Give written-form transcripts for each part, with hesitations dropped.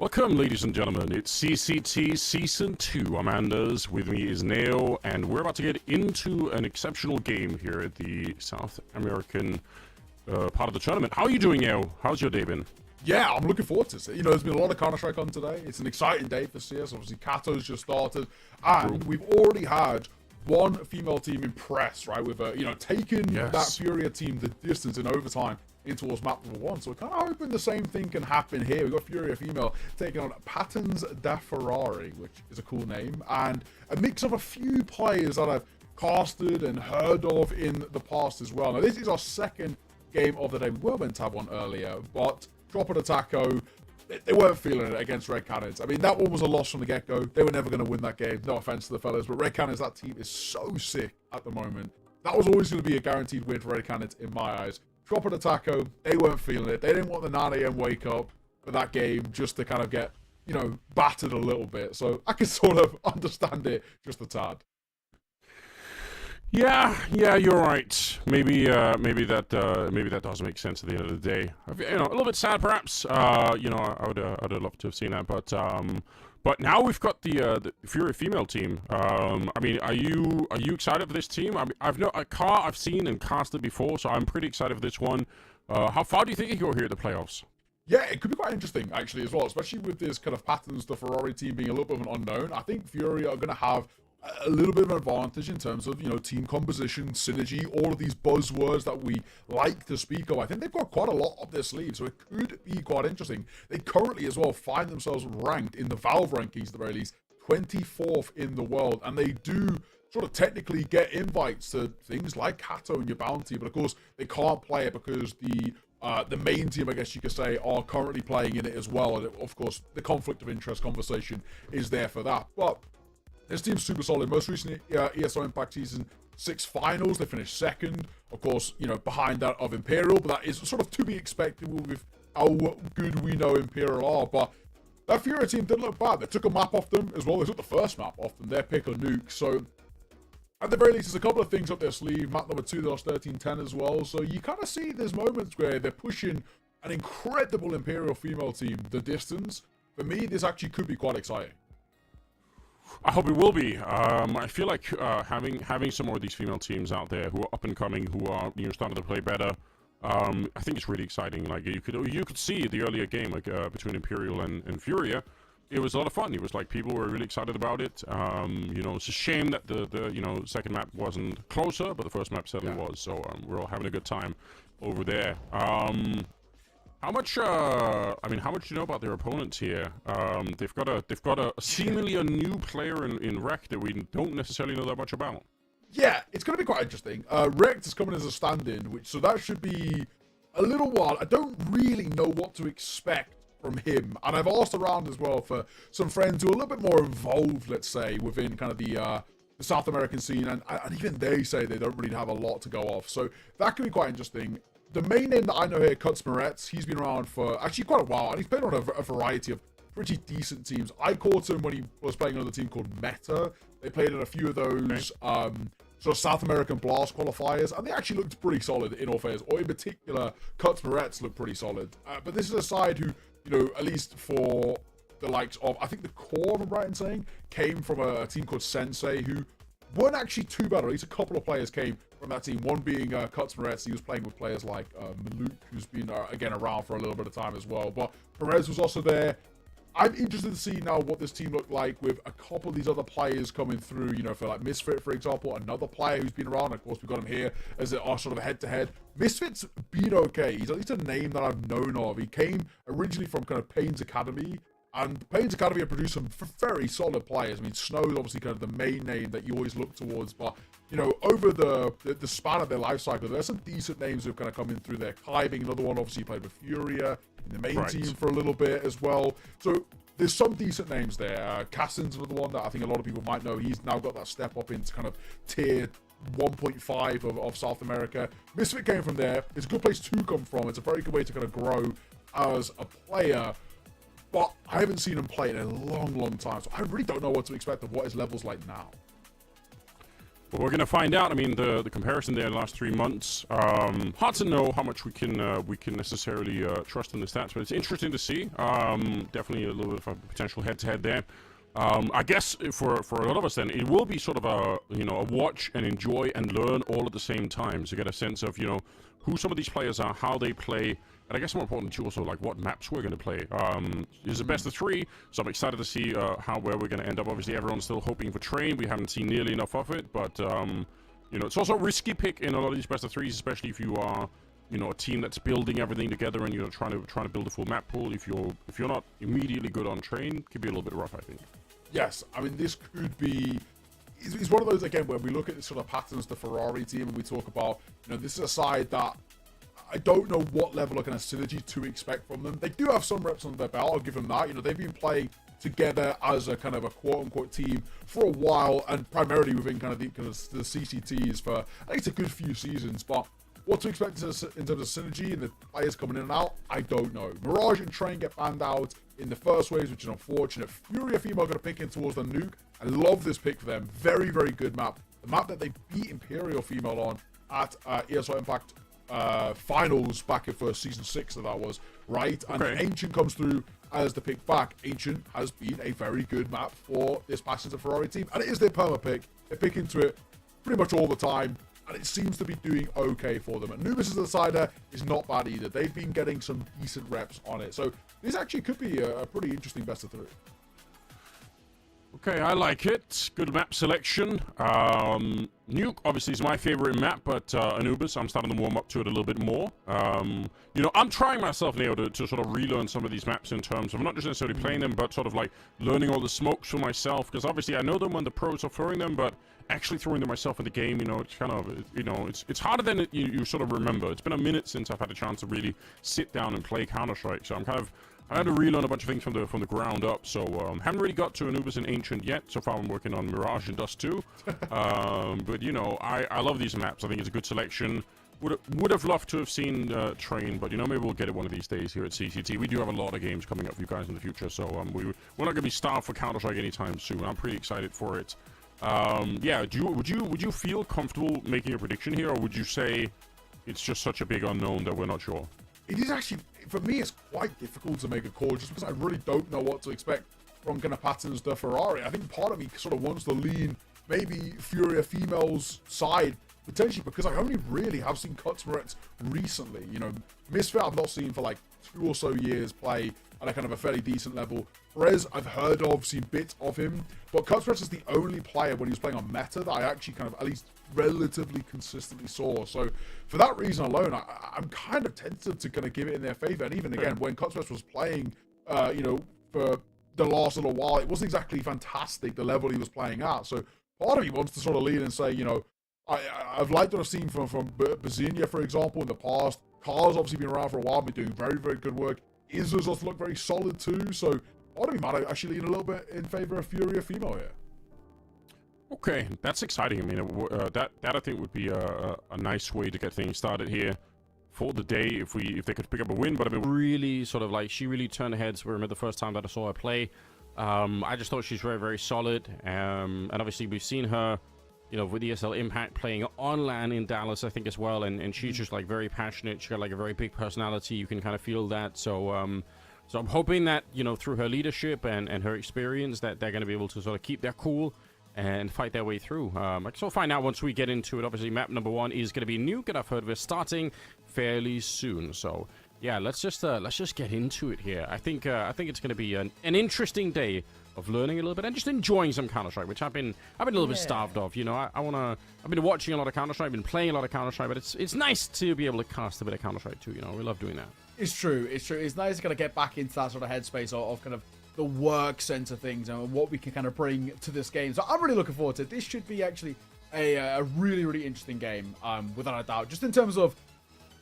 Welcome, ladies and gentlemen. It's CCT Season 2. I'm Anders, with me is Neo, and we're about to get into an exceptional game here at the South American part of the tournament. How are you doing, Neo? How's your day been? Yeah, I'm looking forward to it. You know, there's been a lot of Counter-Strike on today. It's an exciting day for CS. Obviously, Kato's just started, and we've already had one female team impress, right, with, taking that Furia team the distance in overtime in towards map number 1. So we're kind of hoping the same thing can happen here. We've got Furia female taking on Patterns da Ferrari, which is a cool name, and a mix of a few players that I've casted and heard of in the past as well. Now, this is our second game of the day. We were meant to have one earlier, but Drop of the Taco, they weren't feeling it against Red Cannons. I mean, that one was a loss from the get-go. They were never going to win that game. No offense to the fellas, but Red Cannons, that team is so sick at the moment. That was always going to be a guaranteed win for Red Cannons in my eyes. Drop of the Taco, they weren't feeling it. They didn't want the 9 a.m. wake up for that game just to kind of get, battered a little bit. So I can sort of understand it just a tad. Yeah, you're right. Maybe that does make sense at the end of the day. A little bit sad, perhaps. I would have loved to have seen that, but now we've got the Fury female team. I mean, are you excited for this team? I mean, I've seen and casted before, so I'm pretty excited for this one. How far do you think it can go here at the playoffs? Yeah, it could be quite interesting, actually, as well, especially with this kind of Patterns, the Ferrari team being a little bit of an unknown. I think Fury are going to have a little bit of an advantage in terms of, team composition, synergy, all of these buzzwords that we like to speak of. I think they've got quite a lot up their sleeve, so it could be quite interesting. They currently, as well, find themselves ranked in the Valve rankings, at the very least, 24th in the world, and they do sort of technically get invites to things like Kato and your Bounty, but of course, they can't play it because the main team, I guess you could say, are currently playing in it as well, and of course, the conflict of interest conversation is there for that. But this team's super solid. Most recently, ESO Impact Season 6 finals, they finished second. Of course, behind that of Imperial, but that is sort of to be expected with how good we know Imperial are. But that Fury team didn't look bad. They took a map off them as well. They took the first map off them, their pick of Nuke. So, at the very least, there's a couple of things up their sleeve. Map number 2, they lost 13-10 as well. So, you kind of see there's moments where they're pushing an incredible Imperial female team the distance. For me, this actually could be quite exciting. I hope it will be. I feel like having some more of these female teams out there who are up and coming, who are starting to play better. I think it's really exciting. Like you could see the earlier game, like between Imperial and Furia, it was a lot of fun. It was like people were really excited about it. It's a shame that the second map wasn't closer, but the first map certainly was. So we're all having a good time over there. How much do you know about their opponents here? They've got a seemingly a new player in Rekt that we don't necessarily know that much about. Yeah, it's going to be quite interesting. Rekt is coming as a stand-in, so that should be a little while. I don't really know what to expect from him, and I've asked around as well for some friends who are a little bit more involved, let's say, within kind of the South American scene, and even they say they don't really have a lot to go off. So that could be quite interesting. The main name that I know here, Cuts Moretz, he's been around for actually quite a while, and he's played on a variety of pretty decent teams. I caught him when he was playing another team called Meta. They played in a few of those sort of South American Blast qualifiers, and they actually looked pretty solid in all fairness, or in particular, Cuts Moretz looked pretty solid. But this is a side who, at least for the likes of, I think the core, I'm right in saying, came from a team called Sensei, who weren't actually too bad, or at least a couple of players came from that team. One being Cuts Moretz. He was playing with players like Nuke, who's been, again, around for a little bit of time as well. But Perez was also there. I'm interested to see now what this team looked like with a couple of these other players coming through, for like Misfit, for example, another player who's been around. Of course, we've got him here as our sort of head-to-head. Misfit's been okay. He's at least a name that I've known of. He came originally from kind of Payne's Academy, and Payne's Academy have produced some very solid players. I mean, Snow's obviously kind of the main name that you always look towards, but, over the span of their life cycle, there's some decent names who've kind of come in through there. Kai being another one, obviously played with Furia in the main team for a little bit as well. So there's some decent names there. Cassin's another one that I think a lot of people might know. He's now got that step up into kind of tier 1.5 of South America. Misfit came from there. It's a good place to come from. It's a very good way to kind of grow as a player. But I haven't seen him play in a long, long time. So I really don't know what to expect of what his level's like now. But we're gonna find out. I mean, the comparison there in the last 3 months. Hard to know how much we can necessarily trust in the stats, but it's interesting to see. Definitely a little bit of a potential head-to-head there. I guess for a lot of us then, it will be sort of a watch and enjoy and learn all at the same time to get a sense of who some of these players are, how they play, and I guess more important too also like what maps we're going to play. It's a best of 3, so I'm excited to see where we're going to end up. Obviously everyone's still hoping for Train. We haven't seen nearly enough of it, but it's also a risky pick in a lot of these best of 3s, especially if you are a team that's building everything together and trying to build a full map pool. If you're not immediately good on Train, it could be a little bit rough, I think. Yes, I mean, this could be... It's one of those, again, where we look at the sort of patterns the Ferrari team and we talk about, this is a side that I don't know what level of kind of synergy to expect from them. They do have some reps under their belt, I'll give them that. They've been playing together as a kind of a quote-unquote team for a while, and primarily within kind of the CCTs for, I think it's a good few seasons, but what to expect in terms of synergy and the players coming in and out, I don't know. Mirage and Train get banned out in the first waves, which is unfortunate. Fury Female going to pick in towards the Nuke. I love this pick for them. Very, very good map. The map that they beat Imperial Female on at ESL Impact finals back in first season 6 that was, right? And Ancient comes through as the pick back. Ancient has been a very good map for this Passenger Ferrari team, and it is their perma pick. They pick into it pretty much all the time, and it seems to be doing okay for them. And Anubis as a decider is not bad either. They've been getting some decent reps on it. So this actually could be a pretty interesting best of 3. Okay, I like it. Good map selection. Nuke, obviously, is my favorite map, but Anubis, I'm starting to warm up to it a little bit more. I'm trying myself now to sort of relearn some of these maps in terms of not just necessarily playing them, but sort of like learning all the smokes for myself, because obviously I know them when the pros are throwing them, but actually throwing them myself in the game, it's kind of, it's harder than you sort of remember. It's been a minute since I've had a chance to really sit down and play Counter-Strike, so I had to relearn a bunch of things from the ground up, so haven't really got to Anubis and Ancient yet. So far I'm working on Mirage and Dust 2. But I love these maps. I think it's a good selection. Would have loved to have seen Train, but maybe we'll get it one of these days here at CCT. We do have a lot of games coming up for you guys in the future, so we're not going to be starved for Counter-Strike anytime soon. I'm pretty excited for it. Would you feel comfortable making a prediction here, or would you say it's just such a big unknown that we're not sure? It is actually, for me, it's quite difficult to make a call just because I really don't know what to expect from kind of patterns the Ferrari. I think part of me sort of wants to lean maybe Furia Female's side, potentially because I only really have seen Cutsmerets recently. Misfit I've not seen for like 2 or so years play at a kind of a fairly decent level. Perez I've heard of, seen bits of him, but Cutsmerets is the only player when he was playing on meta that I actually kind of at least relatively consistently saw. So for that reason alone, I'm kind of tempted to kind of give it in their favor. And even again, when Cutsmerets was playing, for the last little while, it wasn't exactly fantastic, the level he was playing at. So part of me wants to sort of lean and say, I've liked what I've seen from Bazinia, for example, in the past. Car's obviously been around for a while, been doing very, very good work. Izzo's also look very solid too. So part of me might actually lean a little bit in favor of Furia Female here. Okay, that's exciting. I mean, that I think would be a nice way to get things started here for the day if they could pick up a win. But I mean, really sort of like she really turned heads. I remember the first time that I saw her play. I just thought she's very, very solid. And obviously we've seen her, with ESL Impact playing on LAN in Dallas, I think as well. And she's just like very passionate. She's got like a very big personality. You can kind of feel that. So I'm hoping that through her leadership and her experience that they're going to be able to sort of keep their cool and fight their way through. I guess we'll find out once we get into it. Obviously, map number 1 is going to be Nuke, and I've heard of it starting fairly soon. So, yeah, let's just get into it here. I think it's going to be an interesting day of learning a little bit and just enjoying some Counter-Strike, which I've been a little bit starved of. I've been watching a lot of Counter-Strike, I've been playing a lot of Counter-Strike, but it's nice to be able to cast a bit of Counter-Strike too. We love doing that. It's true. It's nice to kind of get back into that sort of headspace of kind of the work sense of things and what we can kind of bring to this game. So I'm really looking forward to it. This should be actually a really, really interesting game, without a doubt. Just in terms of,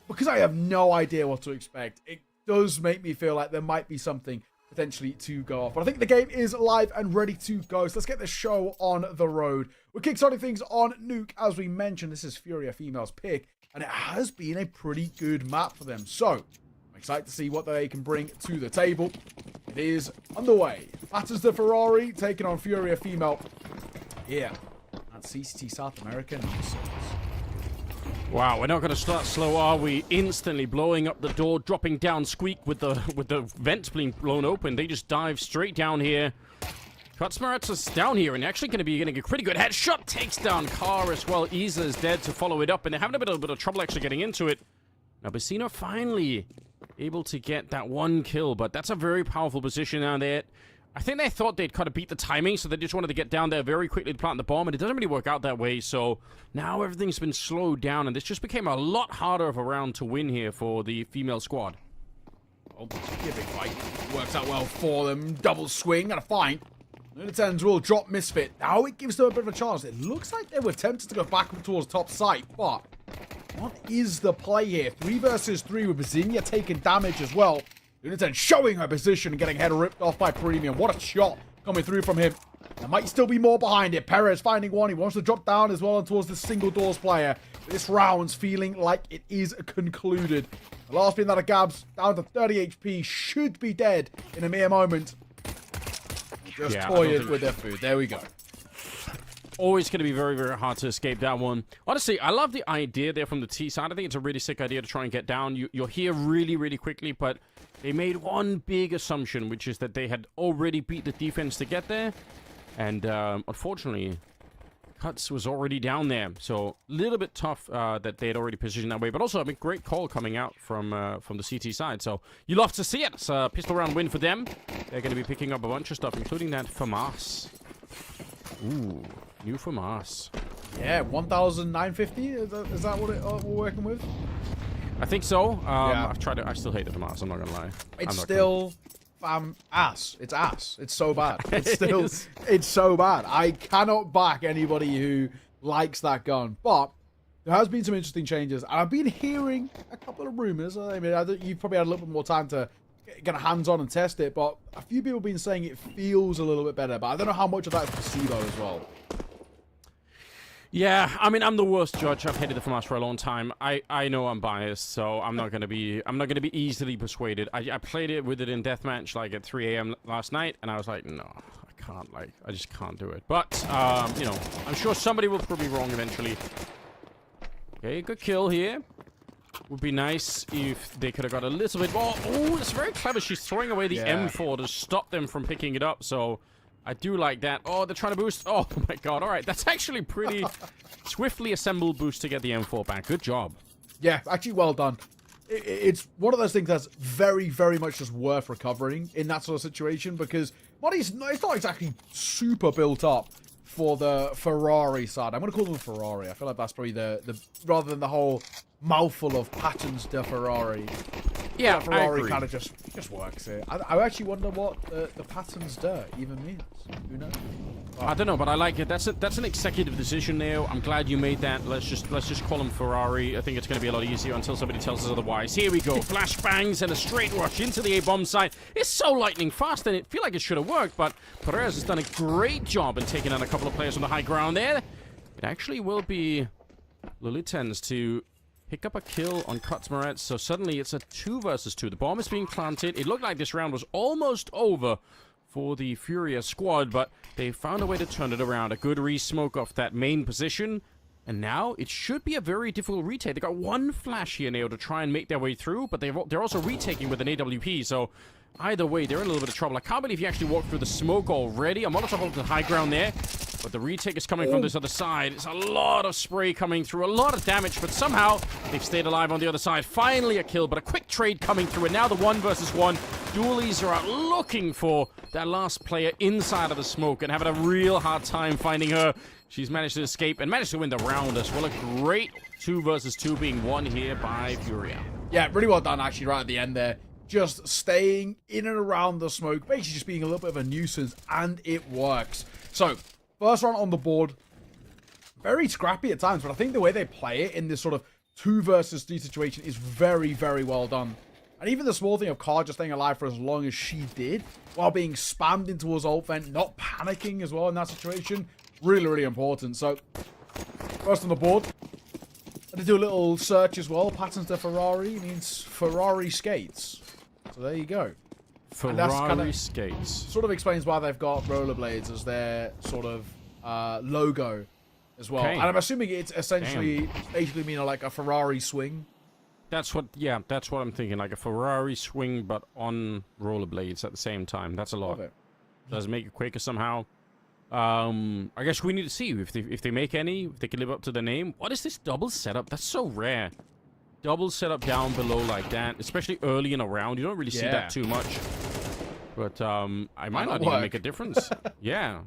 because I have no idea what to expect, it does make me feel like there might be something potentially to go off. But I think the game is live and ready to go. So let's get the show on the road. We're kickstarting things on Nuke. As we mentioned, this is Furia Female's pick, and it has been a pretty good map for them. So I'm excited to see what they can bring to the table. It is underway. Matters the Ferrari taking on Furia Female here at that CCT South America nonsense. Wow, we're not going to start slow, are we? Instantly blowing up the door, dropping down Squeak with the vents being blown open. They just dive straight down here. Kutsmarets is down here and actually going to be getting a pretty good headshot. Takes down Carr as well. Isa is dead to follow it up, and they're having a bit of trouble actually getting into it. Now, Bassino finally able to get that one kill, but that's a very powerful position down there. I think they thought they'd kind of beat the timing, so they just wanted to get down there very quickly to plant the bomb, and it doesn't really work out that way, so now everything's been slowed down, and this just became a lot harder of a round to win here for the female squad. Oh, this could be a big fight. Works out well for them. Double swing and a fight. Lunatens will drop Misfit. Now it gives them a bit of a chance. It looks like they were tempted to go back towards top site, but what is the play here? 3 versus 3 with Bazinia taking damage as well. Lunatens showing her position and getting head ripped off by Premium. What a shot coming through from him. There might still be more behind it. Perez finding one. He wants to drop down as well towards the single doors player. This round's feeling like it is concluded. The last being that of Gabs down to 30 HP should be dead in a mere moment. Just toyed with their food. There we go. Always going to be very, very hard to escape that one. Honestly, I love the idea there from the T side. I think it's a really sick idea to try and get down. You're here really, really quickly, but they made one big assumption, which is that they had already beat the defense to get there. And unfortunately, Cuts was already down there. So a little bit tough that they had already positioned that way. But also a great call coming out from the CT side. So you love to see it. It's a pistol round win for them. They're going to be picking up a bunch of stuff, including that FAMAS. Ooh, new FAMAS. Yeah, 1,950? Is that what we're working with? I think so. Yeah. I still hate the FAMAS, I'm not going to lie. It's still... ass. It's ass. It's so bad. It's still, it's so bad. I cannot back anybody who likes that gun. But there has been some interesting changes. And I've been hearing a couple of rumors. I mean, you've probably had a little bit more time to get a hands-on and test it. But a few people have been saying it feels a little bit better. But I don't know how much of that is placebo as well. Yeah, I mean, I'm the worst judge. I've hated the FAMAS for a long time. I know I'm biased, so I'm not gonna be easily persuaded. I played it with it in deathmatch like at 3 a.m. last night, and I was like, no, I can't. I just can't do it. But you know, I'm sure somebody will prove me wrong eventually. Okay, good kill here. Would be nice if they could have got a little bit more. Oh, it's very clever. She's throwing away the M4 to stop them from picking it up. So. I do like that. Oh, they're trying to boost. Oh, my God. All right. That's actually pretty swiftly assembled boost to get the M4 back. Good job. Yeah, actually well done. It's one of those things that's very, very much just worth recovering in that sort of situation because it's not exactly super built up for the Ferrari side. I'm going to call them Ferrari. I feel like that's probably the rather than the whole mouthful of patterns de Ferrari. Yeah, Ferrari kind of just works here. I actually wonder what the patterns de even means. Who knows? Oh. I don't know, but I like it. That's an executive decision now. I'm glad you made that. Let's just call them Ferrari. I think it's going to be a lot easier until somebody tells us otherwise. Here we go. Flashbangs and a straight rush into the A-bomb site. It's so lightning fast, and it feel like it should have worked, but Perez has done a great job in taking out a couple of players on the high ground there. It actually will be Lulitens to pick up a kill on Kutsmarets, so suddenly it's a 2 versus 2. The bomb is being planted. It looked like this round was almost over for the Furia squad, but they found a way to turn it around. A good re-smoke off that main position, and now it should be a very difficult retake. They got one flash here now to try and make their way through, but they're also retaking with an AWP, so either way, they're in a little bit of trouble. I can't believe he actually walked through the smoke already. A Molotov onto the high ground there, but the retake is coming from this other side. It's a lot of spray coming through, a lot of damage, but somehow they've stayed alive on the other side. Finally a kill, but a quick trade coming through, and now the 1 versus 1. Dualies are out looking for that last player inside of the smoke and having a real hard time finding her. She's managed to escape and managed to win the round as well. A great 2 versus 2 being won here by Furia. Yeah, really well done actually right at the end there. Just staying in and around the smoke, basically just being a little bit of a nuisance, and it works. So, first round on the board, very scrappy at times, but I think the way they play it in this sort of 2 versus 3 situation is very, very well done. And even the small thing of Carr just staying alive for as long as she did, while being spammed into his ult vent, not panicking as well in that situation, really, really important. So, first on the board, I did do a little search as well. Patterns to Ferrari means Ferrari skates. So there you go. Ferrari skates. Sort of explains why they've got rollerblades as their sort of logo as well. Okay. And I'm assuming it's essentially, basically meaning like a Ferrari swing. That's what I'm thinking. Like a Ferrari swing, but on rollerblades at the same time. That's a lot. Love it. Does it make it quicker somehow? I guess we need to see if they make any, if they can live up to the name. What is this double setup? That's so rare. Double setup down below like that, especially early in a round. You don't really see that too much. But I might not even make a difference. Yeah.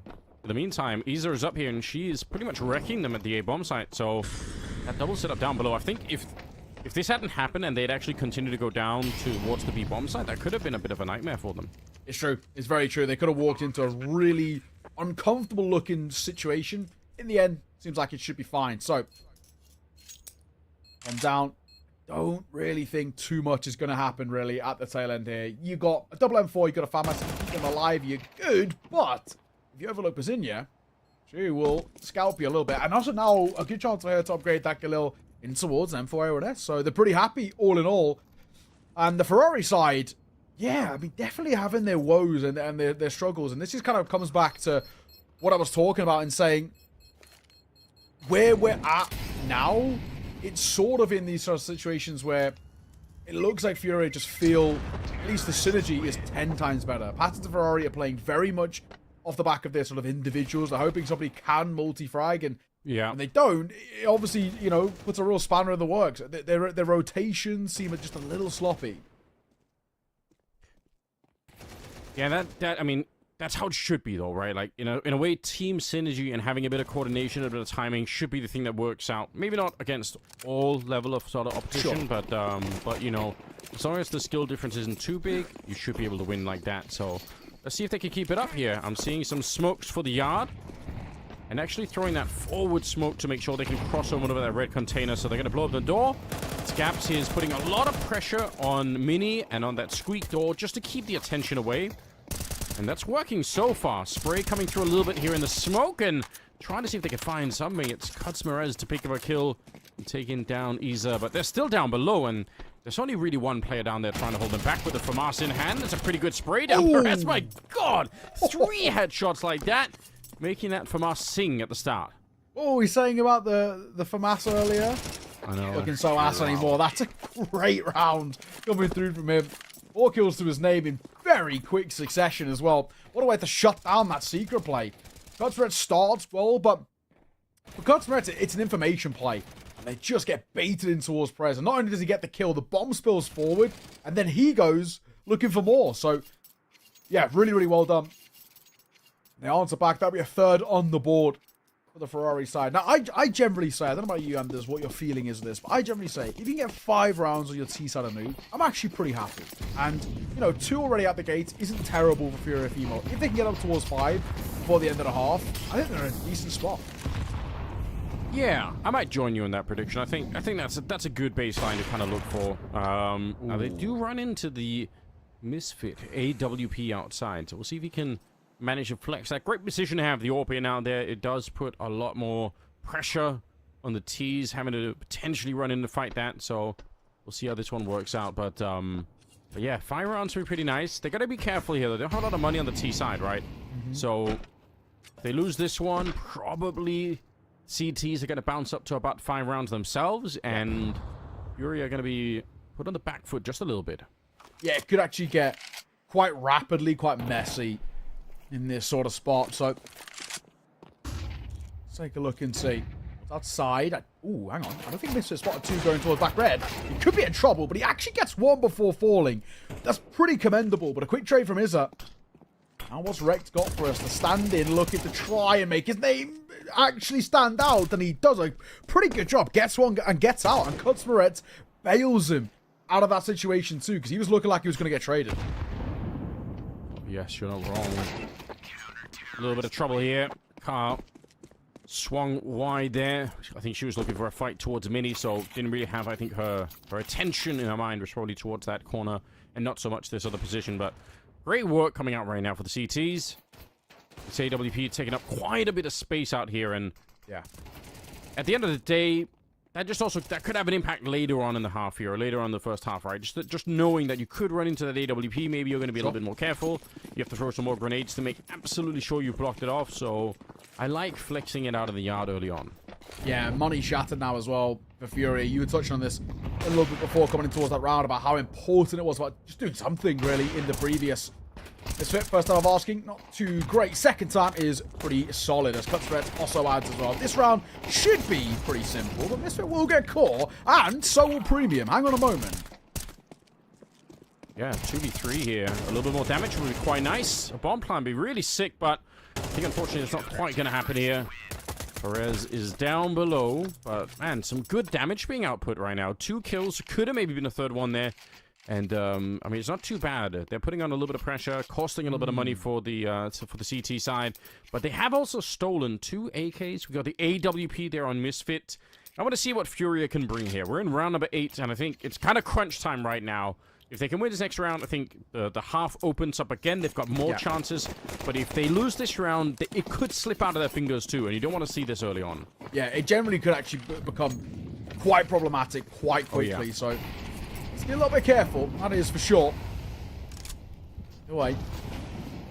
In the meantime, Isa is up here, and she is pretty much wrecking them at the A-bomb site. So that double setup down below, I think if this hadn't happened and they'd actually continued to go down towards the B-bomb site, that could have been a bit of a nightmare for them. It's true. It's very true. They could have walked into a really uncomfortable-looking situation. In the end, seems like it should be fine. So, I'm down. Don't really think too much is going to happen, really, at the tail end here. You got a double M4, you got a FAMAS, if you keep them alive, you're good, but if you overlook Bazinia, she will scalp you a little bit. And also now, a good chance for her to upgrade that Galil in towards M4 A1S. So they're pretty happy, all in all. And the Ferrari side, yeah, I mean, definitely having their woes and their struggles. And this just kind of comes back to what I was talking about and saying, where we're at now, it's sort of in these sort of situations where it looks like Fury just feel, at least the synergy is 10 times better. Patton and Ferrari are playing very much off the back of their sort of individuals. They're hoping somebody can multi-frag, and when they don't, it obviously, you know, puts a real spanner in the works. Their rotations seem just a little sloppy. Yeah, I mean, that's how it should be, though, right? Like, you know, in a way, team synergy and having a bit of coordination, a bit of timing should be the thing that works out. Maybe not against all level of sort of opposition, but you know, as long as the skill difference isn't too big, you should be able to win like that. So let's see if they can keep it up here. I'm seeing some smokes for the yard, and actually throwing that forward smoke to make sure they can cross over that red container. So they're going to blow up the door. Scaps is putting a lot of pressure on Mini and on that squeak door just to keep the attention away. And that's working so far. Spray coming through a little bit here in the smoke, and trying to see if they can find something. It's Kutzmerez to pick up a kill and taking down Isa, but they're still down below, and there's only really one player down there trying to hold them back with the FAMAS in hand. That's a pretty good spray down Perez. My God! 3 headshots like that, making that FAMAS sing at the start. What were we saying about the FAMAS earlier? I know. Looking so ass anymore. That's a great round coming through from him. 4 kills to his name in very quick succession as well. What a way to shut down that secret play. Kutzmerez starts well, but for Kutzmerez, it's an information play. And they just get baited in towards Perez. And not only does he get the kill, the bomb spills forward, and then he goes looking for more. So, yeah, really, really well done. They answer back. That'll be a 3rd on the board for the Ferrari side. Now, I generally say, I don't know about you, Anders, what your feeling is of this, but I generally say, if you can get 5 rounds on your T side of Nuke, I'm actually pretty happy. And, you know, 2 already out the gate isn't terrible for Fury Female. If they can get up towards 5 before the end of the half, I think they're in a decent spot. Yeah, I might join you in that prediction. I think that's a good baseline to kind of look for. Now they do run into the Misfit AWP outside, so we'll see if he can manage to flex that. Great position to have the Orpian out there. It does put a lot more pressure on the T's, having to potentially run in to fight that. So we'll see how this one works out. But yeah, 5 rounds will be pretty nice. They got to be careful here, though. They don't have a lot of money on the T side, right? So if they lose this one, probably CTs are going to bounce up to about 5 rounds themselves, and Fury are going to be put on the back foot just a little bit. Yeah, it could actually get quite rapidly, quite messy in this sort of spot. So let's take a look and see what's outside. Ooh, hang on. I don't think Mr. spotted 2 going towards back red. He could be in trouble, but he actually gets 1 before falling. That's pretty commendable, but a quick trade from Isa. Now what's Rex got for us? To stand in, looking to try and make his name actually stand out, and he does a pretty good job. Gets 1 and gets out, and Kutzmerez bails him out of that situation too, because he was looking like he was going to get traded. Yes, you're not wrong. A little bit of trouble here. Car swung wide there. I think she was looking for a fight towards Mini, so didn't really have, I think, her attention in her mind was probably towards that corner and not so much this other position. But great work coming out right now for the CTs. It's AWP taking up quite a bit of space out here, and yeah, at the end of the day, that could have an impact later on in the half here, or later on in the first half, right? Just knowing that you could run into that AWP, maybe you're going to be a little bit more careful. You have to throw some more grenades to make absolutely sure you blocked it off. So I like flexing it out of the yard early on. Yeah, money shattered now as well for Fury. You were touching on this a little bit before coming in towards that round about how important it was about just doing something really in the previous. Misfit, first time of asking, not too great. Second time is pretty solid, as Cut Threat also adds as well. This round should be pretty simple, but Misfit will get core, and so will Premium. Hang on a moment. Yeah, 2v3 here. A little bit more damage would be quite nice. A bomb plan would be really sick, but I think unfortunately it's not quite going to happen here. Perez is down below, but man, some good damage being output right now. 2 kills, could have maybe been a third one there. And, I mean, it's not too bad. They're putting on a little bit of pressure, costing a little bit of money for the CT side. But they have also stolen 2 AKs. We've got the AWP there on Misfit. I want to see what Furia can bring here. We're in round number 8, and I think it's kind of crunch time right now. If they can win this next round, I think the half opens up again. They've got more chances. But if they lose this round, it could slip out of their fingers too, and you don't want to see this early on. Yeah, it generally could actually become quite problematic quite quickly, Oh, yeah. so... Let's be a little bit careful, that is for sure. Anyway,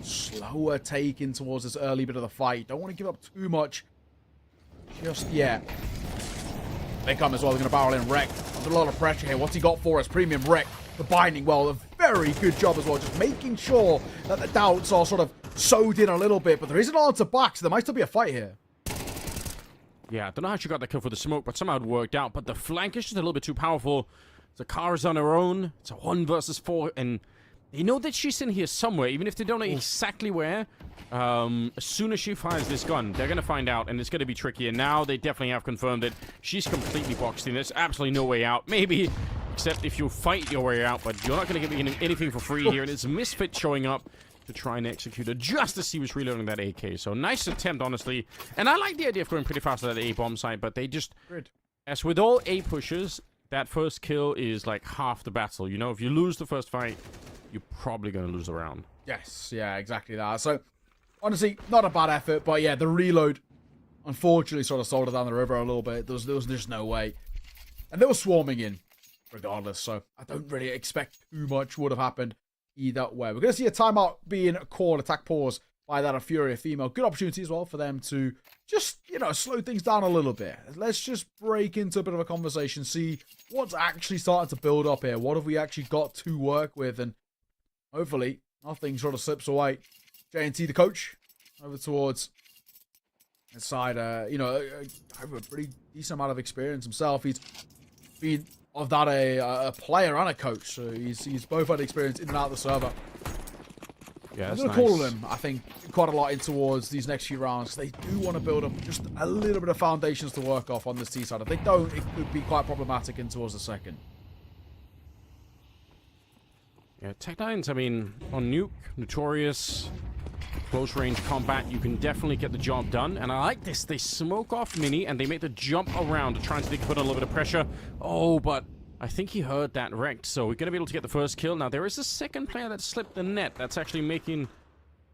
slower take in towards this early bit of the fight. Don't want to give up too much just yet. They come as well, they're going to barrel in Wreck. Under a lot of pressure here. What's he got for us? Premium Wreck, the binding. Well, a very good job as well, just making sure that the doubts are sort of sewed in a little bit, but there is an answer back, so there might still be a fight here. Yeah, I don't know how she got that kill for the smoke, but somehow it worked out. But the flank is just a little bit too powerful. The car is on her own. It's a 1 versus 4, and they know that she's in here somewhere, even if they don't know exactly where. As soon as she fires this gun, they're going to find out, and it's going to be tricky. And now they definitely have confirmed that she's completely boxed in. There's absolutely no way out. Maybe, except if you fight your way out, but you're not going to get anything for free here. And it's Misfit showing up to try and execute it just as he was reloading that AK. So nice attempt, honestly. And I like the idea of going pretty fast at that A-bomb site, but they just... As with all A pushes... That first kill is like half the battle. You know, if you lose the first fight, you're probably going to lose the round. Yes, yeah, exactly that. So, honestly, not a bad effort, but yeah, the reload, unfortunately, sort of sold it down the river a little bit. There was just no way. And they were swarming in, regardless, so I don't really expect too much would have happened either way. We're going to see a timeout being called, attack pause, by that of Fury female. Good opportunity as well for them to just, you know, slow things down a little bit. Let's just break into a bit of a conversation, see what's actually starting to build up here. What have we actually got to work with? And hopefully nothing sort of slips away. JNT, the coach, over towards the side, you know, over a pretty decent amount of experience himself. He's been of that a player and a coach, so he's both had experience in and out of the server. Yeah, I'm that's going to nice. call them, I think, quite a lot in towards these next few rounds. They do want to build up just a little bit of foundations to work off on this T side. If they don't, it could be quite problematic in towards the second. Yeah, Tech9's, I mean, on Nuke, notorious, close range combat, you can definitely get the job done. And I like this. They smoke off Mini, and they make the jump around to try and put on a little bit of pressure. Oh, but... I think he heard that wrecked, so we're going to be able to get the first kill. Now, there is a second player that slipped the net. That's actually making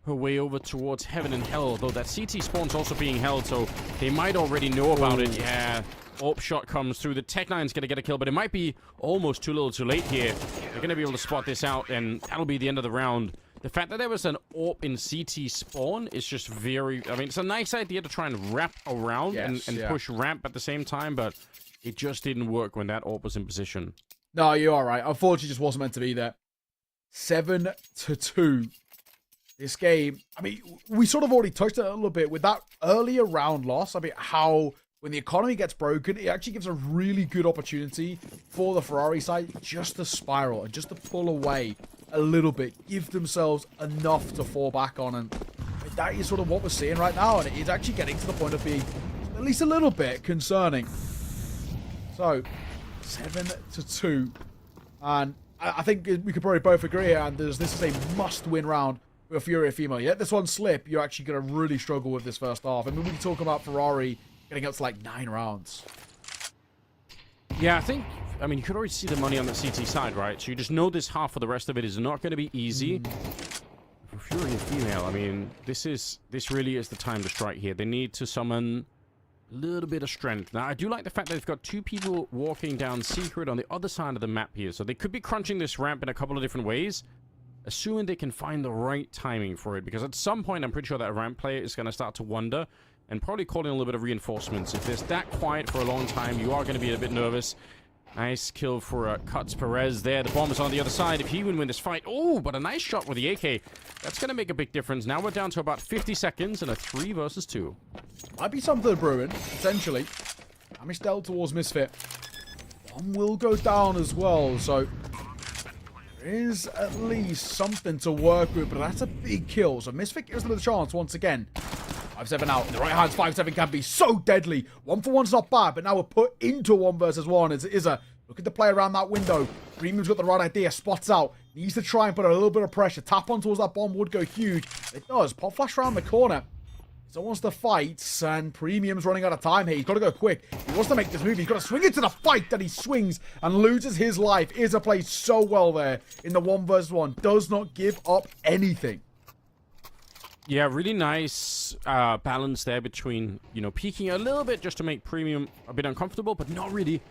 her way over towards Heaven and Hell, though that CT spawn's also being held, so they might already know about it. Yeah, AWP shot comes through. The Tech9's going to get a kill, but it might be almost too little too late here. They're going to be able to spot this out, and that'll be the end of the round. The fact that there was an AWP in CT spawn is just very... I mean, it's a nice idea to try and wrap around and push ramp at the same time, but... It just didn't work when that AWP was in position. No, you are right. Unfortunately, it just wasn't meant to be there. 7-2. This game, I mean, we sort of already touched it a little bit with that earlier round loss. I mean, how when the economy gets broken, it actually gives a really good opportunity for the Ferrari side just to spiral and just to pull away a little bit, give themselves enough to fall back on. And that is sort of what we're seeing right now. And it's actually getting to the point of being at least a little bit concerning. So, 7-2, and I think we could probably both agree here, and this is a must-win round for Fury female. Yet this one slip, you're actually going to really struggle with this first half. I mean, we can talk about Ferrari getting up to like 9 rounds. Yeah, I mean, you could already see the money on the CT side, right? So you just know this half for the rest of it is not going to be easy. For Fury female, I mean, this really is the time to strike here. They need to summon A little bit of strength. Now, I do like the fact that they've got two people walking down Secret on the other side of the map here. So they could be crunching this ramp in a couple of different ways, assuming they can find the right timing for it. Because at some point, I'm pretty sure that ramp player is going to start to wonder and probably call in a little bit of reinforcements. If it's that quiet for a long time, you are going to be a bit nervous. Nice kill for Cuts Perez there. The bomb is on the other side. If he would win this fight... Oh, but a nice shot with the AK. That's going to make a big difference. Now we're down to about 50 seconds in a 3 versus 2. Might be something brewing, potentially. Damage dealt towards Misfit. One will go down as well, so... there is at least something to work with, but that's a big kill. So Misfit gives them a chance once again. 5-7 out. In the right hands, 5-7 can be so deadly. 1-for-1's not bad, but now we're put into 1 versus 1. It's Izza. Look at the play around that window. Premium's got the right idea. Spots out. Needs to try and put a little bit of pressure. Tap on towards that bomb would go huge. It does. Pop flash around the corner. So wants to fight, and Premium's running out of time here. He's got to go quick. He wants to make this move. He's got to swing into the fight that he swings and loses his life. Izza plays so well there in the 1 versus 1. Does not give up anything. Yeah, really nice balance there between, you know, peeking a little bit just to make Premium a bit uncomfortable, but not really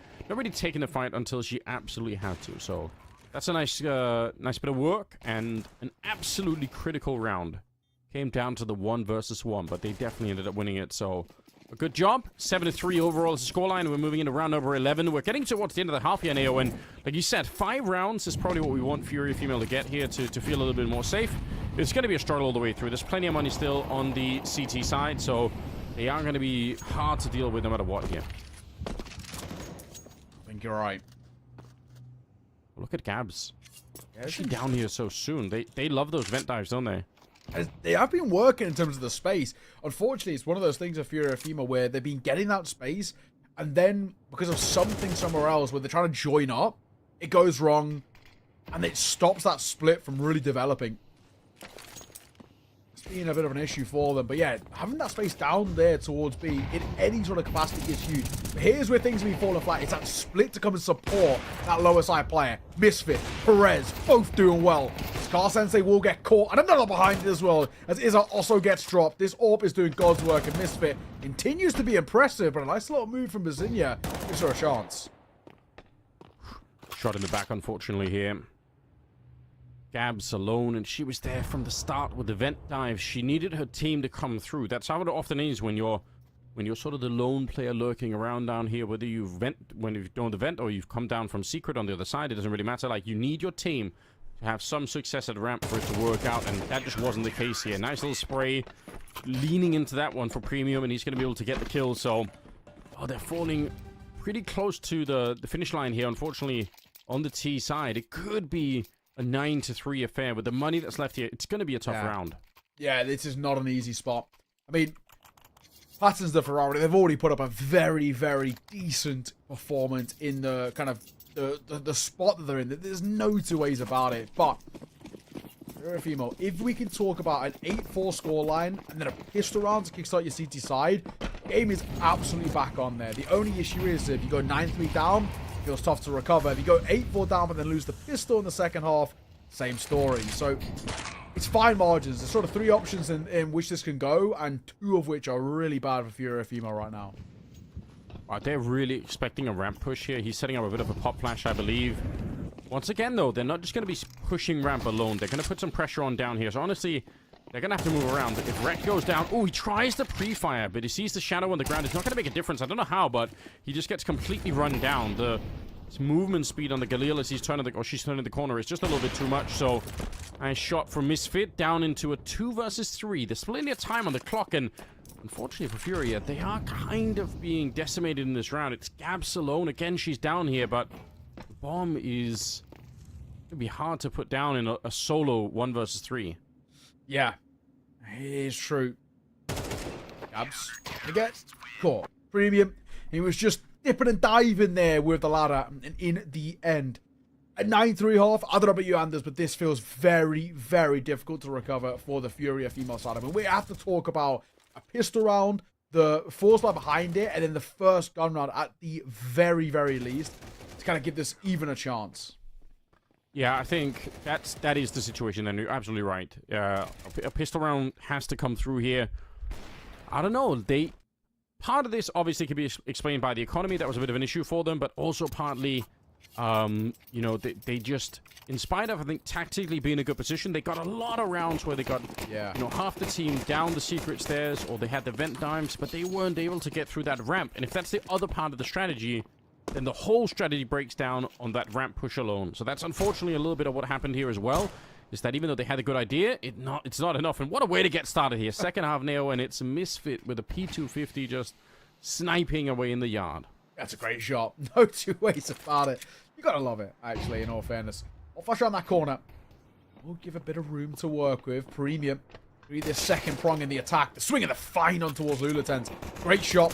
taking the fight until she absolutely had to. So that's a nice bit of work and an absolutely critical round. Came down to the 1 versus 1, but they definitely ended up winning it. So a good job. 7-3 overall is the scoreline. We're moving into round number 11. We're getting towards the end of the half here, Neo, and like you said, 5 rounds is probably what we want Fury Female to get here to feel a little bit more safe. It's going to be a struggle all the way through. There's plenty of money still on the CT side, so they are going to be hard to deal with no matter what here. I think you're right. Look at Gabs. Yeah, She's down here so soon. They love those vent dives, don't they? They have been working in terms of the space. Unfortunately, it's one of those things of Fury FEMA where they've been getting that space, and then because of something somewhere else where they're trying to join up, it goes wrong, and it stops that split from really developing. It's been a bit of an issue for them. But yeah, having that space down there towards B in any sort of capacity is huge. But here's where things have been falling flat. It's that split to come and support that lower side player. Misfit, Perez, both doing well. Scar Sensei will get caught, and another behind it as well, as Izza also gets dropped. This AWP is doing God's work, and Misfit continues to be impressive, but a nice little move from Bazinia gives her a chance. Shot in the back, unfortunately, here. Gabs alone, and she was there from the start with the vent dive. She needed her team to come through. That's how it often is when you're sort of the lone player lurking around down here, whether you've done the vent or you've come down from secret on the other side. It doesn't really matter. Like, you need your team to have some success at ramp for it to work out, and that just wasn't the case here. Nice little spray, leaning into that one for Premium, and he's going to be able to get the kill. So, they're falling pretty close to the finish line here. Unfortunately, on the T side, it could be a 9-3 affair. With the money that's left here, it's going to be a tough round. Yeah, this is not an easy spot. I mean, Patton's the Ferrari. They've already put up a very, very decent performance in the kind of the spot that they're in. There's no two ways about it. But if we can talk about an 8-4 scoreline and then a pistol round to kickstart your CT side, game is absolutely back on there. The only issue is if you go 9-3 down, it feels tough to recover. If you go 8-4 down but then lose the pistol in the second half, same story. So it's fine margins. There's sort of 3 options in which this can go, and 2 of which are really bad for Fury Female right now. They're really expecting a ramp push here. He's setting up a bit of a pop flash, I believe. Once again, though, they're not just going to be pushing ramp alone. They're going to put some pressure on down here. So, honestly, they're going to have to move around. If Rek goes down... Oh, he tries to pre-fire, but he sees the shadow on the ground. It's not going to make a difference. I don't know how, but he just gets completely run down. His movement speed on the Galil as she's turning the corner is just a little bit too much. So, nice shot from Misfit down into a 2 versus 3. There's plenty of time on the clock, and unfortunately for Furia, they are kind of being decimated in this round. It's Gabs alone. Again, she's down here, but the bomb is going to be hard to put down in a solo 1 versus 3. Yeah, it is true. Gabs, he gets caught. Premium, he was just dipping and diving there with the ladder, and in the end, at 9-3 half, I don't know about you, Anders, but this feels very, very difficult to recover for the Furia female side. I mean, we have to talk about a pistol round, the force bar behind it, and then the first gun round at the very, very least to kind of give this even a chance. Yeah, I think that is the situation, and you're absolutely right. A pistol round has to come through here. I don't know. part of this obviously can be explained by the economy. That was a bit of an issue for them, but also partly, you know, they just, in spite of, I think, tactically being in a good position, they got a lot of rounds where they got, you know, half the team down the secret stairs, or they had the vent dimes, but they weren't able to get through that ramp. And if that's the other part of the strategy, then the whole strategy breaks down on that ramp push alone. So that's unfortunately a little bit of what happened here as well, is that even though they had a good idea, it's not enough. And what a way to get started here. Second half nail, and it's a Misfit with a P250 just sniping away in the yard. That's a great shot. No two ways about it. You gotta love it, actually, in all fairness. I'll flash around that corner. We'll give a bit of room to work with. Premium. Read this second prong in the attack. The swing of the fine on towards Lulaten's. Great shot.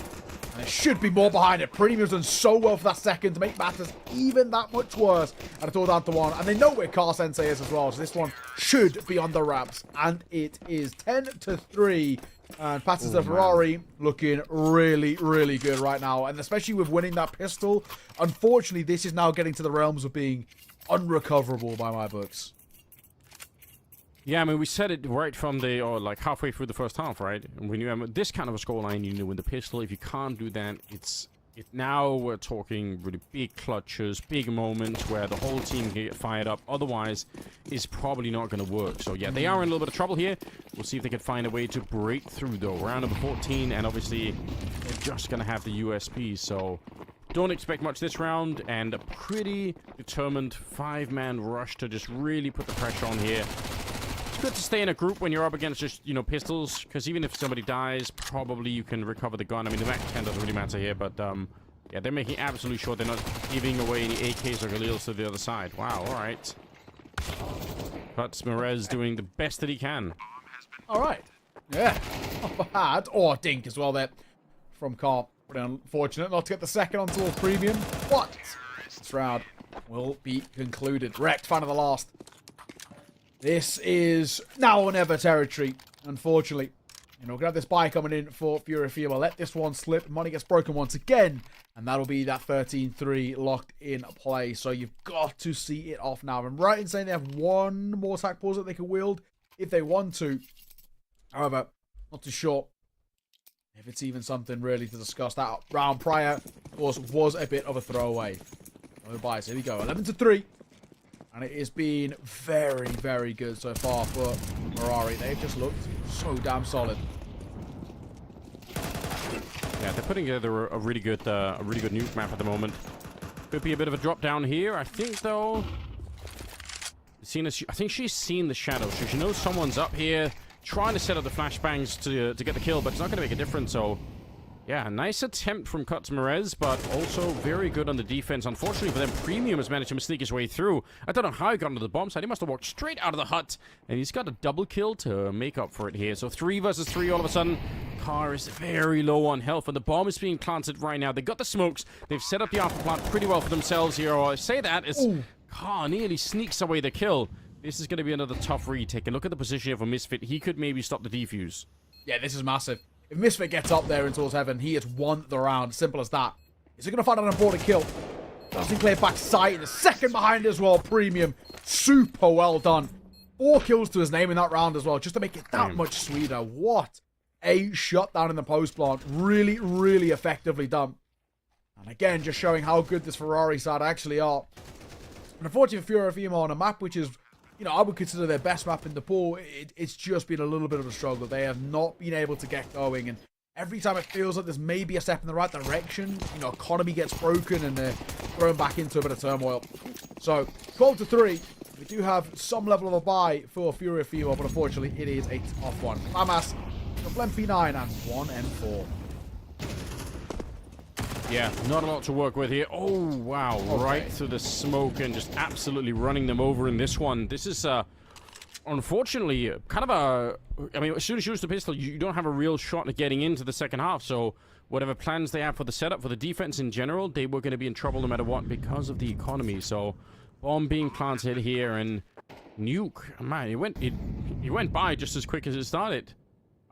And there should be more behind it. Premium's done so well for that second to make matters even that much worse. And it's all down to one. And they know where Car Sensei is as well. So this one should be on the wraps. And it is 10-3. And passes the Ferrari looking really, really good right now. And especially with winning that pistol, unfortunately, this is now getting to the realms of being unrecoverable by my books. Yeah, I mean, we said it right from the, or like halfway through the first half, right? And when you have this kind of a scoreline, you know, with the pistol, if you can't do that, now we're talking really big clutches, big moments where the whole team can get fired up. Otherwise, it's probably not going to work. So yeah, they are in a little bit of trouble here. We'll see if they can find a way to break through though. Round number 14, and obviously they're just going to have the USP. So don't expect much this round, and a pretty determined 5-man rush to just really put the pressure on here. It's good to stay in a group when you're up against just, you know, pistols, because even if somebody dies, probably you can recover the gun. I mean, the Mac 10 doesn't really matter here, but, yeah, they're making absolutely sure they're not giving away any AKs or Galils to the other side. Wow, alright. But Merez doing the best that he can. Alright. Yeah, not bad. Oh, a dink as well there from Carp. Pretty unfortunate not to get the second on towards Premium, but this round will be concluded. Wrecked, final of the last. This is now or never territory, unfortunately. You know, we're going to have this buy coming in for Fury Fever. Let this one slip. Money gets broken once again. And that'll be that 13-3 locked in play. So you've got to see it off now. I'm right in saying they have one more attack pause that they can wield if they want to. However, not too sure if it's even something really to discuss. That round prior, of course, was a bit of a throwaway. No buys. Here we go. 11-3. And it has been very, very good so far for Ferrari. They've just looked so damn solid. Yeah, they're putting together a really good nuke map at the moment. Could be a bit of a drop down here. I think though, I think she's seen the shadow, so she knows someone's up here trying to set up the flashbangs to get the kill, but it's not going to make a difference. So yeah, nice attempt from Cuts Merez, but also very good on the defense. Unfortunately for them, Premium has managed to sneak his way through. I don't know how he got onto the bomb site. He must have walked straight out of the hut, and he's got a double kill to make up for it here. So 3 versus 3 all of a sudden. Car is very low on health, and the bomb is being planted right now. They got the smokes. They've set up the alpha plant pretty well for themselves here. Or I say that as Car nearly sneaks away the kill. This is going to be another tough retake. And look at the position of a Misfit. He could maybe stop the defuse. Yeah, this is massive. If Misfit gets up there and towards heaven, he has won the round. Simple as that. Is he going to find an important kill? Doesn't clear back sight. The second behind as well. Premium. Super well done. 4 kills to his name in that round as well, just to make it that much sweeter. What a shot down in the post plant. Really, really effectively done. And again, just showing how good this Ferrari side actually are. And unfortunately for Fury on a map which is, you know, I would consider their best map in the pool, it's just been a little bit of a struggle. They have not been able to get going, and every time it feels like there's maybe a step in the right direction, you know, economy gets broken and they're thrown back into a bit of turmoil. So, 12-3, we do have some level of a buy for Fury of Female, but unfortunately it is a tough one. Famas, Flem P9 and 1M4. Yeah, not a lot to work with here. Oh, wow. Okay. Right through the smoke and just absolutely running them over in this one. This is, unfortunately, kind of a... I mean, as soon as you use the pistol, you don't have a real shot at getting into the second half. So whatever plans they have for the setup, for the defense in general, they were going to be in trouble no matter what because of the economy. So bomb being planted here, and Nuke, man, it went by just as quick as it started.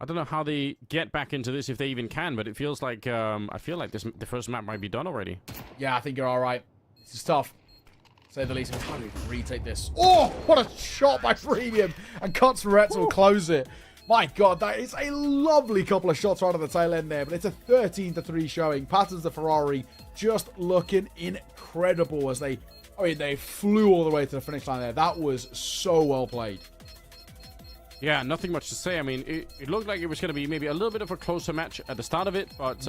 I don't know how they get back into this, if they even can, but it feels like, I feel like the first map might be done already. Yeah, I think you're all right. This is tough, to say the least. How do we retake this? Oh, what a shot by Premium! And Cuts Retz will close it. My God, that is a lovely couple of shots right at the tail end there, but it's a 13-3 showing. Patterns the Ferrari just looking incredible as they flew all the way to the finish line there. That was so well played. Yeah, nothing much to say. I mean, it looked like it was going to be maybe a little bit of a closer match at the start of it, but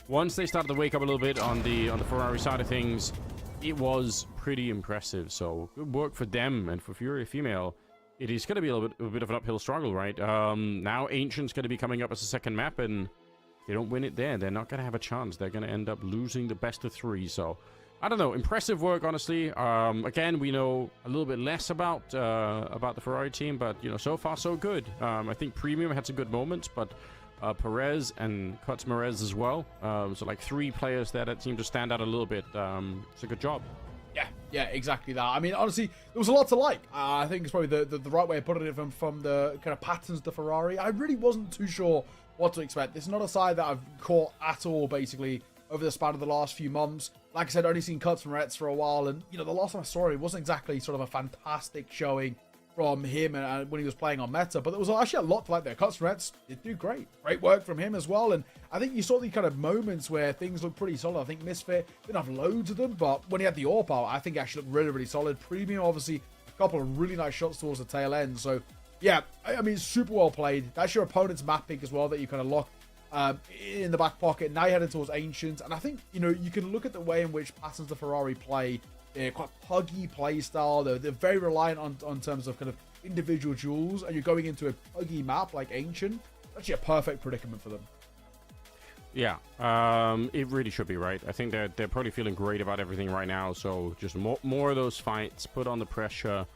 once they started to wake up a little bit on the Ferrari side of things, it was pretty impressive. So good work for them and for Fury Female. It is going to be a bit of an uphill struggle, right? Now Ancient's going to be coming up as a second map, and if they don't win it there, they're not going to have a chance. They're going to end up losing the best of 3. So I don't know. Impressive work, honestly. Again, we know a little bit less about the Ferrari team, but so far so good. I think Premium had some good moments, but Perez and Kutzmarez as well. So like 3 players there that seem to stand out a little bit. It's a good job. Yeah, exactly that. I mean, honestly, there was a lot to like. I think it's probably the right way of putting it from the kind of patterns of the Ferrari. I really wasn't too sure what to expect. This is not a side that I've caught at all, basically, over the span of the last few months. Like I said, only seen cuts from Retz for a while, and, the last time I saw it wasn't exactly sort of a fantastic showing from him and when he was playing on meta, but there was actually a lot to like there. Cuts from Retz did do great work from him as well, and I think you saw the kind of moments where things looked pretty solid. I think Misfit didn't have loads of them, but when he had the AWP out, I think he actually looked really solid. Premium, obviously, a couple of really nice shots towards the tail end, so yeah, I mean, super well played. That's your opponent's map pick as well that you kind of lock in the back pocket. Now you're heading towards Ancient, and I think you can look at the way in which Patterns the Ferrari play. They're quite puggy play style. They're very reliant on terms of kind of individual duels, and you're going into a puggy map like Ancient. Actually, a perfect predicament for them. Yeah, it really should be, right? I think they're probably feeling great about everything right now. So just more of those fights, put on the pressure,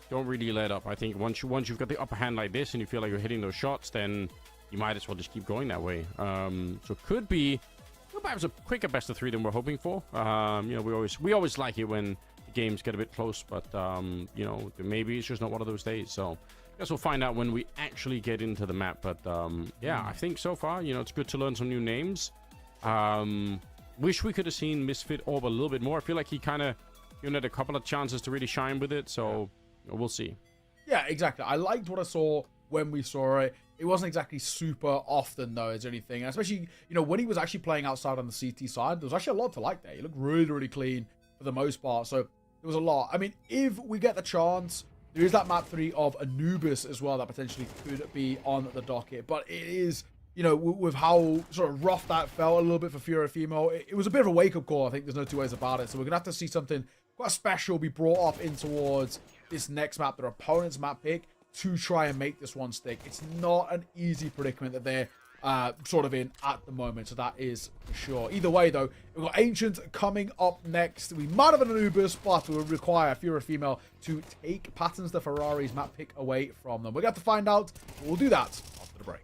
don't really let up. I think once you've got the upper hand like this, and you feel like you're hitting those shots, then you might as well just keep going that way. So it could be perhaps a quicker best of 3 than we're hoping for. We always like it when the games get a bit close, but maybe it's just not one of those days. So I guess we'll find out when we actually get into the map. But yeah, I think so far, it's good to learn some new names. Wish we could have seen Misfit Orb a little bit more. I feel like he kind of had a couple of chances to really shine with it. So we'll see. Yeah, exactly. I liked what I saw when we saw it. It wasn't exactly super often, though, is anything. And especially, when he was actually playing outside on the CT side, there was actually a lot to like there. He looked really clean for the most part. So there was a lot. I mean, if we get the chance, there is that map 3 of Anubis as well that potentially could be on the docket. But it is, with how sort of rough that felt a little bit for Fury Female, it was a bit of a wake-up call. I think there's no two ways about it. So we're going to have to see something quite special be brought up in towards this next map, their opponent's map pick, to try and make this one stick. It's not an easy predicament that they're sort of in at the moment, so that is for sure. Either way, though, we've got Ancient coming up next. We might have an Anubis, but we will require Fury Female to take Patterns the Ferrari's map pick away from them. We're going to have to find out, but we'll do that after the break.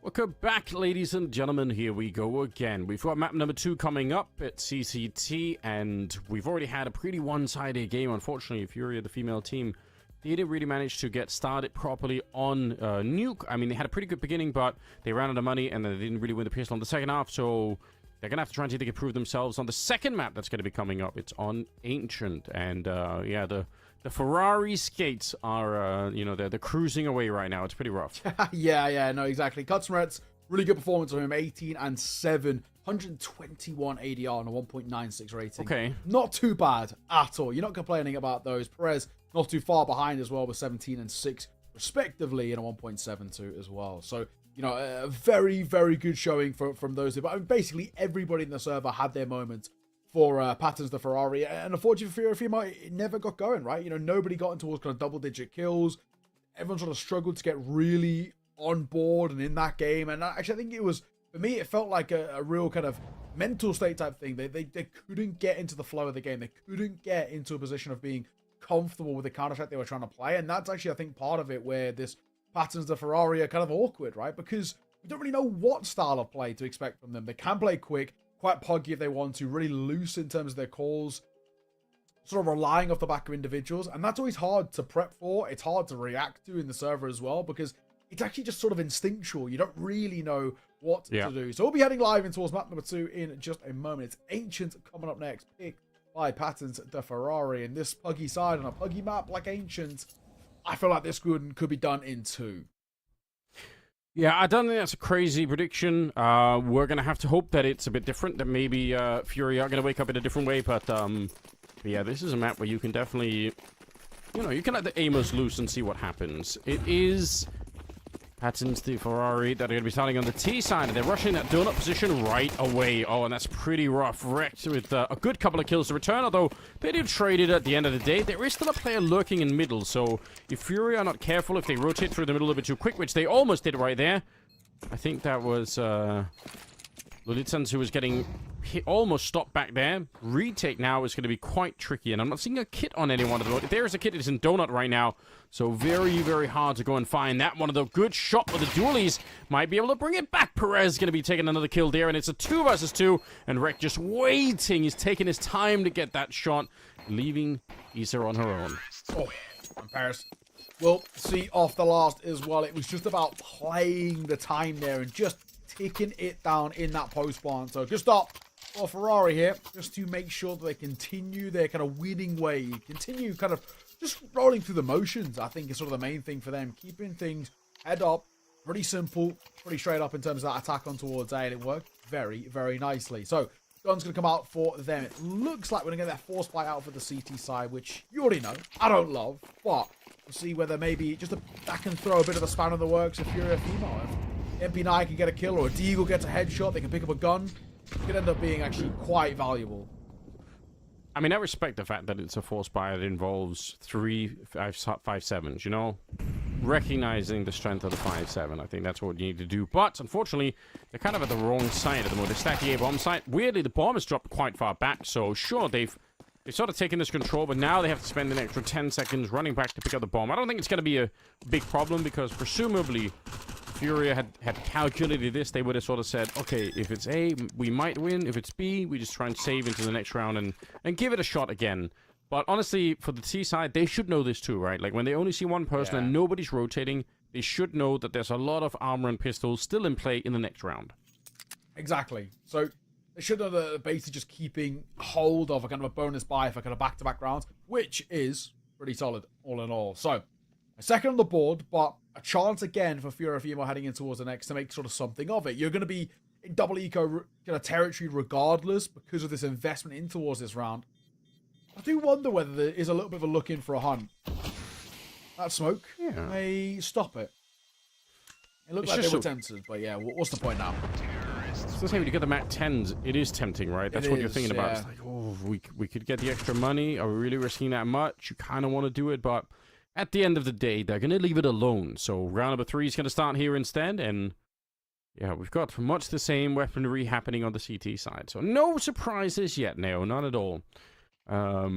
Welcome back, ladies and gentlemen. Here we go again. We've got map number 2 coming up at CCT, and we've already had a pretty one-sided game. Unfortunately, Furia, the female team, they didn't really manage to get started properly on Nuke. I mean, they had a pretty good beginning, but they ran out of money, and they didn't really win the pistol on the second half, so they're going to have to try and see if they can prove themselves on the second map that's going to be coming up. It's on Ancient, and yeah, the Ferrari skates are, you know, they're cruising away right now. It's pretty rough. yeah, no, exactly. Kutsmeret's really good performance from him, 18 and 7, 121 ADR and a 1.96 rating. Okay. Not too bad at all. You're not complaining about those. Perez not too far behind as well with 17 and 6 respectively and a 1.72 as well. So, you know, a very, very good showing from those two. But I mean, basically everybody in the server had their moment for Patterns the Ferrari, and unfortunately for Furia, it never got going, right? You know, nobody got into towards kind of double-digit kills. Everyone sort of struggled to get really on board and in that game, and actually I think it was, for me, it felt like a real kind of mental state type thing. They couldn't get into the flow of the game. They couldn't get into a position of being comfortable with the counter-attack they were trying to play, and that's actually, I think, part of it where this Patterns the Ferrari are kind of awkward, right? Because we don't really know what style of play to expect from them. They can play quick, quite puggy if they want to, really loose in terms of their calls, sort of relying off the back of individuals, and that's always hard to prep for. It's hard to react to in the server as well, because it's actually just sort of instinctual. You don't really know what to do. So we'll be heading live in towards map number 2 in just a moment. It's Ancient coming up next, picked by Patterns the Ferrari, and this puggy side on a puggy map like Ancient, I feel like this could be done in 2. Yeah, I don't think that's a crazy prediction. We're going to have to hope that it's a bit different, that maybe Fury are going to wake up in a different way, but yeah, this is a map where you can definitely, you know, you can let the aimers loose and see what happens. It is Patterns the Ferrari that are going to be starting on the T side, and they're rushing that donut position right away. Oh, and that's pretty rough. Wrecked with a good couple of kills to return, although they did trade it at the end of the day. There is still a player lurking in middle, so if Fury are not careful, if they rotate through the middle a little bit too quick, which they almost did right there, I think that was Lulitsans who was getting hit, almost stopped back there. Retake now is going to be quite tricky, and I'm not seeing a kit on anyone at the moment. If there is a kit, it's in Donut right now, so very, very hard to go and find that one. Of the good shot with the dualies might be able to bring it back. Perez going to be taking another kill there, and it's a 2 versus 2, and Rek just waiting. He's taking his time to get that shot, leaving Isa on her own. Oh, and Paris will see off the last as well. It was just about playing the time there and just taking it down in that post spawn. So good stop for Ferrari here, just to make sure that they continue their kind of winning way, continue kind of just rolling through the motions. I think is sort of the main thing for them, keeping things head up, pretty simple, pretty straight up in terms of that attack on towards A, and it worked very, very nicely. So gun's going to come out for them. It looks like we're going to get that force fight out for the CT side, which you already know I don't love, but we'll see whether maybe just that can throw a bit of a span in the works if you're a female. If MP9 can get a kill or a Deagle gets a headshot, they can pick up a gun. It could end up being actually quite valuable. I mean, I respect the fact that it's a force buy that involves 3 5.7s, you know? Recognizing the strength of the 5.7, I think that's what you need to do. But, unfortunately, they're kind of at the wrong side at the moment. They stacked the A-bomb site. Weirdly, the bomb has dropped quite far back, so sure, they've sort of taken this control, but now they have to spend an extra 10 seconds running back to pick up the bomb. I don't think it's going to be a big problem, because presumably Furia had calculated this. They would have sort of said, okay, if it's A, we might win. If it's B, we just try and save into the next round and give it a shot again. But honestly, for the T side, they should know this too, right? Like, when they only see one person and nobody's rotating, they should know that there's a lot of armor and pistols still in play in the next round. Exactly. So they should know that they're basically just keeping hold of a kind of a bonus buy for kind of back-to-back rounds, which is pretty solid all in all. So a second on the board, but a chance again for Furia Female heading in towards the next to make sort of something of it. You're going to be in double eco kind of territory regardless because of this investment in towards this round. I do wonder whether there is a little bit of a look in for a hunt. That smoke may stop it. It looked like they were tempted, but yeah, what's the point now? So say when you get the Mac 10s, it is tempting, right? That's what you're thinking about. It's like, oh, we could get the extra money. Are we really risking that much? You kind of want to do it, but at the end of the day, they're going to leave it alone. So round number 3 is going to start here instead, and yeah, we've got much the same weaponry happening on the CT side. So no surprises yet, no, not at all. I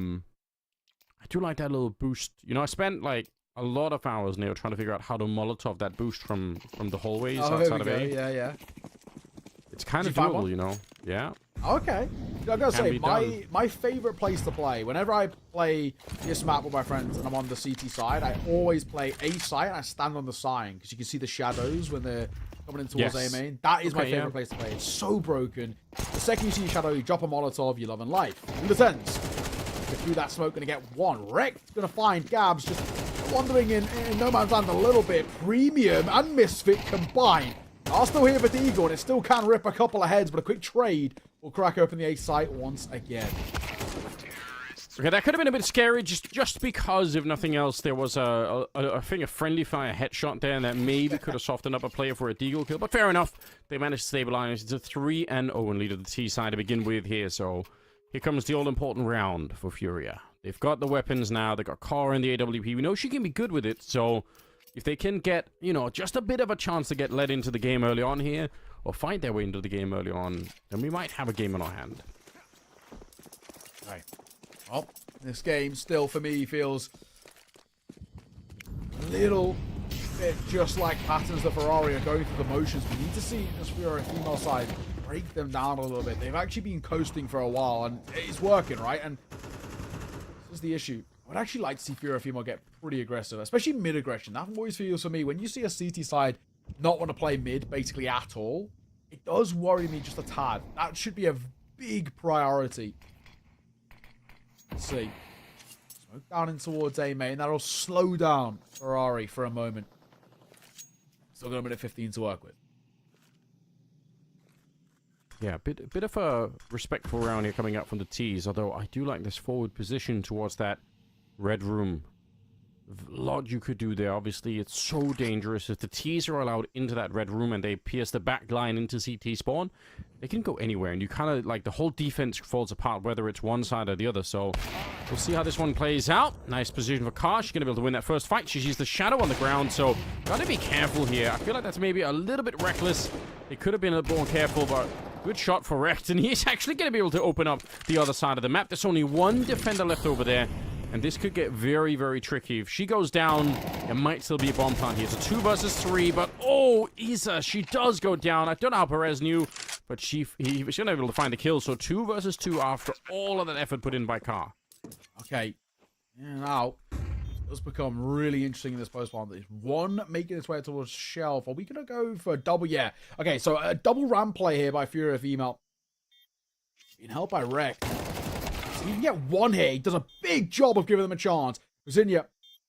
do like that little boost. You know, I spent like a lot of hours now trying to figure out how to Molotov that boost from the hallways Oh, outside of there we A. go. Yeah, yeah. It's kind of Did you find doable, one? you know? Yeah. Okay. I gotta say, be done. my favorite place to play, whenever I play this map with my friends and I'm on the CT side, I always play A site and I stand on the sign because you can see the shadows when they're coming in towards Yes. A main. That is my Okay, favorite yeah. place to play. It's so broken. The second you see a shadow, you drop a Molotov, you love and life. In the sense, through that smoke, gonna get one. Wrecked gonna find Gabs just wandering in no man's land a little bit. Premium and Misfit combined. Are still here for the Eagle, and it still can rip a couple of heads, but a quick trade will crack open the A site once again. Okay, that could have been a bit scary just because, if nothing else, there was I think a friendly fire headshot there, and that maybe could have softened up a player for a deagle kill. But fair enough, they managed to stabilize. It's a 3-0 lead of the T side to begin with here. So here comes the all-important round for Furia. They've got the weapons now. They've got Kara in the AWP. We know she can be good with it. So if they can get, you know, just a bit of a chance to get led into the game early on here, or fight their way into the game early on, then we might have a game in our hand. Right. Well, this game still for me feels a little bit just like Patterns the Ferrari are going through the motions. We need to see this Fury female side break them down a little bit. They've actually been coasting for a while and it's working, right? And this is the issue. I would actually like to see Fury female get pretty aggressive, especially mid aggression. That always feels for me when you see a CT side not want to play mid basically at all. It does worry me just a tad. That should be a big priority. Let's see. Smoke down in towards A main. That'll slow down Ferrari for a moment. Still got a minute 15 to work with. Yeah, a bit of a respectful round here coming out from the T's, although I do like this forward position towards that red room. A lot you could do there. Obviously, it's so dangerous. If the T's are allowed into that red room and they pierce the back line into CT spawn, they can go anywhere. And you kind of, like, the whole defense falls apart, whether it's one side or the other. So, we'll see how this one plays out. Nice position for Kar. She's going to be able to win that first fight. She's used the shadow on the ground, so got to be careful here. I feel like that's maybe a little bit reckless. It could have been a little more careful, but good shot for Recht. And he's actually going to be able to open up the other side of the map. There's only one defender left over there. And this could get very, very tricky. If she goes down, it might still be a bomb plant here. It's a 2 versus 3, but oh, Isa, she does go down. I don't know how Perez knew, but he was going to be able to find the kill. So 2 versus 2 after all of that effort put in by Kar. Okay. And now, it does become really interesting in this post-bomb. There's one making its way towards Shelf. Are we going to go for a double? Yeah. Okay, so a double ramp play here by Fury of Email. Being helped by Wreck. You can get one here. He does a big job of giving them a chance. Zinnia,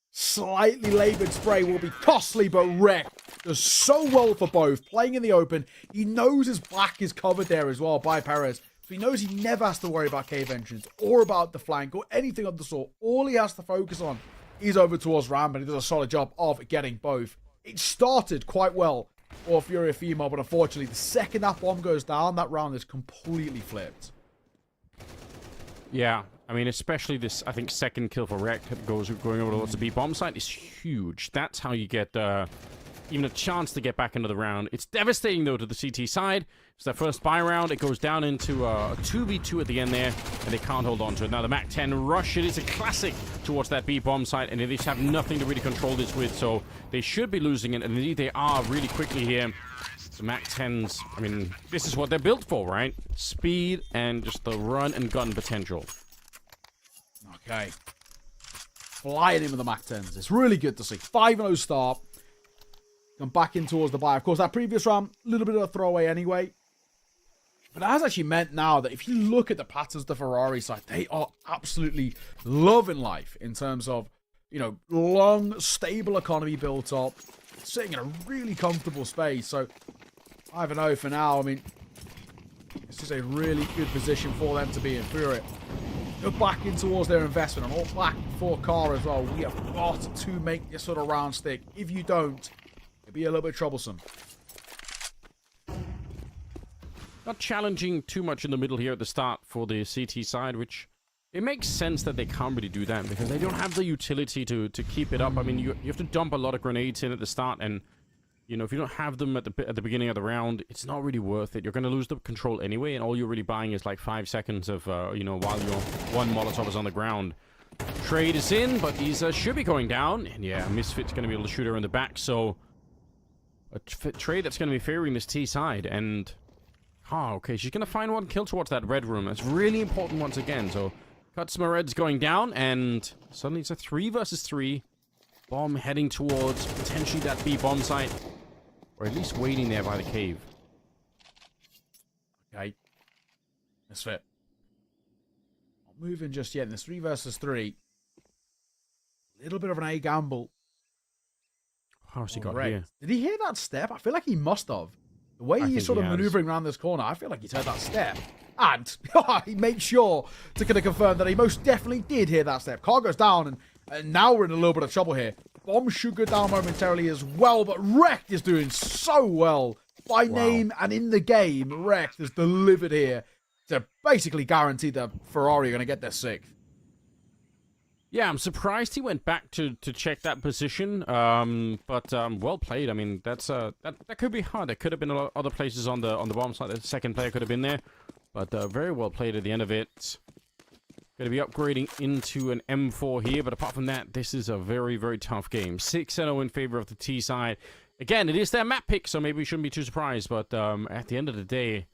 slightly laboured spray will be costly, but Wreck does so well for both. Playing in the open, he knows his back is covered there as well by Perez. So he knows he never has to worry about cave entrance or about the flank or anything of the sort. All he has to focus on is over towards Ramp, and he does a solid job of getting both. It started quite well for Fury of Female, but unfortunately, the second that bomb goes down, that round is completely flipped. Yeah, I mean, especially this, I think, second kill for Rekt going over towards the B bomb site is huge. That's how you get even a chance to get back into the round. It's devastating, though, to the CT side. It's their first buy round. It goes down into a 2v2 at the end there, and they can't hold on to it. Now, the MAC-10 rush, it is a classic towards that B bomb site, and they just have nothing to really control this with, so they should be losing it, and indeed they are really quickly here. The MAC-10s, I mean, this is what they're built for, right? Speed and just the run and gun potential. Okay. Flying in with the MAC-10s. It's really good to see. 5-0 start. Come back in towards the buy. Of course, that previous round, a little bit of a throwaway anyway. But that has actually meant now that if you look at the Patterns, the Ferrari side, they are absolutely loving life in terms of, you know, long, stable economy built up, sitting in a really comfortable space. So, 5-0 for now. I mean, this is a really good position for them to be in. Fury go back in towards their investment and all back for Kar as well. We have got to make this sort of round stick. If you don't, it'll be a little bit troublesome. Not challenging too much in the middle here at the start for the CT side, which it makes sense that they can't really do that because they don't have the utility to keep it up. I mean, you have to dump a lot of grenades in at the start, and you know, if you don't have them at the beginning of the round, it's not really worth it. You're going to lose the control anyway, and all you're really buying is like 5 seconds of, you know, while your one Molotov is on the ground. Trade is in, but these should be going down. And yeah, Misfit's going to be able to shoot her in the back, so a trade that's going to be favoring this T side. And oh, okay, she's going to find one kill towards that red room. That's really important once again. So Kutzmared's going down, and suddenly it's a 3 versus 3. Bomb heading towards potentially that B bomb site, or at least waiting there by the cave. Okay. Misfit. Not moving just yet in this 3 versus 3. Little bit of an A gamble. How's he got Rekt. here? Did he hear that step? I feel like he must have. The way he's sort of maneuvering around this corner, I feel like he's heard that step. And he makes sure to kind of confirm that he most definitely did hear that step. Car goes down, and now we're in a little bit of trouble here. Bomb should go down momentarily as well, but Rekt is doing so well. By name and in the game, Rekt has delivered here to basically guarantee that Ferrari are going to get their 6th. Yeah, I'm surprised he went back to check that position. But well played. I mean, that could be hard. There could have been a lot of other places on the bomb site. The second player could have been there, but very well played at the end of it. Going to be upgrading into an M4 here, but apart from that, this is a very, very tough game. 6-0 in favor of the T side. Again, it is their map pick, so maybe we shouldn't be too surprised. But at the end of the day,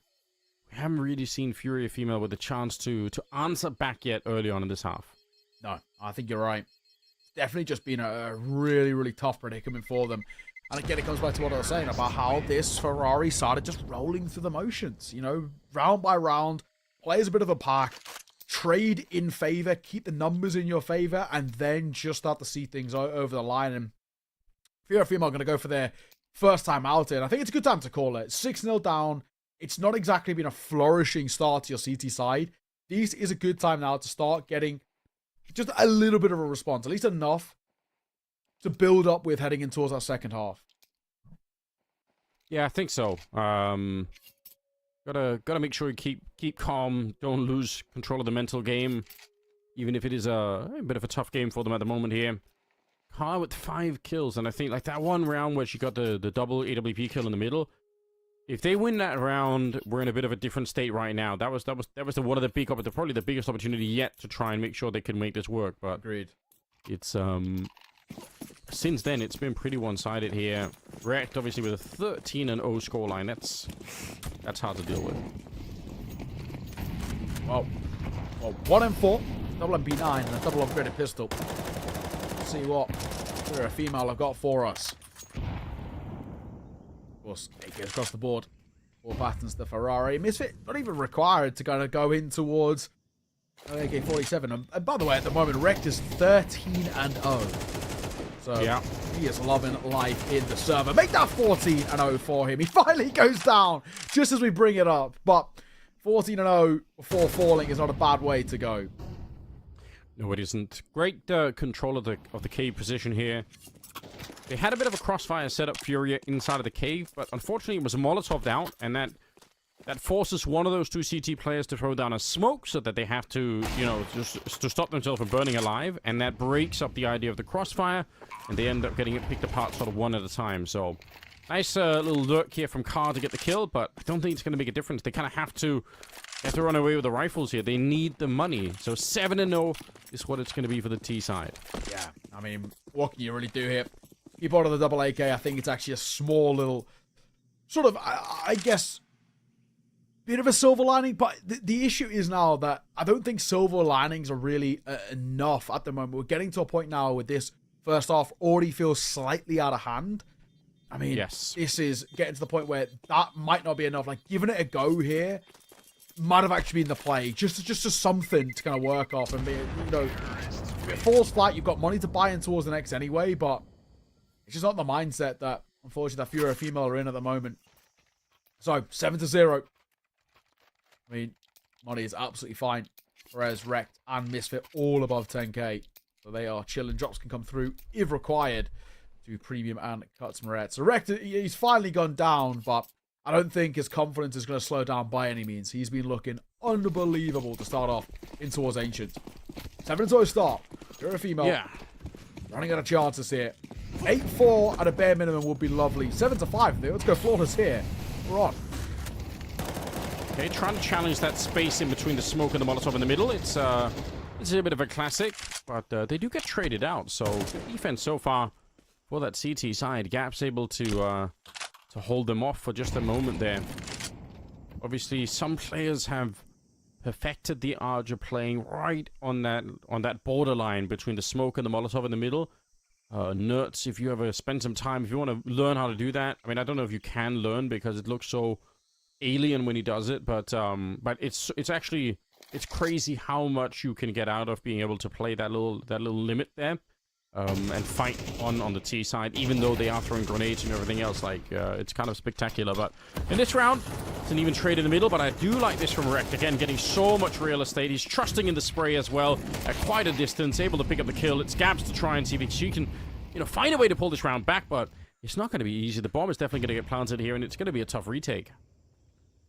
we haven't really seen Furia Female with a chance to answer back yet early on in this half. No, I think you're right. It's definitely just been a really, really tough predicament for them. And again, it comes back to what I was saying about how this Ferrari started just rolling through the motions. You know, round by round, play as a bit of a pack, trade in favor, keep the numbers in your favor, and then just start to see things over the line. And Furia Female are going to go for their first time out here. And I think it's a good time to call it. 6-0 down. It's not exactly been a flourishing start to your CT side. This is a good time now to start getting just a little bit of a response, at least enough to build up with heading in towards our second half. Yeah, I think so. Gotta make sure you keep calm, don't lose control of the mental game, even if it is a bit of a tough game for them at the moment here. Car with 5 kills, and I think like that one round where she got the double AWP kill in the middle. If they win that round, we're in a bit of a different state right now. That was one of the probably the biggest opportunity yet to try and make sure they can make this work. But agreed. It's since then it's been pretty one-sided here. Rekt obviously with a 13-0 scoreline. That's hard to deal with. Well, 1 M4, double MP9, and a double upgraded pistol. Let's see what a female have got for us. Of course, it goes across the board. 4 battens to Ferrari. Misfit not even required to kind of go in towards AK-47. And by the way, at the moment, Rekt is 13-0. So yeah, he is loving life in the server. Make that 14-0 for him. He finally goes down just as we bring it up. But 14-0 before falling is not a bad way to go. No, it isn't. Great control of the cave position here. They had a bit of a crossfire set up Furia inside of the cave, but unfortunately it was a Molotov out, and that forces one of those 2 CT players to throw down a smoke so that they have to, you know, just to stop themselves from burning alive, and that breaks up the idea of the crossfire, and they end up getting it picked apart sort of one at a time. So nice little lurk here from Carr to get the kill, but I don't think it's going to make a difference. They kind of have to run away with the rifles here. They need the money. So 7-0 is what it's going to be for the T side. Yeah, I mean, what can you really do here? Keep out of the double AK. I think it's actually a small little sort of, I guess, bit of a silver lining. But the issue is now that I don't think silver linings are really enough at the moment. We're getting to a point now with this first half already feels slightly out of hand. I mean, yes, this is getting to the point where that might not be enough. Like, giving it a go here might have actually been the play. Just something to kind of work off. And, you know, if it falls flat, you've got money to buy in towards the next anyway, but it's just not the mindset that, unfortunately, that Furia Female are in at the moment. So, 7-0. I mean, money is absolutely fine. Whereas Rekt and Misfit all above 10k. So they are chilling. Drops can come through, if required, to Premium and Kutzmared. So Rekt, he's finally gone down, but I don't think his confidence is going to slow down by any means. He's been looking unbelievable to start off in towards Ancient. 7-0 start. You're a female. Yeah. Running out of chances here. 8-4 at a bare minimum would be lovely. 7-5. Let's go flawless here. We're on. Okay, trying to challenge that space in between the smoke and the Molotov in the middle. It's a bit of a classic. but they do get traded out. So good defense so far for that CT side. Gap's able to hold them off for just a moment there. Obviously, some players have perfected the art of playing right on that borderline between the smoke and the Molotov in the middle. Nerds, if you ever spend some time, if you want to learn how to do that, I mean, I don't know if you can learn because it looks so alien when he does it, but it's actually, it's crazy how much you can get out of being able to play that little limit there, and fight on the T side, even though they are throwing grenades and everything else. Like, it's kind of spectacular. But in this round, it's an even trade in the middle, but I do like this from Rekt. Again, getting so much real estate. He's trusting in the spray as well at quite a distance, able to pick up the kill. It's Gabs to try and see if she can, you know, find a way to pull this round back, but it's not going to be easy. The bomb is definitely going to get planted here, and it's going to be a tough retake.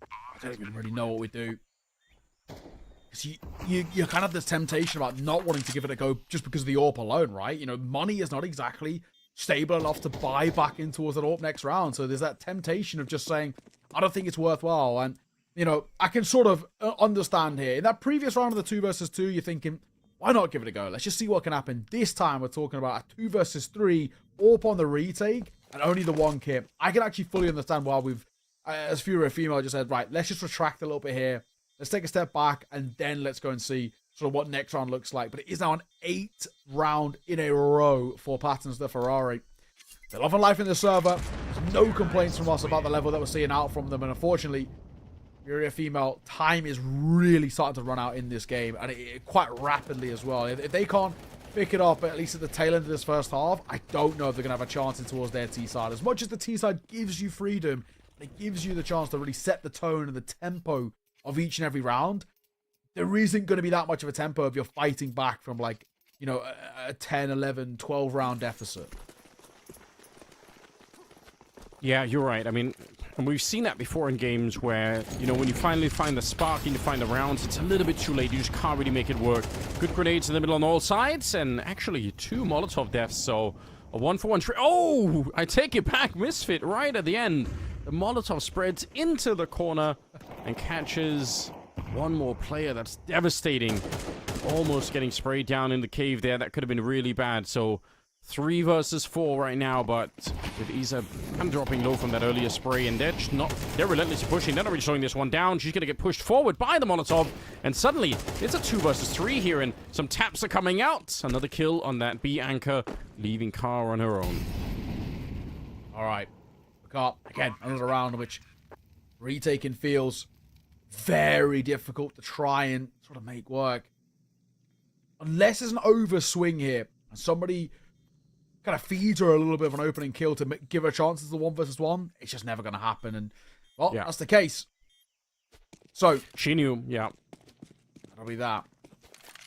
I don't even really know what we do. You kind of have this temptation about not wanting to give it a go just because of the AWP alone, right? You know, money is not exactly stable enough to buy back in towards an AWP next round. So there's that temptation of just saying, I don't think it's worthwhile. And, you know, I can sort of understand here. In that previous round of the 2 versus 2, you're thinking, why not give it a go? Let's just see what can happen. This time we're talking about a 2 versus 3 AWP on the retake and only the 1 kit. I can actually fully understand why we've, as Fury Female just said, right, let's just retract a little bit here. Let's take a step back, and then let's go and see sort of what next round looks like. But it is now an 8th round in a row for Patterns the Ferrari. They're loving life in the server. There's no complaints from us about the level that we're seeing out from them. And unfortunately, Fury Female, time is really starting to run out in this game. And it quite rapidly as well. If they can't pick it up, at least at the tail end of this first half, I don't know if they're going to have a chance in towards their T side. As much as the T side gives you freedom, it gives you the chance to really set the tone and the tempo of each and every round, there isn't going to be that much of a tempo if you're fighting back from, like, you know, a 10, 11, 12 round deficit. Yeah, you're right. I mean, and we've seen that before in games where, you know, when you finally find the spark and you find the rounds, it's a little bit too late. You just can't really make it work. Good grenades in the middle on all sides, and actually 2 Molotov deaths, so a 1-for-1 trade. Oh, I take it back. Misfit right at the end. The Molotov spreads into the corner and catches one more player. That's devastating. Almost getting sprayed down in the cave there. That could have been really bad. So 3 versus 4 right now, but with Isa kind of dropping low from that earlier spray, and they're just not, they're relentlessly pushing. They're not really slowing this one down. She's going to get pushed forward by the Molotov, and suddenly it's a 2 versus 3 here, and some taps are coming out. Another kill on that B anchor, leaving Car on her own. All right. Again, another round in which retaking feels very difficult to try and sort of make work. Unless there's an overswing here and somebody kind of feeds her a little bit of an opening kill to give her chances to the 1 versus 1, it's just never going to happen. And, well, yeah, that's the case. So she knew, yeah. That'll be that.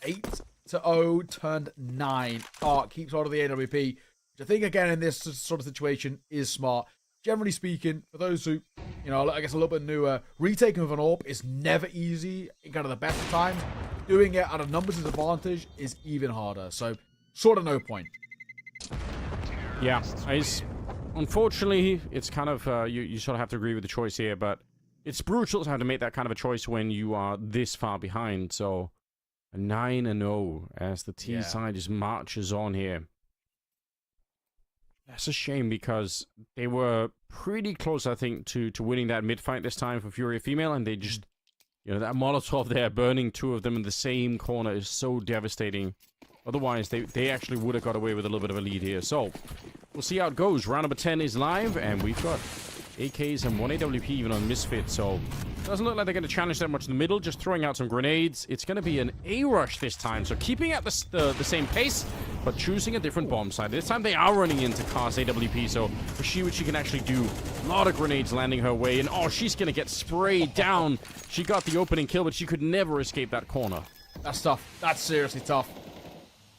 8-0 turned 9. Clark keeps hold of the AWP, which I think, again, in this sort of situation is smart. Generally speaking, for those who, you know, I guess a little bit newer, retaking with an AWP is never easy in kind of the best of times. Doing it at a numbers disadvantage is even harder. So, sort of no point. Yeah, unfortunately, it's kind of, you sort of have to agree with the choice here, but it's brutal to have to make that kind of a choice when you are this far behind. So, a 9-0 as the T side just marches on here. That's a shame because they were pretty close, I think, to winning that mid-fight this time for Fury Female, and they just, you know, that Molotov there, burning 2 of them in the same corner is so devastating. Otherwise, they actually would have got away with a little bit of a lead here. So, we'll see how it goes. Round number 10 is live, and we've got AKs and 1 AWP even on Misfit, so doesn't look like they're going to challenge that much in the middle, just throwing out some grenades. It's going to be an A-rush this time, so keeping at the same pace, but choosing a different bomb side. This time they are running into Car's AWP, so for she, what she can actually do, a lot of grenades landing her way, and oh, she's going to get sprayed down. She got the opening kill, but she could never escape that corner. That's tough. That's seriously tough.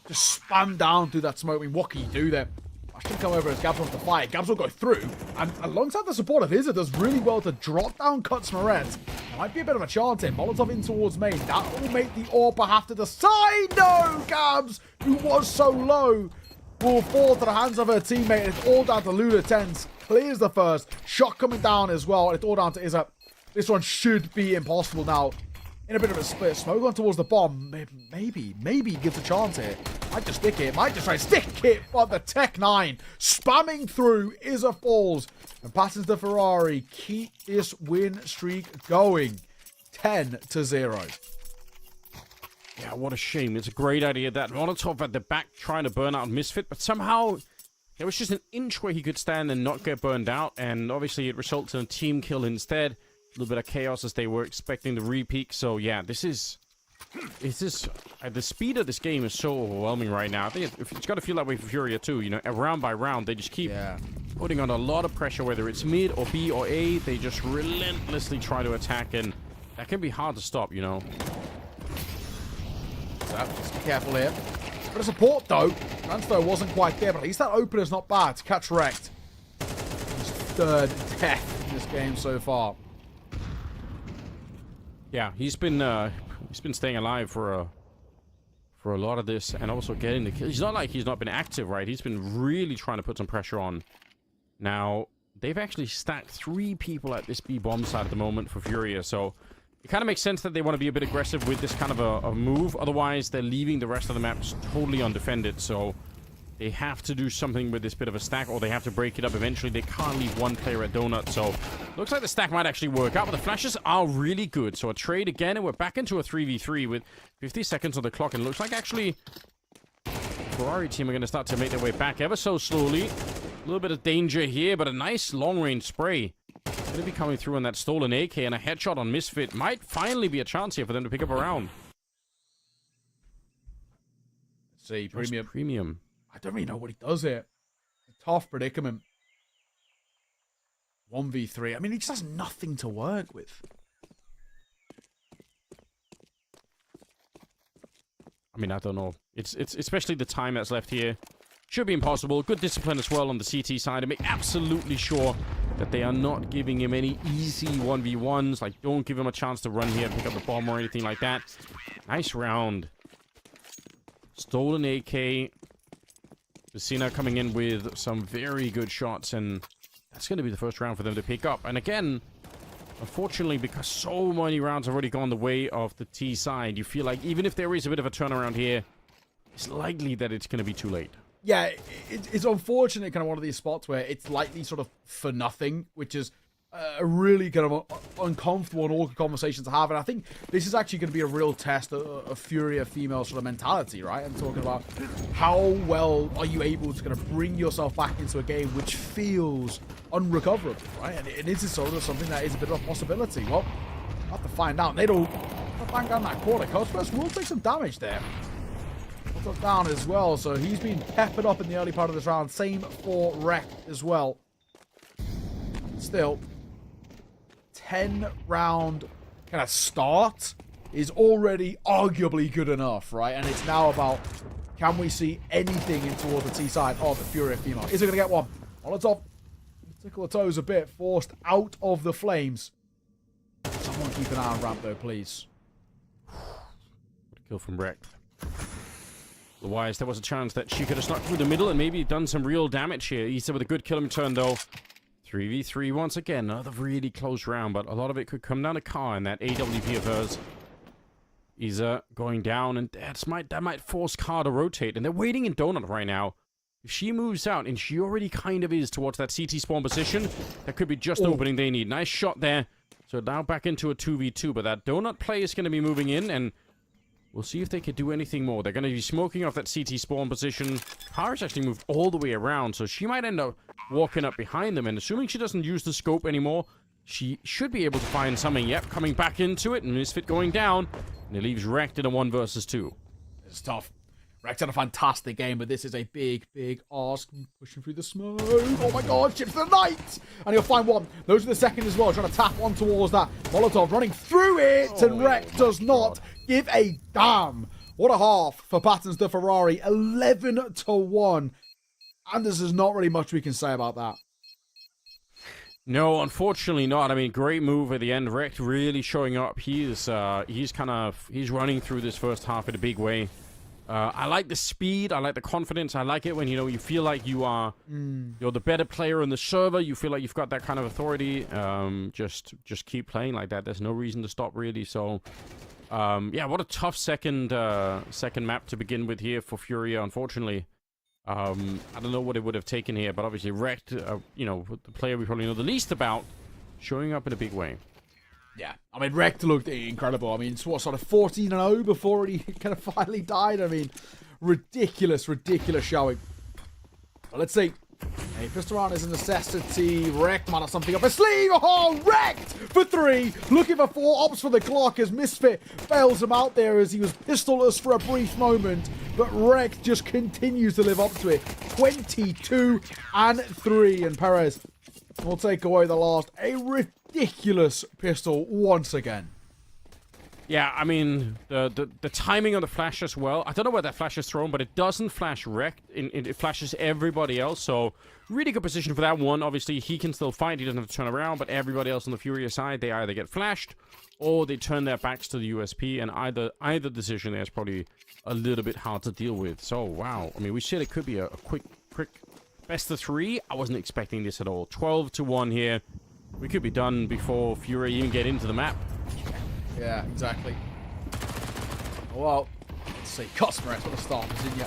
Just spam down through that smoke. I mean, what can you do there? I should come over as Gabs wants to fight. Gabs will go through, and alongside the support of Izza, does really well to drop down Cuts Moret. Might be a bit of a chance here. Molotov in towards main. That will make the AWP have to decide. No! Gabs, who was so low, will fall to the hands of her teammate. It's all down to Lula Tense. Clears the first. Shot coming down as well. It's all down to Izza. This one should be impossible now. in a bit of a split. Smoke on towards the bomb. Maybe he gives a chance here. Might just stick it. Might just try to stick it. But the Tech 9 spamming through is a falls. And Patterns the Ferrari keep this win streak going. 10-0. Yeah, what a shame. It's a great idea. That Molotov at the back trying to burn out Misfit, but somehow there was just an inch where he could stand and not get burned out, and obviously it results in a team kill instead. A little bit of chaos as they were expecting the repeat. So yeah, this is the speed of this game is so overwhelming right now. I think it's got to feel that way for Furia too. You know, round by round, they just keep putting on a lot of pressure, whether it's mid or B or A. They just relentlessly try to attack, and that can be hard to stop, you know. So just be careful here. Bit of support though. Transfer wasn't quite there, but at least that opener's not bad to catch wrecked. His third death in this game so far. Yeah, he's been staying alive for a lot of this, and also getting the kill. He's not like he's not been active, right? He's been really trying to put some pressure on. Now they've actually stacked 3 people at this B bomb side at the moment for Furia, so it kind of makes sense that they want to be a bit aggressive with this kind of a move. Otherwise, they're leaving the rest of the maps totally undefended. So they have to do something with this bit of a stack, or they have to break it up eventually. They can't leave one player at Donut. So looks like the stack might actually work out, but the flashes are really good. So a trade again, and we're back into a 3v3 with 50 seconds on the clock. And it looks like actually Ferrari team are going to start to make their way back ever so slowly. A little bit of danger here, but a nice long-range spray. Going to be coming through on that stolen AK, and a headshot on Misfit might finally be a chance here for them to pick up a round. Let's see, Premium. Premium. I don't really know what he does here. A tough predicament. 1v3. I mean, he just has nothing to work with. I mean, I don't know. It's especially the time that's left here. Should be impossible. Good discipline as well on the CT side, and make absolutely sure that they are not giving him any easy 1v1s. Like, don't give him a chance to run here and pick up the bomb or anything like that. Nice round. Stolen AK. Vecina coming in with some very good shots, and that's going to be the first round for them to pick up. And again, unfortunately, because so many rounds have already gone the way of the T side, you feel like even if there is a bit of a turnaround here, it's likely that it's going to be too late. Yeah, it's unfortunate, kind of one of these spots where it's likely sort of for nothing, which is a really kind of uncomfortable and awkward conversation to have. And I think this is actually going to be a real test of Furia female sort of mentality, right? I'm talking about how well are you able to kind of bring yourself back into a game which feels unrecoverable, right? And it is sort of something that is a bit of a possibility. Well, we'll have to find out. They don't bang down that corner. Cosmos will take some damage there. Up down as well, so he's been peppered up in the early part of this round. Same for Wreck as well. Still, 10-round kind of start is already arguably good enough, right? And it's now about, can we see anything in toward the T side of the Furia female? Is it going to get one? Molotov, tickle the toes a bit, forced out of the flames. Someone keep an eye on ramp though, please. What a kill from Wreck. Otherwise, there was a chance that she could have snuck through the middle and maybe done some real damage here. Isa with a good kill in return, though. 3v3 once again. Another really close round, but a lot of it could come down to Car and that AWP of hers. Isa going down, and that might force Car to rotate. And they're waiting in Donut right now. If she moves out, and she already kind of is towards that CT spawn position, that could be just the opening they need. Nice shot there. So now back into a 2v2, but that Donut play is going to be moving in, and we'll see if they could do anything more. They're going to be smoking off that CT spawn position. Kara's actually moved all the way around, so she might end up walking up behind them. And assuming she doesn't use the scope anymore, she should be able to find something. Yep, coming back into it, and Misfit going down. And it leaves Wrecked in a 1 versus 2. It's tough. Wrecked had a fantastic game, but this is a big, big ask. Pushing through the smoke. Oh my god, ships the night! And he'll find one. Those are the second as well, trying to tap one towards that. Molotov running through it, and Wrecked does not give a damn. What a half for Patterns the Ferrari. 11-1. And there's not really much we can say about that. No, unfortunately not. I mean, great move at the end. Wrecked really showing up. He's running through this first half in a big way. I like the speed. I like the confidence. I like it when, you feel like you're the better player on the server. You feel like you've got that kind of authority. Just keep playing like that. There's no reason to stop, really. So Yeah, what a tough second map to begin with here for Furia, unfortunately. I don't know what it would have taken here, but obviously Wrecked, you know, the player we probably know the least about, showing up in a big way. Yeah, I mean, Wrecked looked incredible. I mean, it's what, sort of 14-0 before he kind of finally died? I mean, ridiculous showing. Well, let's see. Hey, pistol round is a necessity. Wrecked might have something up his sleeve. Oh, Wrecked for 3. Looking for 4. Opts for the Glock as Misfit bails him out there as he was pistolless for a brief moment. But Wrecked just continues to live up to it. 22 and 3. And Perez will take away the last. A ridiculous pistol once again. Yeah, I mean, the timing on the flash as well. I don't know where that flash is thrown, but it doesn't flash Wrecked. It flashes everybody else, so really good position for that one. Obviously, he can still fight. He doesn't have to turn around, but everybody else on the Furia side, they either get flashed or they turn their backs to the USP, and either decision there is probably a little bit hard to deal with. So, wow. I mean, we said it could be a quick best of 3. I wasn't expecting this at all. 12-1 here. We could be done before Furia even get into the map. Yeah, exactly. Well, let's see. Cosmos what a start was in you.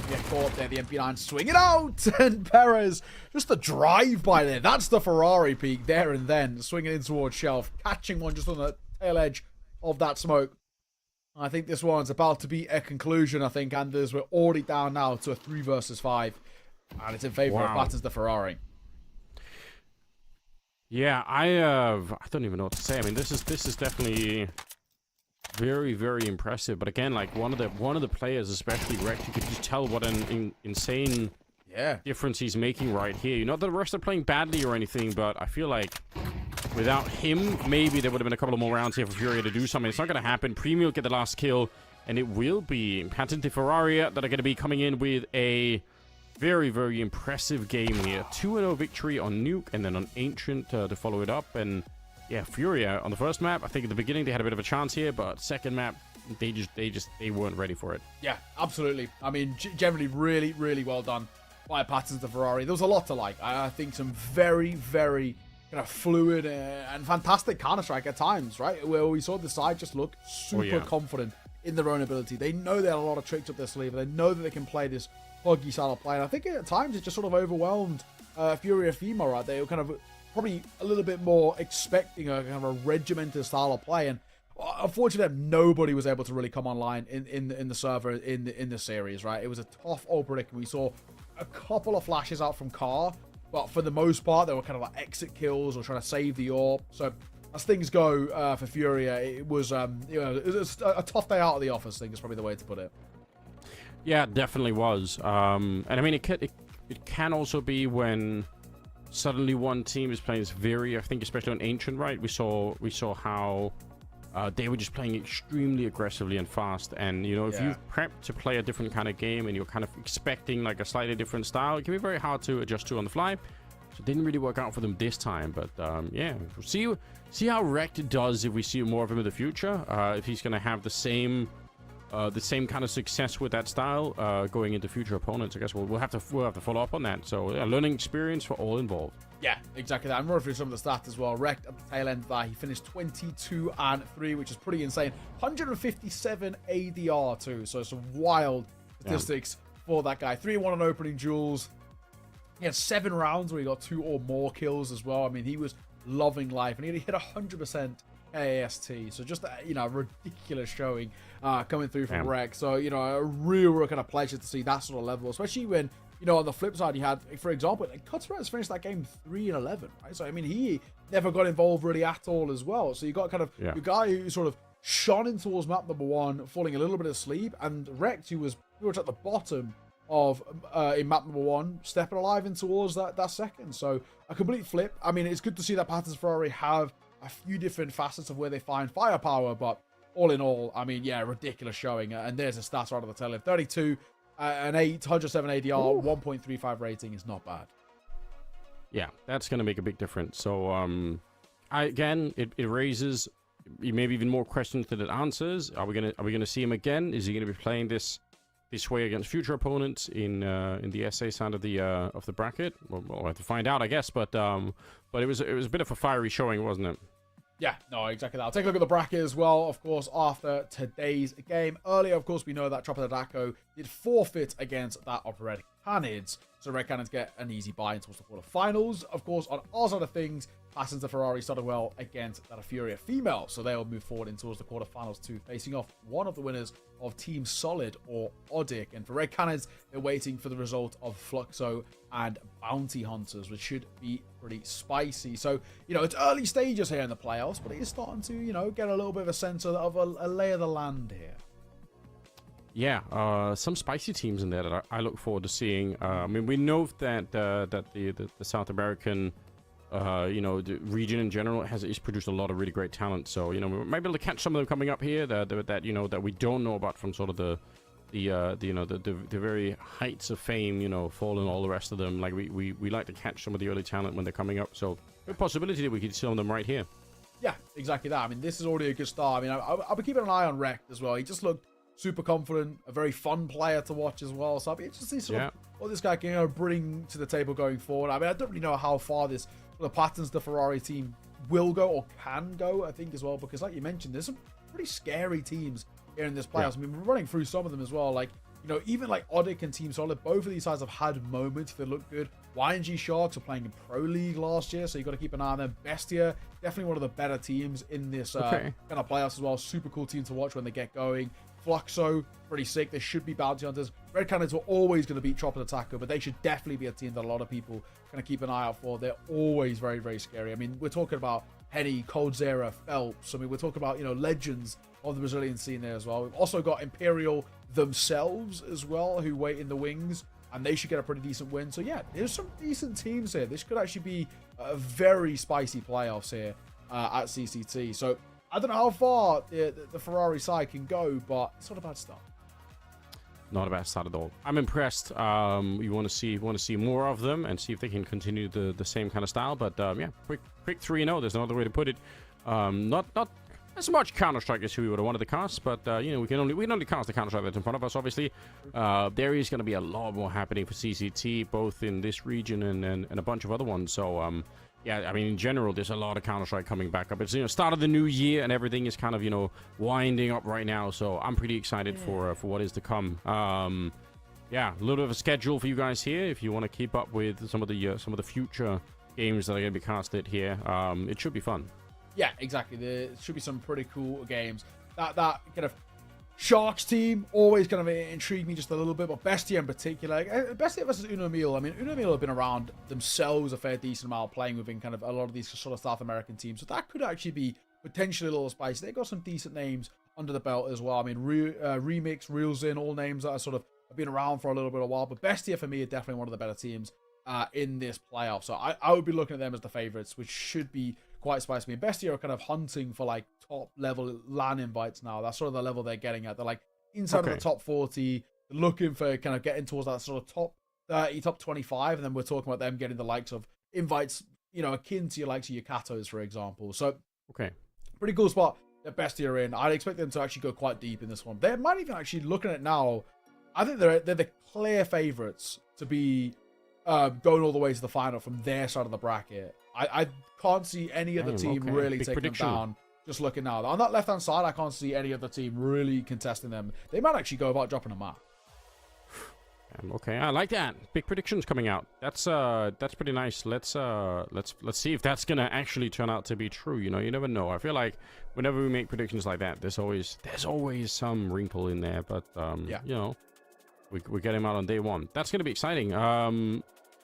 Get caught there. The MP9 swinging out. And Perez, just the drive by there. That's the Ferrari peak there and then. Swinging in towards Shelf. Catching one just on the tail edge of that smoke. I think this one's about to be a conclusion, I think. Anders, we're already down now to a 3 versus 5. And it's in favor of Battens the Ferrari. Yeah, I don't even know what to say. I mean, this is definitely very, very impressive. But again, like one of the players, especially Rex, you could just tell what an insane difference he's making right here. Not that the rest are playing badly or anything, but I feel like without him, maybe there would have been a couple of more rounds here for Furia to do something. It's not going to happen. Premium will get the last kill, and it will be Patente Ferrari that are going to be coming in with a very, very impressive game here. 2-0 victory on Nuke and then on Ancient to follow it up. And yeah, Furia on the first map, I think at the beginning they had a bit of a chance here, but second map, they weren't ready for it. Yeah, absolutely. I mean, generally really, really well done by Patterson to Ferrari. There was a lot to like. I think some very, very kind of fluid and fantastic Counter-Strike at times, right? Where we saw the side just look super confident in their own ability. They know they have a lot of tricks up their sleeve. They know that they can play this buggy style of play. And I think at times it just sort of overwhelmed Furia FEMA, right? They were kind of probably a little bit more expecting a kind of a regimented style of play. And unfortunately, nobody was able to really come online in the server in the series, right? It was a tough old predicament. We saw a couple of flashes out from Carr, but for the most part, they were kind of like exit kills or trying to save the AWP. So as things go for Furia, it was it was a tough day out of the office. I think is probably the way to put it. Yeah, it definitely was. And I mean, it can also be when suddenly one team is playing this very, I think especially on Ancient, right? We saw how they were just playing extremely aggressively and fast. And, you know, if you've prepped to play a different kind of game and you're kind of expecting like a slightly different style, it can be very hard to adjust to on the fly. So it didn't really work out for them this time. But yeah, we'll see how Wrecked does if we see more of him in the future. If he's going to have the same kind of success with that style going into future opponents. I guess we'll have to follow up on that. So learning experience for all involved. Yeah, exactly that. I'm running through some of the stats as well. Wrecked at the tail end there, he finished 22 and 3, which is pretty insane. 157 ADR too, so some wild statistics for that guy. 3-1 on opening duels. He had 7 rounds where he got 2 or more kills as well. I mean, he was loving life, and he hit 100% AST. So just ridiculous showing coming through from Wreck. So a real kind of pleasure to see that sort of level, especially when on the flip side you had, for example, Cutthroat finished that game 3-11, right? So I mean, he never got involved really at all as well. So you got kind of your guy who sort of shone in towards map number 1, falling a little bit asleep, and Wrecked, who was pretty much at the bottom of in map number 1, stepping alive in towards that second. So a complete flip. I mean, it's good to see that Patterns Ferrari have a few different facets of where they find firepower, but all in all, I mean, yeah, ridiculous showing. And there's a stats right on the tail end. 32 and 107 ADR, 1.35 rating is not bad. Yeah, that's going to make a big difference. So, it raises maybe even more questions than it answers. Are we gonna see him again? Is he going to be playing this way against future opponents in the SA side of the bracket? We'll have to find out, I guess. But it was a bit of a fiery showing, wasn't it? Yeah, no, exactly that. I'll take a look at the bracket as well, of course, after today's game. Earlier, of course, we know that Tropodadaco did forfeit against that of Red Canids. So Red Canids get an easy bye into the quarterfinals. Of course, on our side of things, Passenger Ferrari started well against that of Furia Female. So they'll move forward into the quarterfinals too, facing off one of the winners of Team Solid or Odic. And for Red Canids, they're waiting for the result of Fluxo and Bounty Hunters, which should be pretty spicy. So, it's early stages here in the playoffs, but it is starting to, get a little bit of a sense of a lay of the land here. Yeah, some spicy teams in there that I look forward to seeing. I mean, we know that the South American, the region in general has produced a lot of really great talent. So, we might be able to catch some of them coming up here that we don't know about from sort of the very heights of fame, Fall and all the rest of them. Like we like to catch some of the early talent when they're coming up. So, good possibility that we could see some of them right here. Yeah, exactly that. I mean, this is already a good start. I mean, I'll be keeping an eye on Rekt as well. He just looked super confident, a very fun player to watch as well. So I'll be interested to see sort of what this guy can bring to the table going forward. I mean, I don't really know how far this sort of patterns the Ferrari team will go or can go, I think, as well, because like you mentioned, there's some pretty scary teams here in this playoffs. I mean, we're running through some of them as well. Like, even like Odic and Team Solid, both of these sides have had moments that look good. YNG Sharks are playing in Pro League last year, so you got to keep an eye on them. Bestia, definitely one of the better teams in this kind of playoffs as well. Super cool team to watch when they get going. Fluxo, pretty sick. They should be Bounty Hunters. Red Canids were always going to beat Tropodadaco, but they should definitely be a team that a lot of people kind of keep an eye out for. They're always very, very scary. I mean, we're talking about Henny, Coldzera, Phelps. I mean, we're talking about, legends of the Brazilian scene there as well. We've also got Imperial themselves as well, who wait in the wings, and they should get a pretty decent win. So yeah, there's some decent teams here. This could actually be a very spicy playoffs here at CCT. So I don't know how far the Ferrari side can go, but it's not a bad start. Not a bad start at all. I'm impressed. You want to see more of them and see if they can continue the same kind of style. But yeah, quick 3-0. There's no other way to put it. Not as much Counter-Strike as we would have wanted to cast, but we can only cast the Counter-Strike that's in front of us. Obviously, there is going to be a lot more happening for CCT, both in this region and a bunch of other ones. So yeah, I mean, in general, there's a lot of Counter-Strike coming back up. It's start of the new year, and everything is kind of winding up right now. So I'm pretty excited for what is to come. Yeah, a little bit of a schedule for you guys here if you want to keep up with some of the future games that are going to be casted here. It should be fun. Yeah, exactly. There should be some pretty cool games. That kind of Sharks team always kind of intrigued me just a little bit, but Bestia in particular. Bestia versus Uno Mil. I mean, Uno Mil have been around themselves a fair decent amount, playing within kind of a lot of these sort of South American teams. So that could actually be potentially a little spicy. They've got some decent names under the belt as well. I mean, Remix, Realzin, all names that are sort of have been around for a little bit of a while. But Bestia, for me, are definitely one of the better teams in this playoff. So I would be looking at them as the favorites, which should be quite spicy. I mean, Bestia are kind of hunting for like top level LAN invites now. That's sort of the level they're getting at. They're like inside of the top 40, looking for kind of getting towards that sort of top 30, top 25. And then we're talking about them getting the likes of invites, akin to your likes of your Katos, for example. So, pretty cool spot that Bestia are in. I'd expect them to actually go quite deep in this one. They might even actually, looking at it now, I think they're the clear favorites to be going all the way to the final from their side of the bracket. I can't see any other team really taking them down. Just looking now. On that left-hand side, I can't see any other team really contesting them. They might actually go about dropping a mark. Okay, I like that. Big predictions coming out. That's pretty nice. Let's see if that's gonna actually turn out to be true. You never know. I feel like whenever we make predictions like that, there's always some wrinkle in there. But yeah, we get him out on day one. That's gonna be exciting.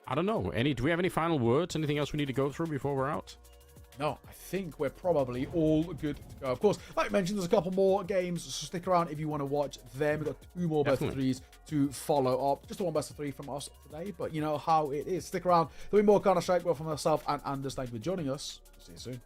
I don't know. Do we have any final words? Anything else we need to go through before we're out? No, I think we're probably all good to go. Of course, like I mentioned, there's a couple more games, so stick around if you want to watch them. We've got 2 more best of 3s to follow up. Just the one best of 3 from us today, but you know how it is. Stick around. There'll be more Counter-Strike, both from myself and Anders. Thank you for joining us. See you soon.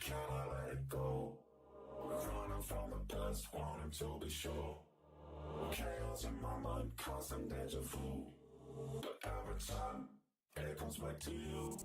Can I let it go? We're running from the dust, wanting to be sure. Chaos in my mind, constant deja vu. But every time, it comes back to you.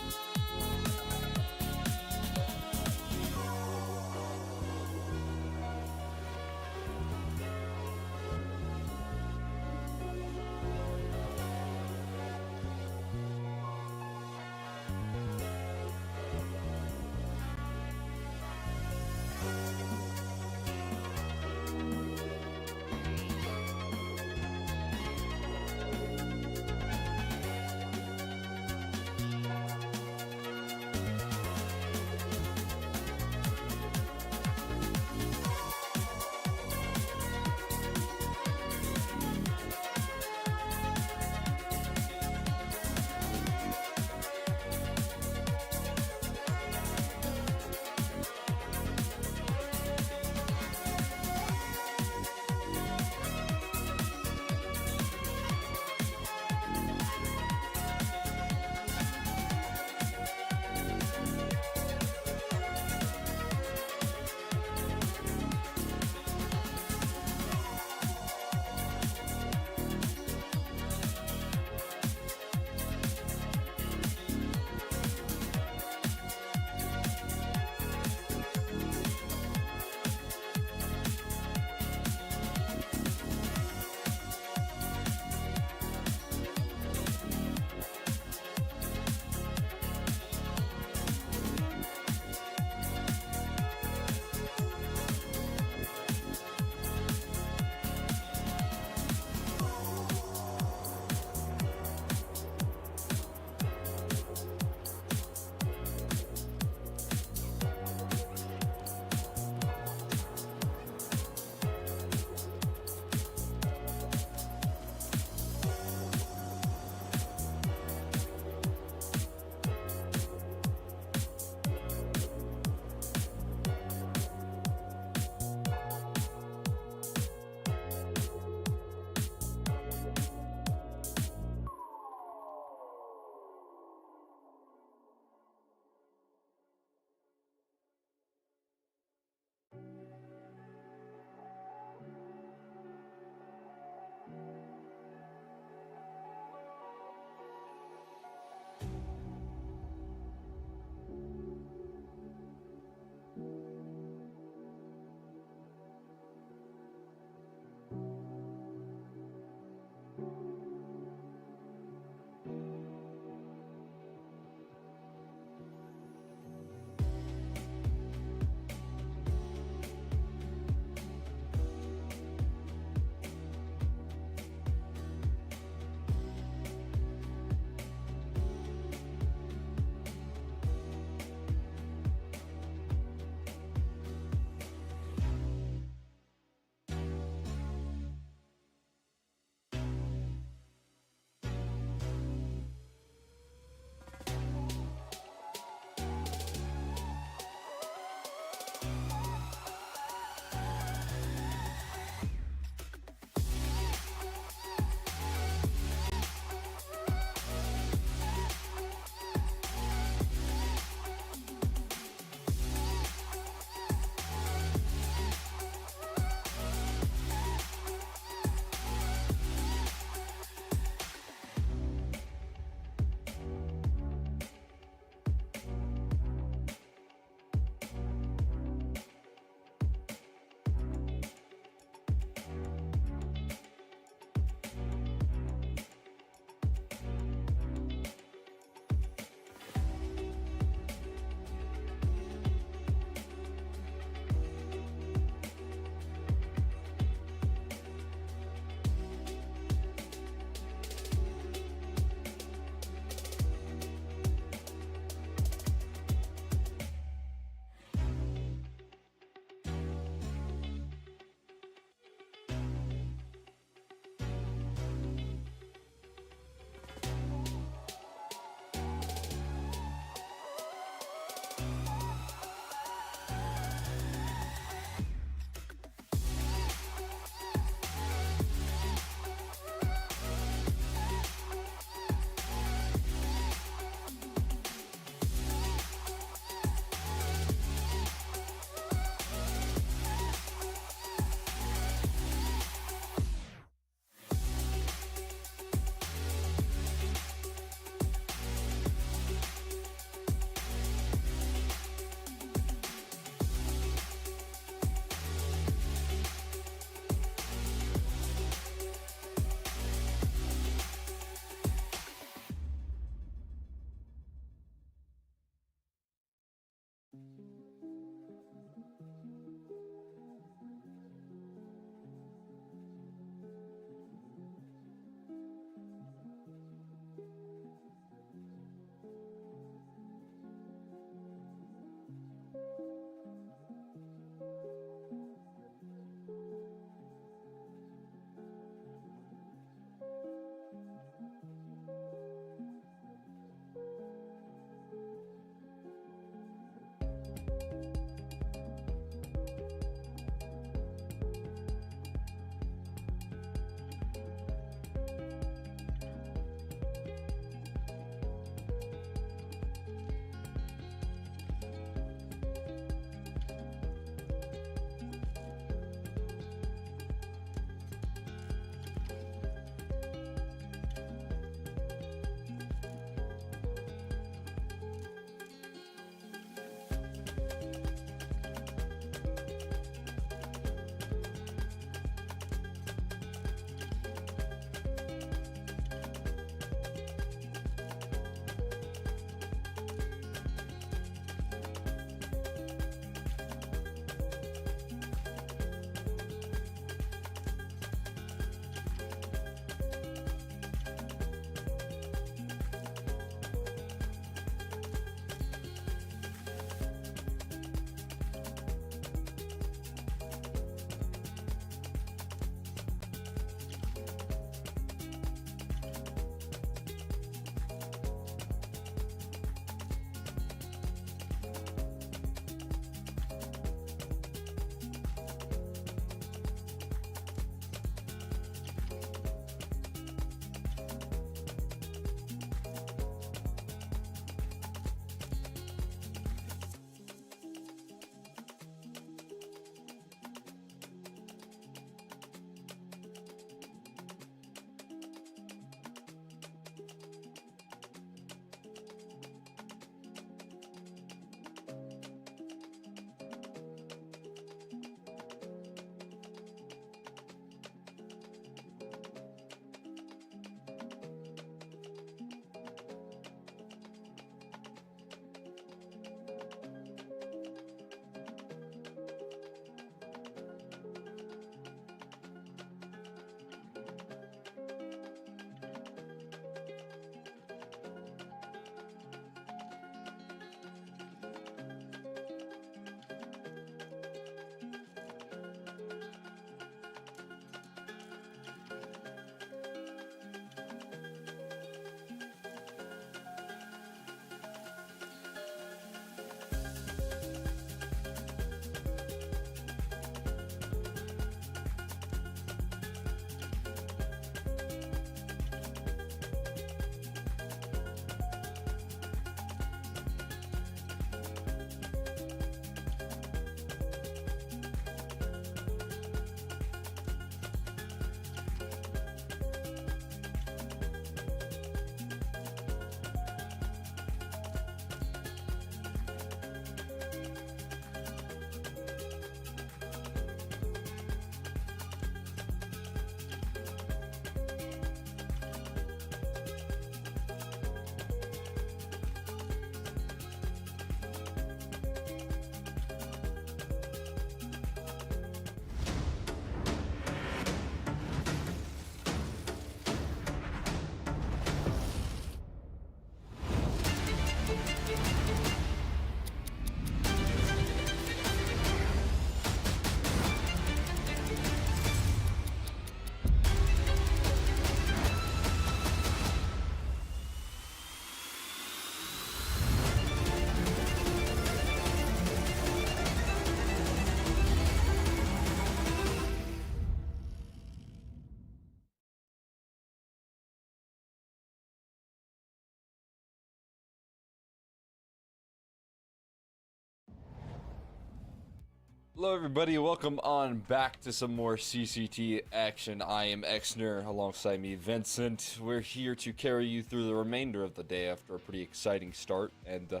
Hello, everybody. Welcome on back to some more CCT action. I am Exner, alongside me, Vincent. We're here to carry you through the remainder of the day after a pretty exciting start, and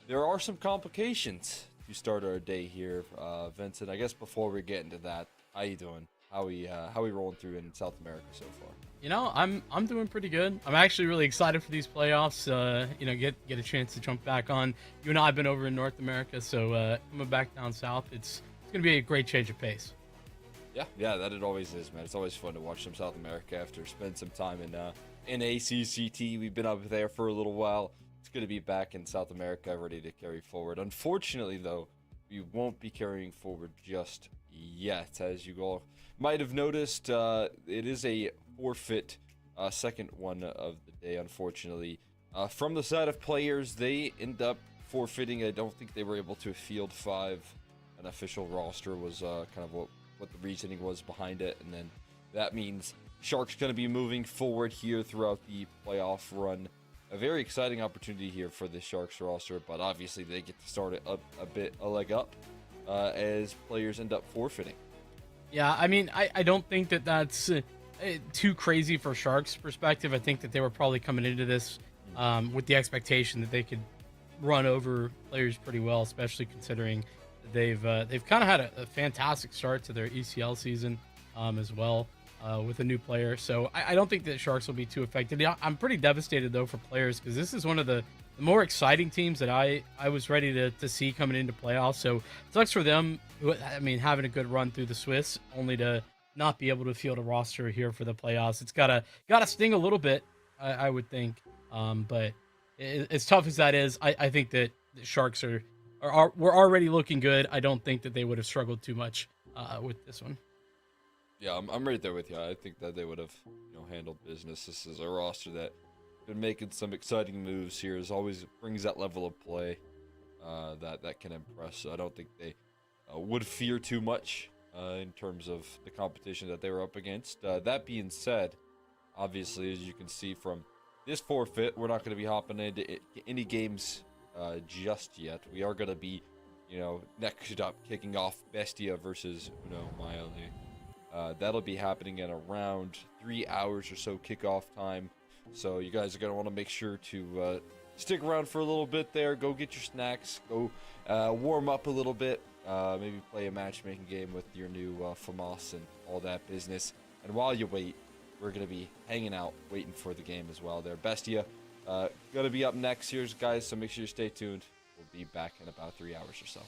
there are some complications to start our day here. Vincent, I guess before we get into that, how you doing? How we rolling through in South America so far? You know, I'm doing pretty good. I'm actually really excited for these playoffs. Get a chance to jump back on. You and I have been over in North America, so coming back down south, it's gonna be a great change of pace. Yeah, that it always is, man. It's always fun to watch some South America after spend some time in ACCT. We've been up there for a little while. It's good to be back in South America, ready to carry forward. Unfortunately, though, we won't be carrying forward just yet. As you all might have noticed, it is a forfeit, second one of the day, unfortunately. From the side of players, they end up forfeiting. I don't think they were able to field 5. An official roster was kind of what the reasoning was behind it, and then that means Sharks going to be moving forward here throughout the playoff run. A very exciting opportunity here for the Sharks roster, but obviously they get to start it up a leg up as players end up forfeiting. Yeah, I mean, I don't think that that's too crazy for Sharks' perspective. I think that they were probably coming into this with the expectation that they could run over players pretty well, especially considering they've kind of had a fantastic start to their ECL season as well with a new player. So I don't think that Sharks will be too affected. Yeah, I'm pretty devastated though for players because this is one of the more exciting teams that I was ready to see coming into playoffs. So it sucks for them. I mean, having a good run through the Swiss, only to not be able to field a roster here for the playoffs. It's gotta sting a little bit, I would think. But as tough as that is, I think that the Sharks we're already looking good. I don't think that they would have struggled too much with this one. Yeah, I'm right there with you. I think that they would have, handled business. This is a roster that been making some exciting moves here. As always, brings that level of play that can impress. So I don't think they would fear too much in terms of the competition that they were up against. That being said, obviously, as you can see from this forfeit, we're not going to be hopping into any games just yet. We are going to be, next up, kicking off Bestia versus Uno Miami. That'll be happening in around 3 hours or so kickoff time. So you guys are going to want to make sure to stick around for a little bit there. Go get your snacks. Go warm up a little bit. Maybe play a matchmaking game with your new FAMAS and all that business. And while you wait, we're going to be hanging out, waiting for the game as well there. Bestia going to be up next here, guys, so make sure you stay tuned. We'll be back in about 3 hours or so.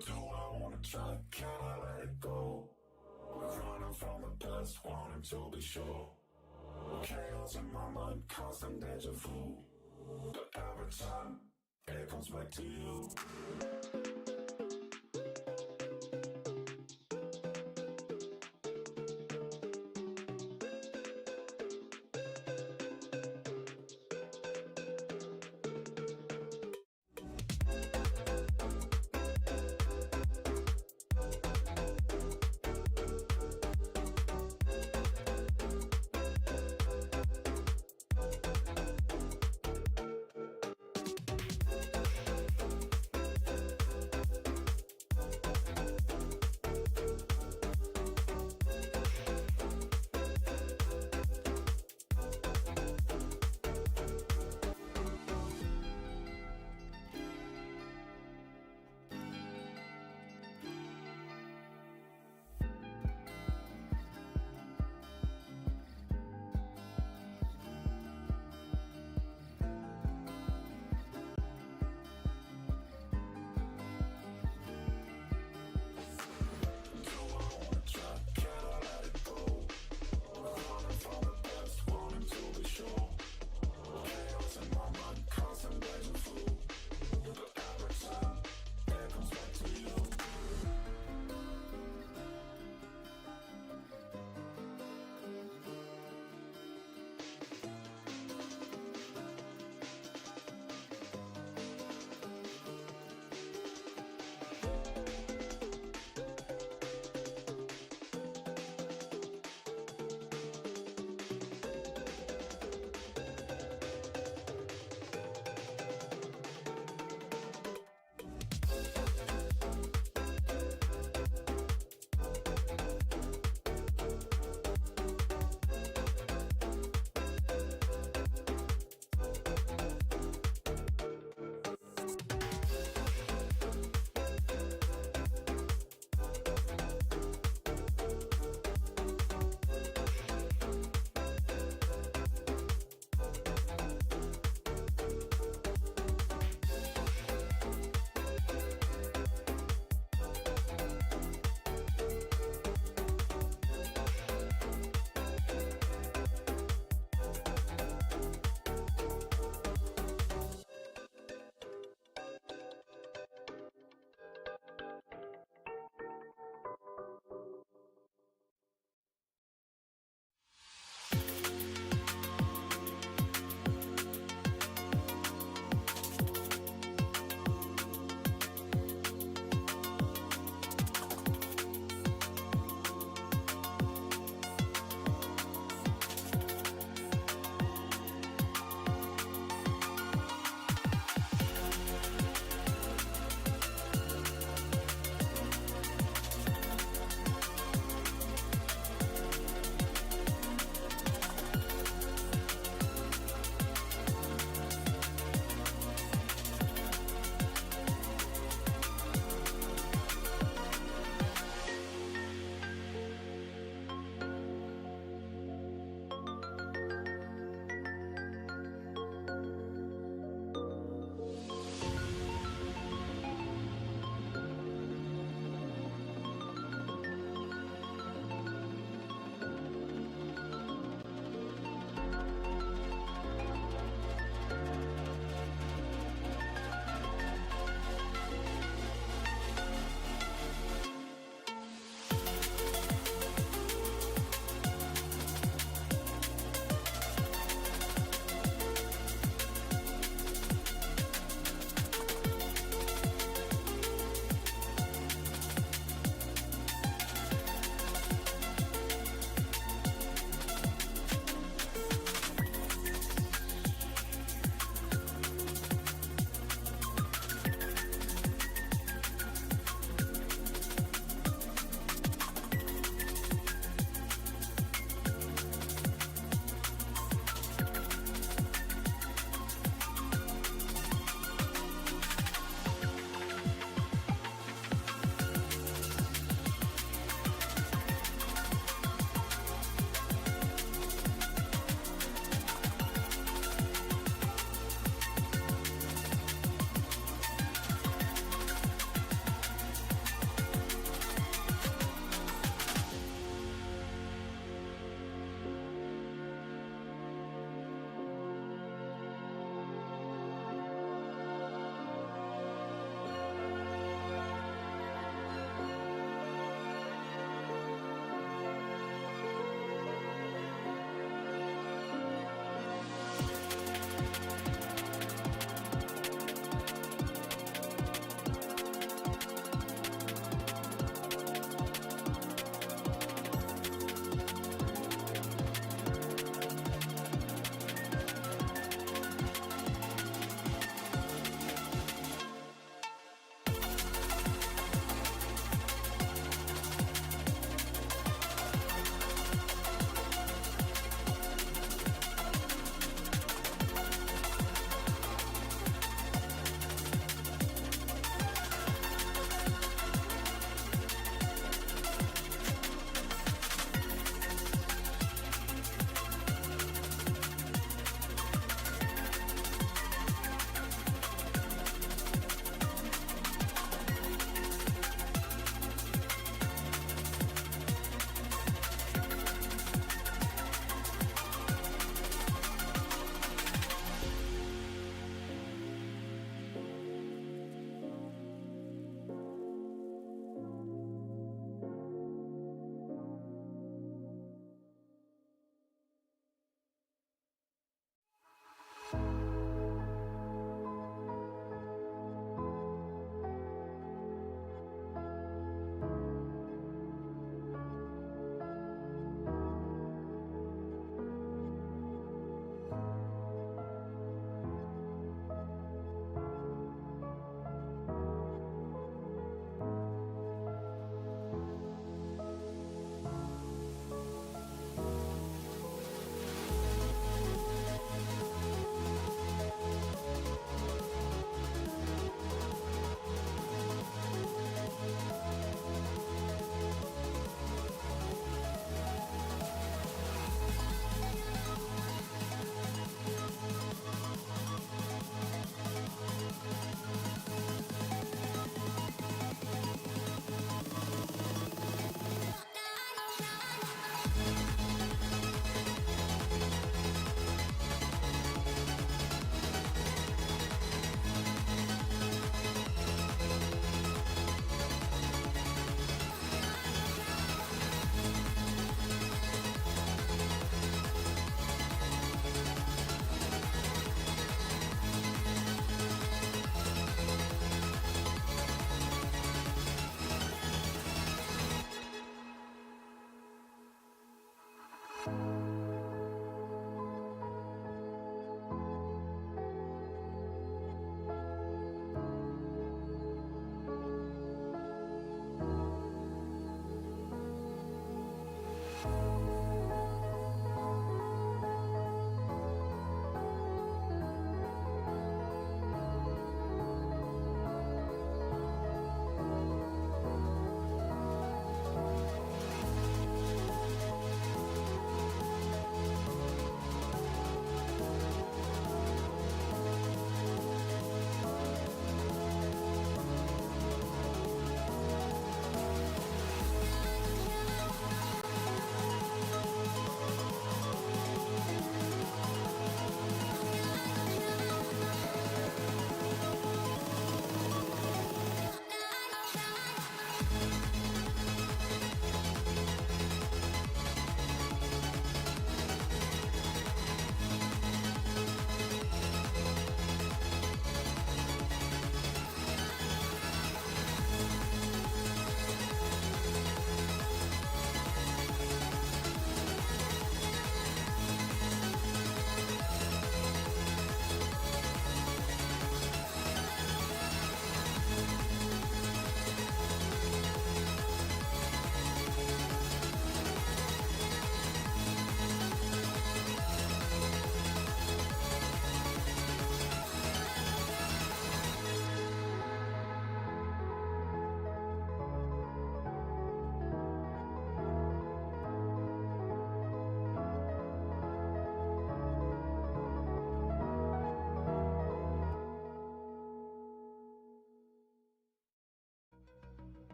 Do I wanna try? Can I let it go? We're running from the past, wanting to be sure. Chaos in my mind, constant deja vu. But every time, it comes back to you.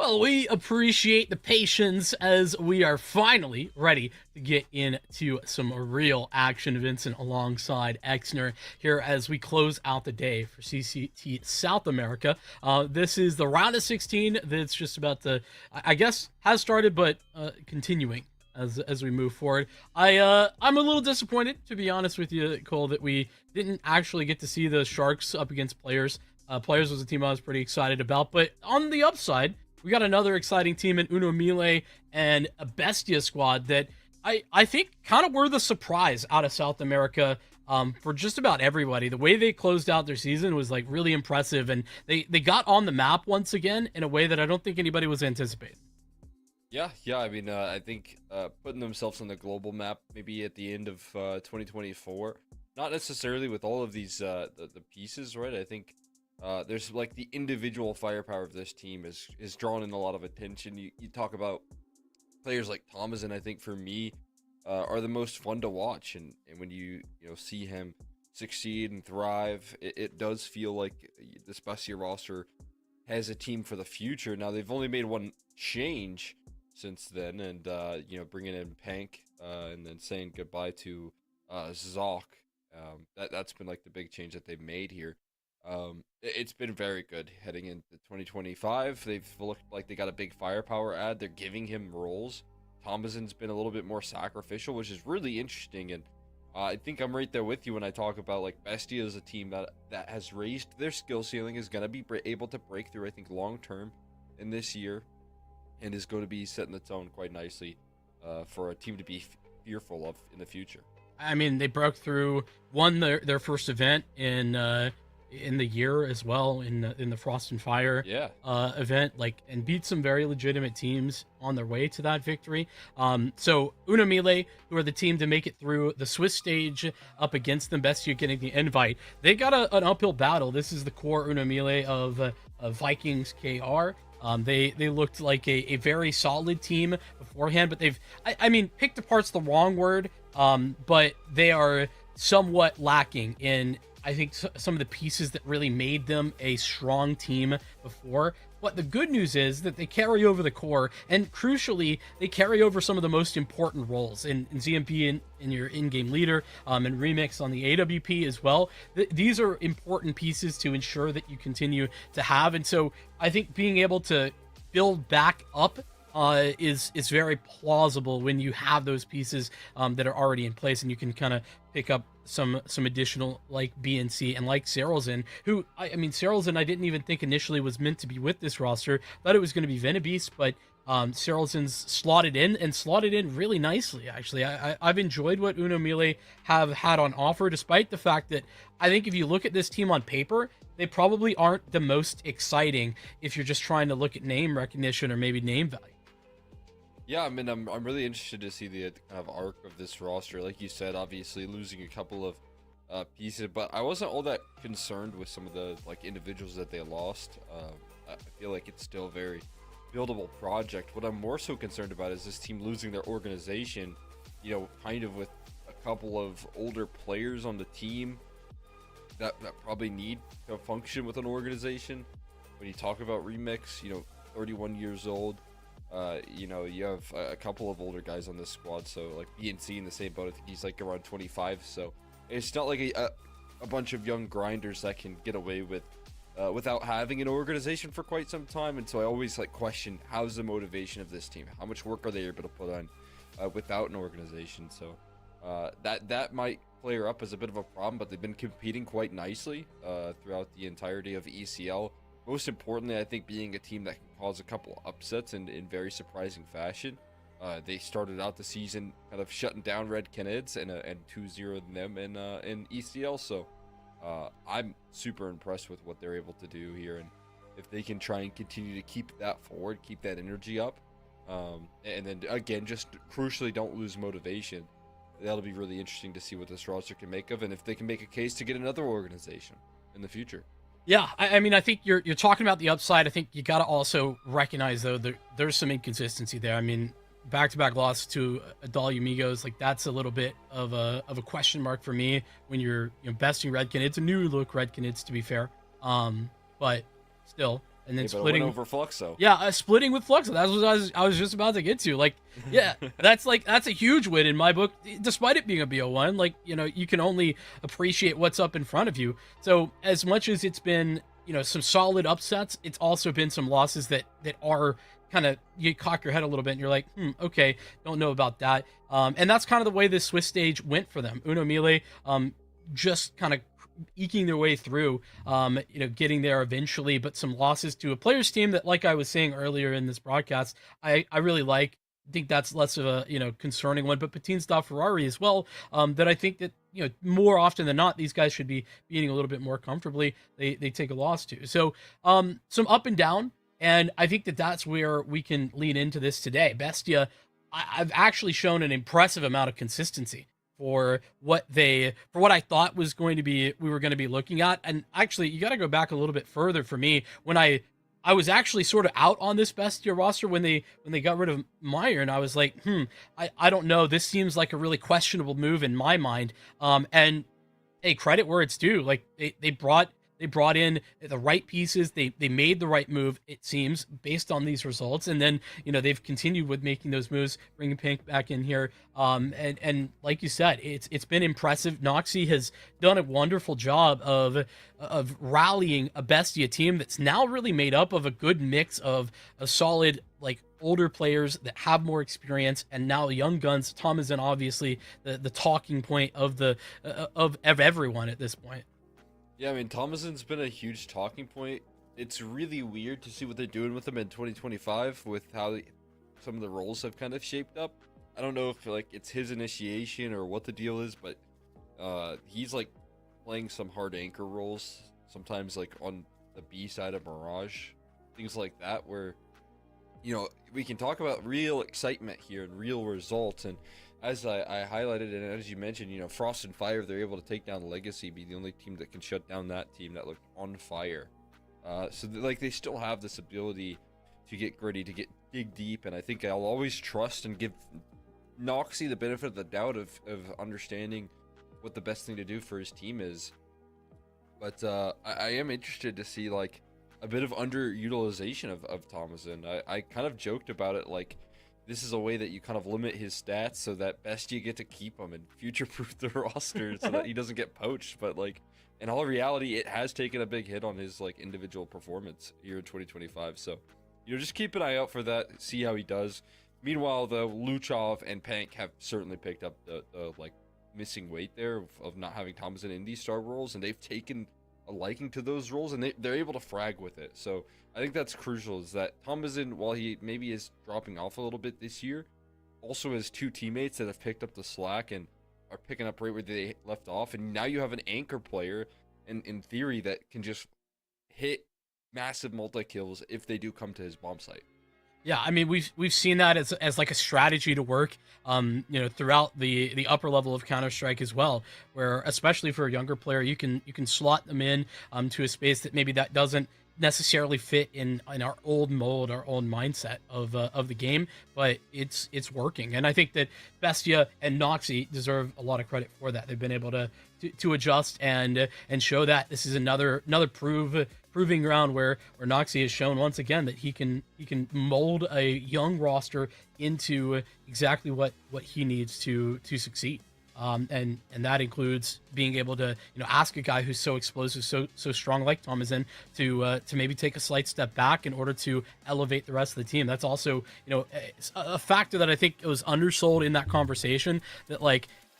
Well, we appreciate the patience as we are finally ready to get into some real action, Vincent, alongside Exner here as we close out the day for CCT South America. This is the round of 16 that's just about to, I guess, has started, but continuing as we move forward. I'm a little disappointed, to be honest with you, Cole, that we didn't actually get to see the Sharks up against Players. Players was a team I was pretty excited about, but on the upside, we got another exciting team in Uno Mille and a Bestia squad that I think kind of were the surprise out of South America for just about everybody. The way they closed out their season was like really impressive, and they got on the map once again in a way that I don't think anybody was anticipating. Yeah. I mean, I think putting themselves on the global map maybe at the end of 2024, not necessarily with all of these the pieces, right? I think there's like the individual firepower of this team is drawn in a lot of attention. You talk about players like Thomas, and I think for me are the most fun to watch. And when you see him succeed and thrive, it does feel like this Bestia roster has a team for the future. Now they've only made one change since then, and bringing in Pank and then saying goodbye to Zoc. That's been like the big change that they've made here. It's been very good heading into 2025. They've looked like they got a big firepower add. They're giving him roles. Thomason's been a little bit more sacrificial, which is really interesting. And I think I'm right there with you when I talk about like Bestia as a team that has raised their skill ceiling, is going to be able to break through, I think, long term in this year, and is going to be setting the tone quite nicely for a team to be fearful of in the future. I mean, they broke through, won their first event in the year as well, in the Frost and Fire event, and beat some very legitimate teams on their way to that victory. So Uno Mille, who are the team to make it through the Swiss stage up against them, Bestia getting the invite. They got an uphill battle. This is the core Uno Mille of Vikings KR. They looked like a very solid team beforehand, but they've, I mean, picked apart's the wrong word, but they are somewhat lacking in, I think, some of the pieces that really made them a strong team before. But the good news is that they carry over the core, and crucially, they carry over some of the most important roles in ZMP in your in-game leader, and Remix on the AWP as well. These are important pieces to ensure that you continue to have, and so I think being able to build back up is very plausible when you have those pieces that are already in place, and you can kind of pick up some additional like BNC and like Sarelson, who I mean Sarelson I didn't even think initially was meant to be with this roster. Thought it was going to be Venabeast, but Sarelson's slotted in really nicely. Actually, I've enjoyed what Uno Mille have had on offer, despite the fact that I think if you look at this team on paper, they probably aren't the most exciting if you're just trying to look at name recognition or maybe name value. Yeah, I mean, I'm really interested to see the kind of arc of this roster. Like you said, obviously losing a couple of pieces, but I wasn't all that concerned with some of the like individuals that they lost. I feel like it's still a very buildable project. What I'm more so concerned about is this team losing their organization, kind of with a couple of older players on the team that probably need to function with an organization. When you talk about Remix, 31 years old. You have a couple of older guys on this squad, so like BNC in the same boat. I think he's like around 25, so it's not like a bunch of young grinders that can get away with without having an organization for quite some time. And so I always like question, how's the motivation of this team? How much work are they able to put on without an organization? So that might flare up as a bit of a problem, but they've been competing quite nicely throughout the entirety of ECL. Most importantly, I think being a team that can cause a couple upsets in very surprising fashion. They started out the season kind of shutting down Red Canids and 2-0 them in ECL. So I'm super impressed with what they're able to do here. And if they can try and continue to keep that forward, keep that energy up, and then again, just crucially don't lose motivation, that'll be really interesting to see what this roster can make of, and if they can make a case to get another organization in the future. Yeah, I mean, I think you're talking about the upside. I think you got to also recognize, though, there's some inconsistency there. I mean, back-to-back loss to Adalia Migos, like that's a little bit of a question mark for me when you're besting Redkin. It's a new look Redkin, it's to be fair, but still, and then But it splitting went over Fluxo. Yeah, splitting with Fluxo. That's what I was just about to get to. Like, yeah, that's a huge win in my book, despite it being a BO1. Like, you can only appreciate what's up in front of you. So as much as it's been, some solid upsets, it's also been some losses that are kind of, you cock your head a little bit and you're like, okay, don't know about that. And that's kind of the way this Swiss stage went for them. Uno Mille, just kind of eking their way through, getting there eventually, but some losses to a players team that, like I was saying earlier in this broadcast, I really like. I think that's less of a concerning one, but Patine Stop Ferrari as well. That I think that more often than not, these guys should be beating a little bit more comfortably. They take a loss to. So some up and down, and I think that that's where we can lean into this today. Bestia, I've actually shown an impressive amount of consistency for what I thought was going to be we were going to be looking at. And actually, you got to go back a little bit further for me when I was actually sort of out on this Bestia roster when they got rid of Meyer, and I was like, I don't know. This seems like a really questionable move in my mind. And hey, credit where it's due. Like they brought in the right pieces. They made the right move, it seems, based on these results. And then, they've continued with making those moves, bringing Pink back in here. And like you said, it's been impressive. Noxie has done a wonderful job of rallying a Bestia team that's now really made up of a good mix of a solid, like, older players that have more experience, and now young guns. Tom is obviously the talking point of of everyone at this point. Yeah, I mean, Thomason's been a huge talking point. It's really weird to see what they're doing with him in 2025 with how some of the roles have kind of shaped up. I don't know if it's his initiation or what the deal is, but he's playing some hard anchor roles, sometimes on the B side of Mirage, things like that, where we can talk about real excitement here and real results. And as I highlighted, and as you mentioned, Frost and Fire, they're able to take down Legacy, be the only team that can shut down that team that looked on fire. So they still have this ability to get gritty, to dig deep, and I think I'll always trust and give Noxie the benefit of the doubt of understanding what the best thing to do for his team is. But I am interested to see a bit of underutilization of Thomason. I kind of joked about it, this is a way that you kind of limit his stats so that Bestia get to keep him and future-proof the roster so that he doesn't get poached. But in all reality, it has taken a big hit on his individual performance here in 2025. So just keep an eye out for that, see how he does. Meanwhile, though, Luchov and Pank have certainly picked up the missing weight there of not having Thomason in these star roles, and they've taken a liking to those roles, and they're able to frag with it. So I think that's crucial, is that Thomason, while he maybe is dropping off a little bit this year, also has two teammates that have picked up the slack and are picking up right where they left off. And now you have an anchor player, in theory, that can just hit massive multi-kills if they do come to his bomb site. Yeah, I mean, we've seen that as a strategy to work, throughout the upper level of Counter-Strike as well, where especially for a younger player, you can slot them in to a space that maybe that doesn't necessarily fit in our old mold, our old mindset of the game, but it's working. And I think that Bestia and Noxie deserve a lot of credit for that. They've been able to adjust and show that this is another proving ground where Noxie has shown once again that he can mold a young roster into exactly what he needs to succeed. And that includes being able to ask a guy who's so explosive, so strong like Thomason to maybe take a slight step back in order to elevate the rest of the team. That's also a factor that I think was undersold in that conversation, that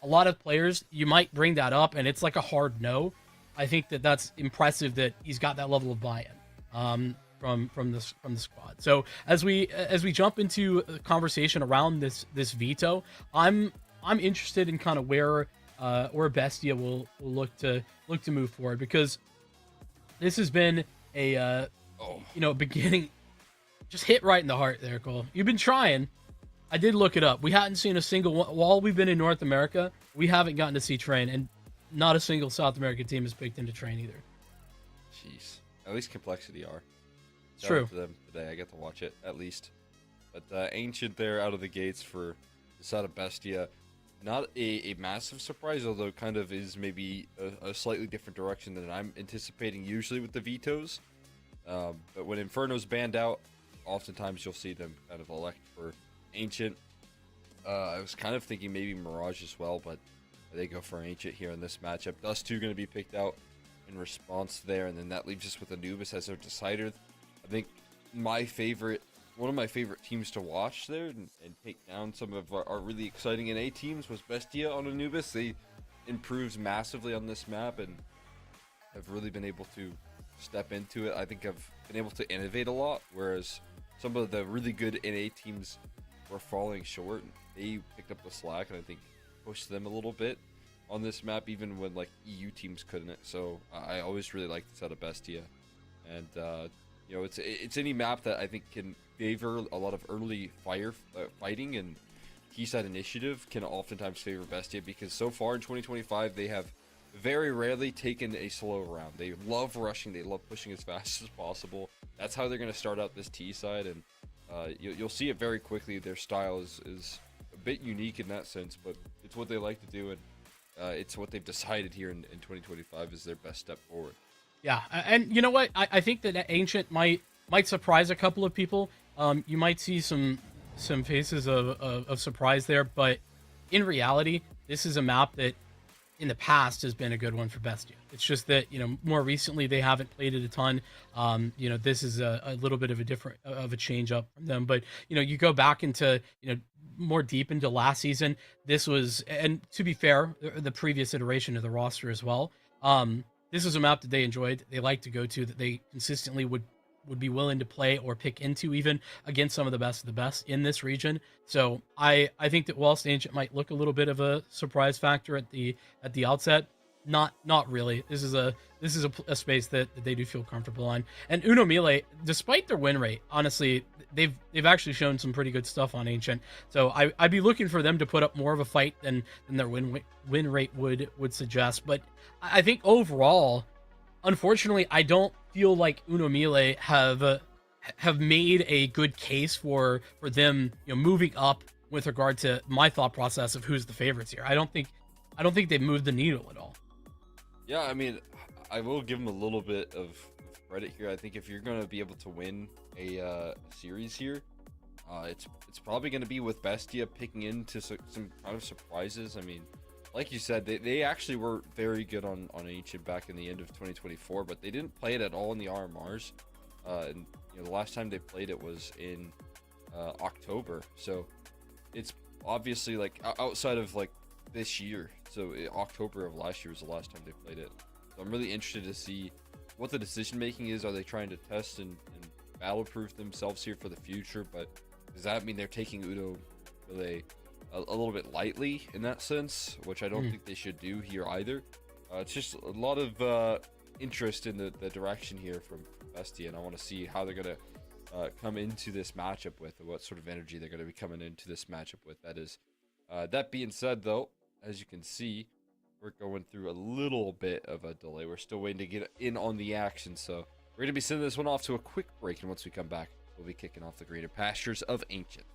a lot of players, you might bring that up and it's a hard no. I think that that's impressive that he's got that level of buy-in from the squad. So as we jump into the conversation around this veto, I'm interested in kind of where Bestia will look to move forward, because this has been a beginning, just hit right in the heart there, Cole. You've been trying. I did look it up. We hadn't seen a single one while we've been in North America. We haven't gotten to see Train, and not a single South American team has picked into Train either. Jeez, at least Complexity are. It's true. For them today, I get to watch it at least. But Ancient there out of the gates for the side of Bestia. Not a massive surprise, although kind of is maybe a slightly different direction than I'm anticipating usually with the vetoes. But when Inferno's banned out, oftentimes you'll see them kind of elect for Ancient. I was kind of thinking maybe Mirage as well, but they go for Ancient here in this matchup. Dust 2 going to be picked out in response there, and then that leaves us with Anubis as their decider. I think one of my favorite teams to watch there and take down some of our really exciting NA teams was Bestia on Anubis. They improved massively on this map and have really been able to step into it. I think I've been able to innovate a lot, whereas some of the really good NA teams were falling short. They picked up the slack and I think pushed them a little bit on this map, even when like EU teams couldn't. So I always really like this out of Bestia, and you know, it's any map that I think can favor a lot of early fighting, and Keyside initiative can oftentimes favor Bestia, because so far in 2025 they have very rarely taken a slow round. They love rushing, they love pushing as fast as possible. That's how they're going to start out this T side, and you'll see it very quickly. Their style is a bit unique in that sense, but it's what they like to do, and it's what they've decided here in 2025 is their best step forward. Yeah, and you know what? I think that Ancient might surprise a couple of people. You might see some faces of surprise there, but in reality, this is a map that in the past has been a good one for Bestia. It's just that, you know, more recently they haven't played it a ton. You know, this is a little bit of a change up from them. But, you know, you go back into, you know, more deep into last season, this was, and to be fair, the previous iteration of the roster as well. This was a map that they enjoyed, they like to go to, that they consistently would be willing to play or pick into, even against some of the best in this region. So I think that whilst Ancient might look a little bit of a surprise factor at the outset, not really. This is a space that they do feel comfortable on. And Uno Melee, despite their win rate, honestly, they've actually shown some pretty good stuff on Ancient. So I'd be looking for them to put up more of a fight than their win rate would suggest. But I think overall, unfortunately, I don't feel like Uno Melee have made a good case for them, you know, moving up with regard to my thought process of who's the favorites here. I don't think they've moved the needle at all. Yeah, I mean, I will give them a little bit of credit here. I think if you're going to be able to win a series here, it's probably going to be with Bestia picking into some kind of surprises. I mean, like you said, they actually were very good on Ancient back in the end of 2024, but they didn't play it at all in the RMRs. And you know, the last time they played it was in October. So it's obviously like outside of like this year. So October of last year was the last time they played it. So I'm really interested to see what the decision making is. Are they trying to test and battle proof themselves here for the future? But does that mean they're taking Uno Melee a little bit lightly in that sense, which I don't think they should do here either? It's just a lot of interest in the direction here from Bestia, and I want to see how they're going to come into this matchup with, what sort of energy they're going to be coming into this matchup with. That being said, though, as you can see, we're going through a little bit of a delay. We're still waiting to get in on the action, so we're going to be sending this one off to a quick break, and once we come back, we'll be kicking off the greener pastures of Ancient.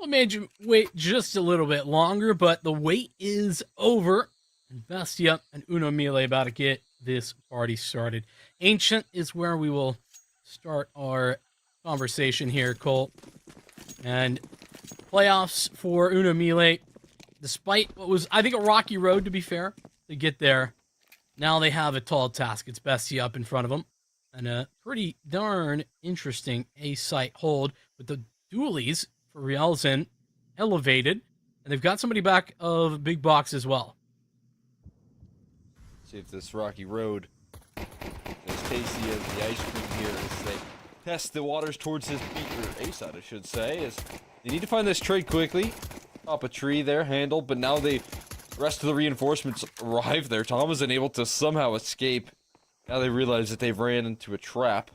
Well, made you wait just a little bit longer, but the wait is over. And Bestia and Uno Mille about to get this party started. Ancient is where we will start our conversation here, Colt. And playoffs for Uno Mille, despite what was, I think, a rocky road, to be fair, to get there. Now they have a tall task. It's Bestia up in front of them. And a pretty darn interesting A-site hold with the dualies for Rielzen elevated. And they've got somebody back of big box as well. See if this rocky road as tasty as the ice cream here as they test the waters towards this beat, or A-side I should say, as they need to find this trade quickly. Top a tree there, handled, but now the rest of the reinforcements arrive there. Tom isn't able to somehow escape. Now they realize that they've ran into a trap.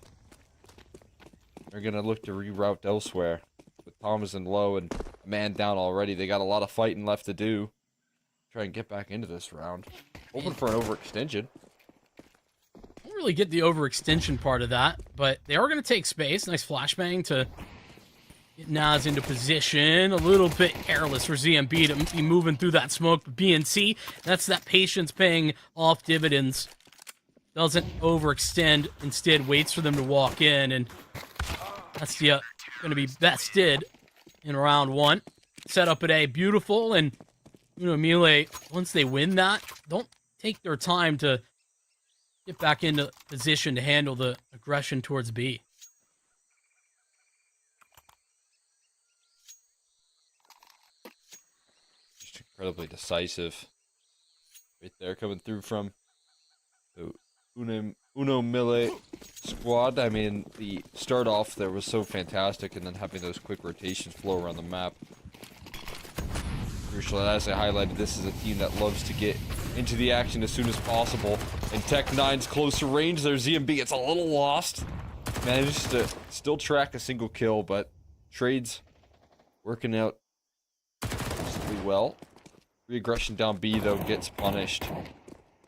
They're gonna look to reroute elsewhere. With Thomas in low and a man down already, they got a lot of fighting left to do. Try and get back into this round. Open for an overextension. I don't really get the overextension part of that, but they are going to take space. Nice flashbang to get Naz into position. A little bit careless for ZMB to be moving through that smoke. But BNC, that's that patience paying off dividends. Doesn't overextend, instead waits for them to walk in, and that's going to be bested in round one. Set up at A, beautiful, and Mille, once they win that, don't take their time to get back into position to handle the aggression towards B. Just incredibly decisive. Right there, coming through from the Uno Mille squad. I mean, the start off there was so fantastic, and then having those quick rotations flow around the map. Crucial, as I highlighted, this is a team that loves to get into the action as soon as possible. And Tech 9's close to range there. ZMB gets a little lost. Manages to still track a single kill, but trades working out reasonably well. Reaggression down B, though, gets punished.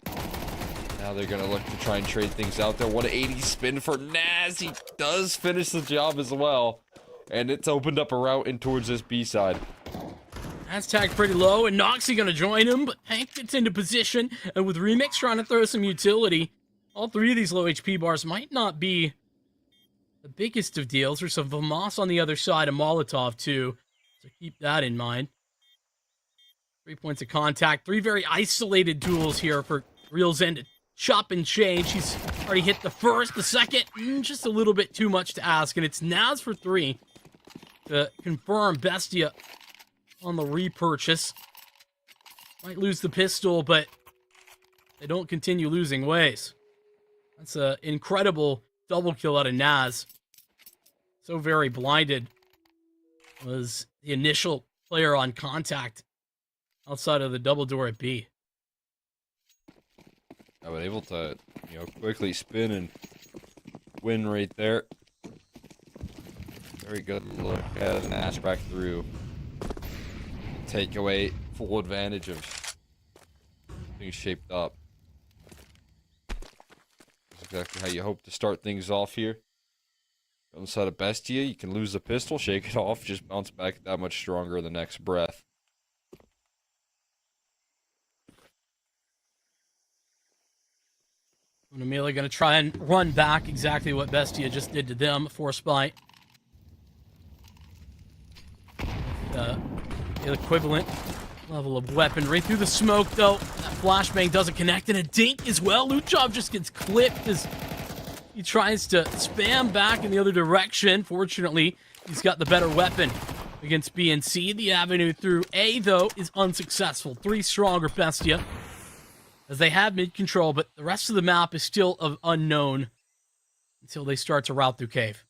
Now they're going to look to try and trade things out there. 180 spin for Naz. He does finish the job as well. And it's opened up a route in towards this B side. That's tagged pretty low, and Noxie gonna join him, but Hank gets into position, and with Remix trying to throw some utility, all three of these low HP bars might not be the biggest of deals. There's some Vamas on the other side, a Molotov too, so keep that in mind. 3 points of contact, three very isolated duels here for Rielzen to chop and change. He's already hit the first, the second, just a little bit too much to ask, and it's Naz for three to confirm Bestia on the repurchase. Might lose the pistol, but they don't continue losing ways. That's an incredible double kill out of Naz. So very blinded was the initial player on contact outside of the double door at B. I was able to, quickly spin and win right there. Very good look at an ash back through. Take away full advantage of things shaped up. That's exactly how you hope to start things off here. On the side of Bestia, you can lose the pistol, shake it off, just bounce back that much stronger the next breath. Amelia going to try and run back exactly what Bestia just did to them. Force bite. The equivalent level of weaponry. Through the smoke, though, that flashbang doesn't connect, and a dink as well. Luchov just gets clipped as he tries to spam back in the other direction. Fortunately, he's got the better weapon against B and C. The avenue through A, though, is unsuccessful. Three stronger Bestia, as they have mid-control, but the rest of the map is still of unknown until they start to route through cave.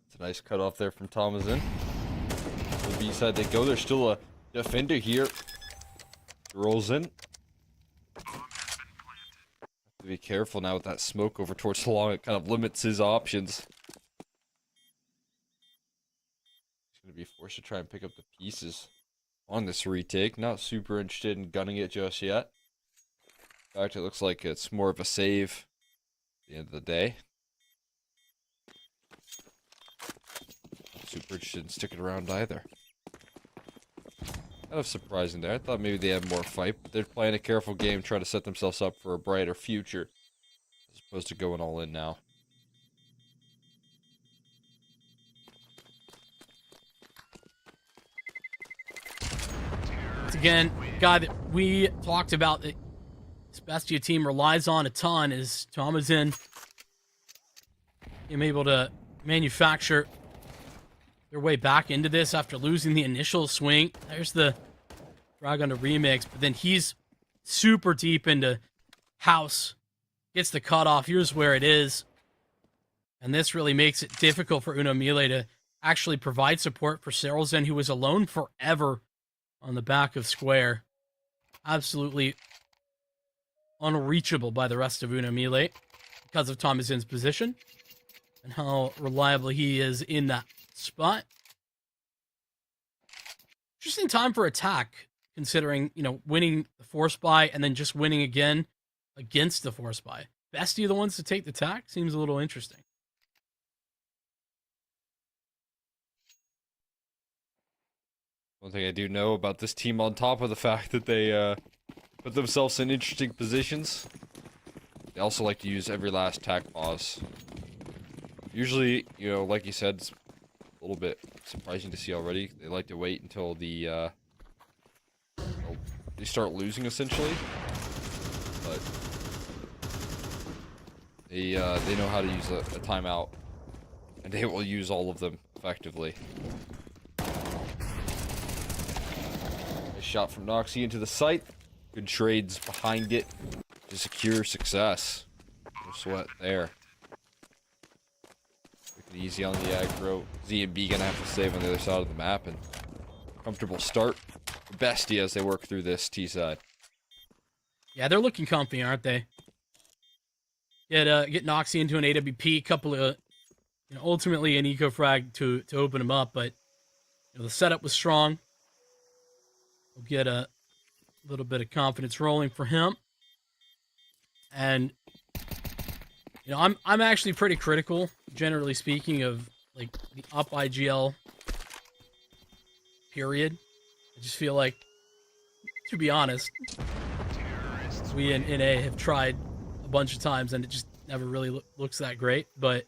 It's a nice cutoff there from Thomason. The B side they go. There's still a defender here. Rolls in. Have to be careful now with that smoke over towards the long. It kind of limits his options. He's going to be forced to try and pick up the pieces on this retake. Not super interested in gunning it just yet. In fact, it looks like it's more of a save at the end of the day. super interested in sticking around either. Kind of surprising there. I thought maybe they had more fight, but they're playing a careful game, trying to set themselves up for a brighter future, as opposed to going all in now. Once again, guy that we talked about that this Bestia team relies on a ton is Tomazin. Him able to manufacture their way back into this after losing the initial swing. There's the Dragon to remix, but then he's super deep into house. Gets the cutoff. Here's where it is. And this really makes it difficult for Uno Mille to actually provide support for Seralzen, who was alone forever on the back of square. Absolutely unreachable by the rest of Uno Mille because of Thomasin's position and how reliable he is in that spot. Interesting time for attack, considering, winning the force buy and then just winning again against the force buy. Bestie the ones to take the attack seems a little interesting. One thing I do know about this team, on top of the fact that they put themselves in interesting positions, they also like to use every last attack pause. Usually, like you said, it's a little bit surprising to see already. They like to wait until they start losing, essentially. But they know how to use a timeout, and they will use all of them effectively. Nice shot from Noxie into the site. Good trades behind it to secure success. No sweat there. Quick and easy on the aggro. Z and B gonna have to save on the other side of the map, and comfortable start for Bestia as they work through this T side. Yeah, they're looking comfy, aren't they? Get Noxie into an AWP, couple of, ultimately an eco frag to open him up, but the setup was strong. We'll get a little bit of confidence rolling for him, and I'm actually pretty critical, generally speaking, of like the up IGL period. I just feel like, to be honest, we in NA have tried a bunch of times and it just never really looks that great. But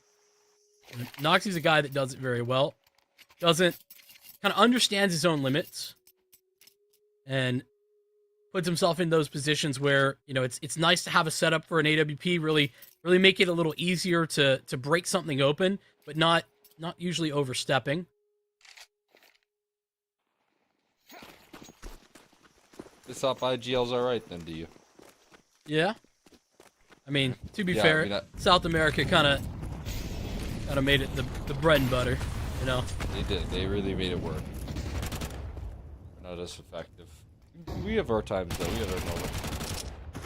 Noxie's a guy that does it very well. Kind of understands his own limits and puts himself in those positions where, it's nice to have a setup for an AWP, really make it a little easier to break something open, but not usually overstepping. This up IGL's alright then, do you? Yeah. I mean, to be fair, South America kind of made it the bread and butter, They did. They really made it work. We're not as effective. We have our times though. We have our moments.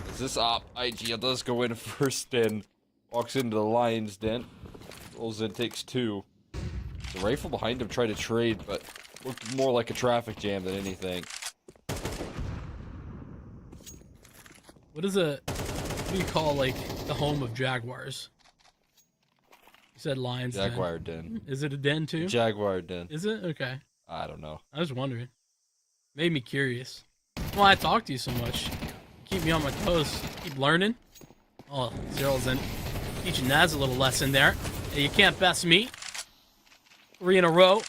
As this op IGL does go in first and walks into the lion's den. Rolls in, takes two. The rifle behind him tried to trade, but looked more like a traffic jam than anything. What do you call, like, the home of jaguars? You said lions. Jaguar den. Is it a den too? Jaguar den. Is it? Okay. I don't know. I was wondering. Made me curious. That's why I talk to you so much. Keep me on my toes. Keep learning. Oh, Cyril's in. Teaching Naz a little lesson there. Hey, you can't best me. 3 in a row.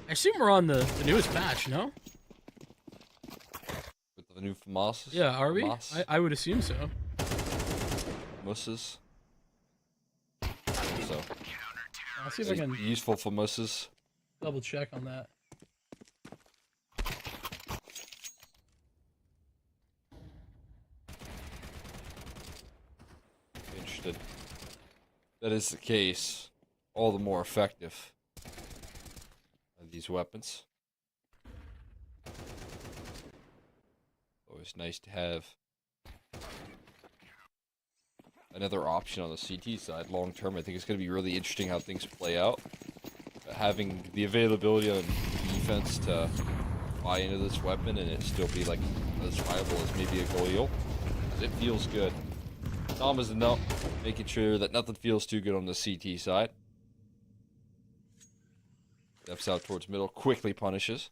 I assume we're on the newest patch, no? With the new FAMAS? Yeah, are we? FAMAS? I would assume so. FAMASs? So. I'll see if I can Useful FAMASs. double check on that. Interested. That is the case. All the more effective are these weapons. Always nice to have another option on the CT side long term. I think it's going to be really interesting how things play out. Having the availability on defense to buy into this weapon and it still be like as viable as maybe a Galil. It feels good. Tom is making sure that nothing feels too good on the CT side. Steps out towards middle, quickly punishes.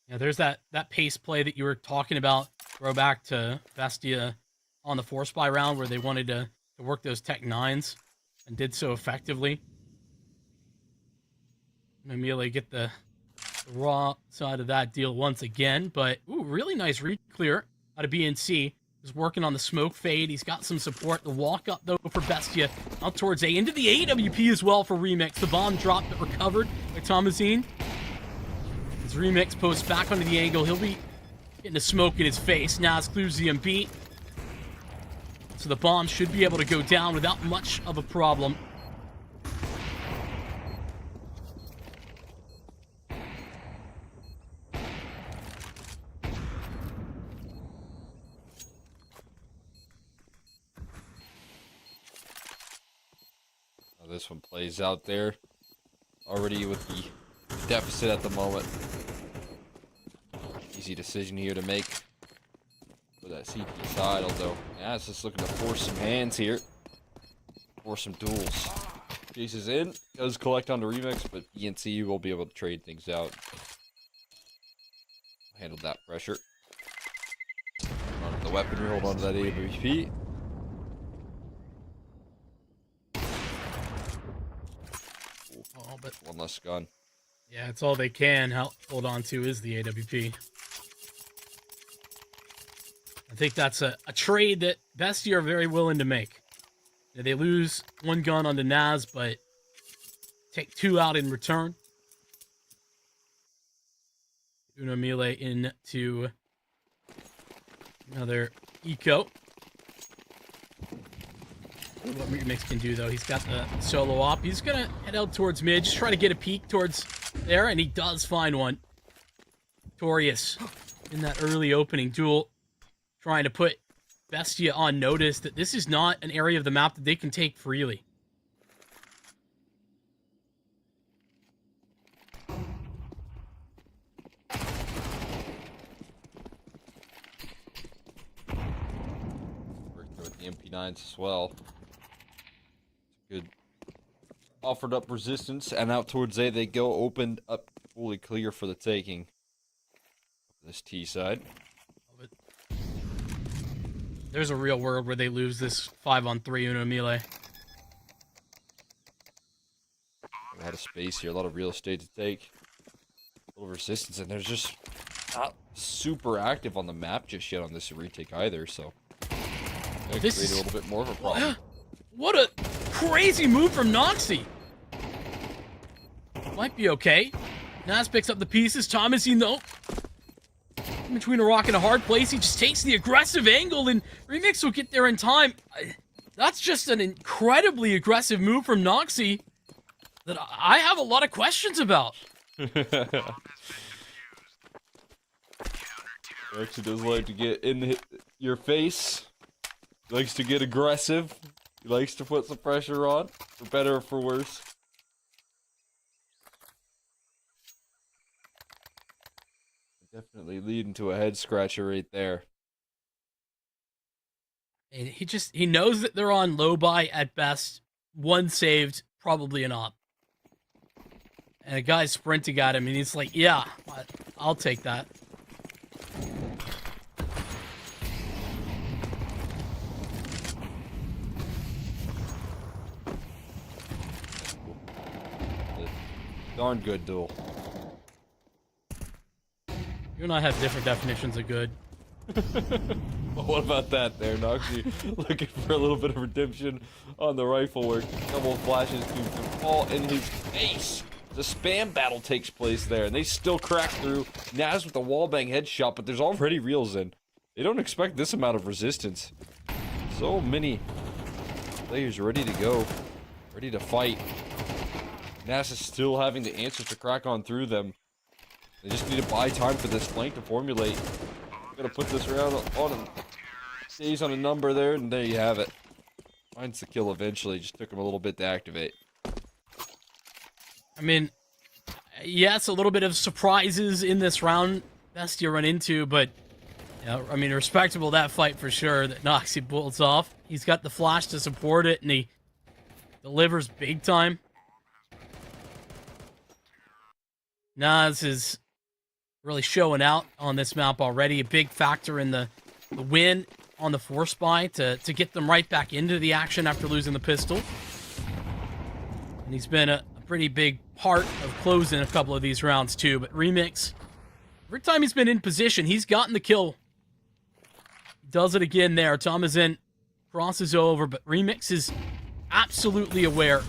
Yeah, there's that pace play that you were talking about. Throw back to Bestia on the force buy round where they wanted to work those tech 9s and did so effectively. Immediately get the raw side of that deal once again, but ooh, really nice read clear out of BNC. He's working on the smoke fade. He's got some support. The walk up though for Bestia out towards A, into the AWP as well for Remix. The bomb dropped but recovered by Thomasine. As Remix posts back onto the angle, he'll be getting a smoke in his face. Naz clears the MB. So the bomb should be able to go down without much of a problem. This one plays out there. Already with the deficit at the moment. Easy decision here to make for that CT side, although Naz just looking to force some hands here. Force some duels. Chases in, does collect on the Remix, but ENC will be able to trade things out. Handle that pressure. Onto the weaponry, hold on to that AWP. Oh, but One less gun. yeah, it's all they can hold on to is the AWP. I think that's a trade that Bestia are very willing to make. They lose one gun onto Naz, but take 2 out in return. Uno Melee into another eco. What Remix can do, though, he's got the solo op. He's going to head out towards mid, just try to get a peek towards there, and he does find one. Torius in that early opening duel, trying to put Bestia on notice that this is not an area of the map that they can take freely. Working with the MP9s as well. Good. Offered up resistance, and out towards A they go, opened up fully clear for the taking. This T side. There's a real world where they lose this 5-on-3 Uno Melee. A lot of space here, a lot of real estate to take. A little resistance, and there's just not super active on the map just yet on this retake either, so that This create a is- little bit more of a problem. What a crazy move from Noxy. Might be okay. Naz picks up the pieces. Thomasine, though, in between a rock and a hard place, he just takes the aggressive angle, and Remix will get there in time. That's just an incredibly aggressive move from Noxy that I have a lot of questions about. Actually does like to get in your face. He likes to get aggressive. He likes to put some pressure on, for better or for worse. Definitely leading to a head scratcher right there. And he knows that they're on low buy at best. One saved, probably an op. And a guy's sprinting at him, and he's like, yeah, I'll take that. Darn good duel. You and I have different definitions of good. Well, what about that there, Noxy? Looking for a little bit of redemption on the rifle work. Double flashes to fall in his face. The spam battle takes place there, and they still crack through. Naz with the wallbang headshot, but there's already reels in. They don't expect this amount of resistance. So many players ready to go, ready to fight. Naz is still having the answers to crack on through them. They just need to buy time for this flank to formulate. Gonna put this round on him. Stays on a number there, and there you have it. Finds the kill eventually. Just took him a little bit to activate. I mean, yes, a little bit of surprises in this round. Best you run into, but yeah, I mean, respectable that fight for sure that Noxy pulls off. He's got the flash to support it, and he delivers big time. Nas is really showing out on this map already. A big factor in the win on the Force Spy to get them right back into the action after losing the pistol. And he's been a pretty big part of closing a couple of these rounds too. But Remix, every time he's been in position, he's gotten the kill. Does it again there. Thomasin crosses over, but Remix is absolutely aware.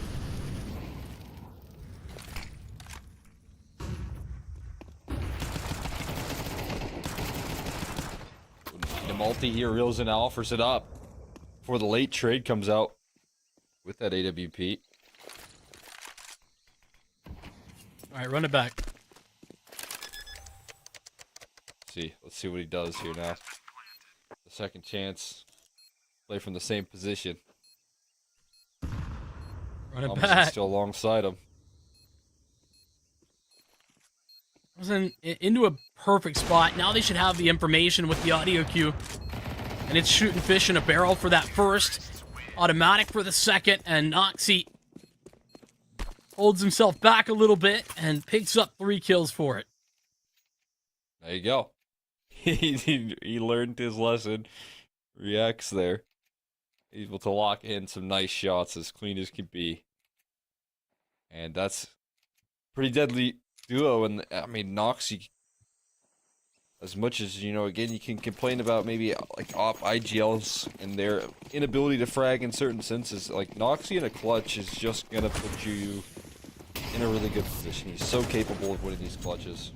The multi here reels and offers it up before the late trade comes out with that AWP. All right, run it back. Let's see what he does here now. The second chance. Play from the same position. Run it Thomas back. still alongside him. Was into a perfect spot. Now they should have the information with the audio cue. And it's shooting fish in a barrel for that first. Automatic for the second. And Noxie holds himself back a little bit and picks up 3 kills for it. There you go. He learned his lesson. Reacts there. Able to lock in some nice shots as clean as can be. And that's pretty deadly duo. And I mean, Noxie, as much as, you know, again, you can complain about maybe like op IGLs and their inability to frag in certain senses. Like, Noxie in a clutch is just gonna put you in a really good position. He's so capable of winning these clutches.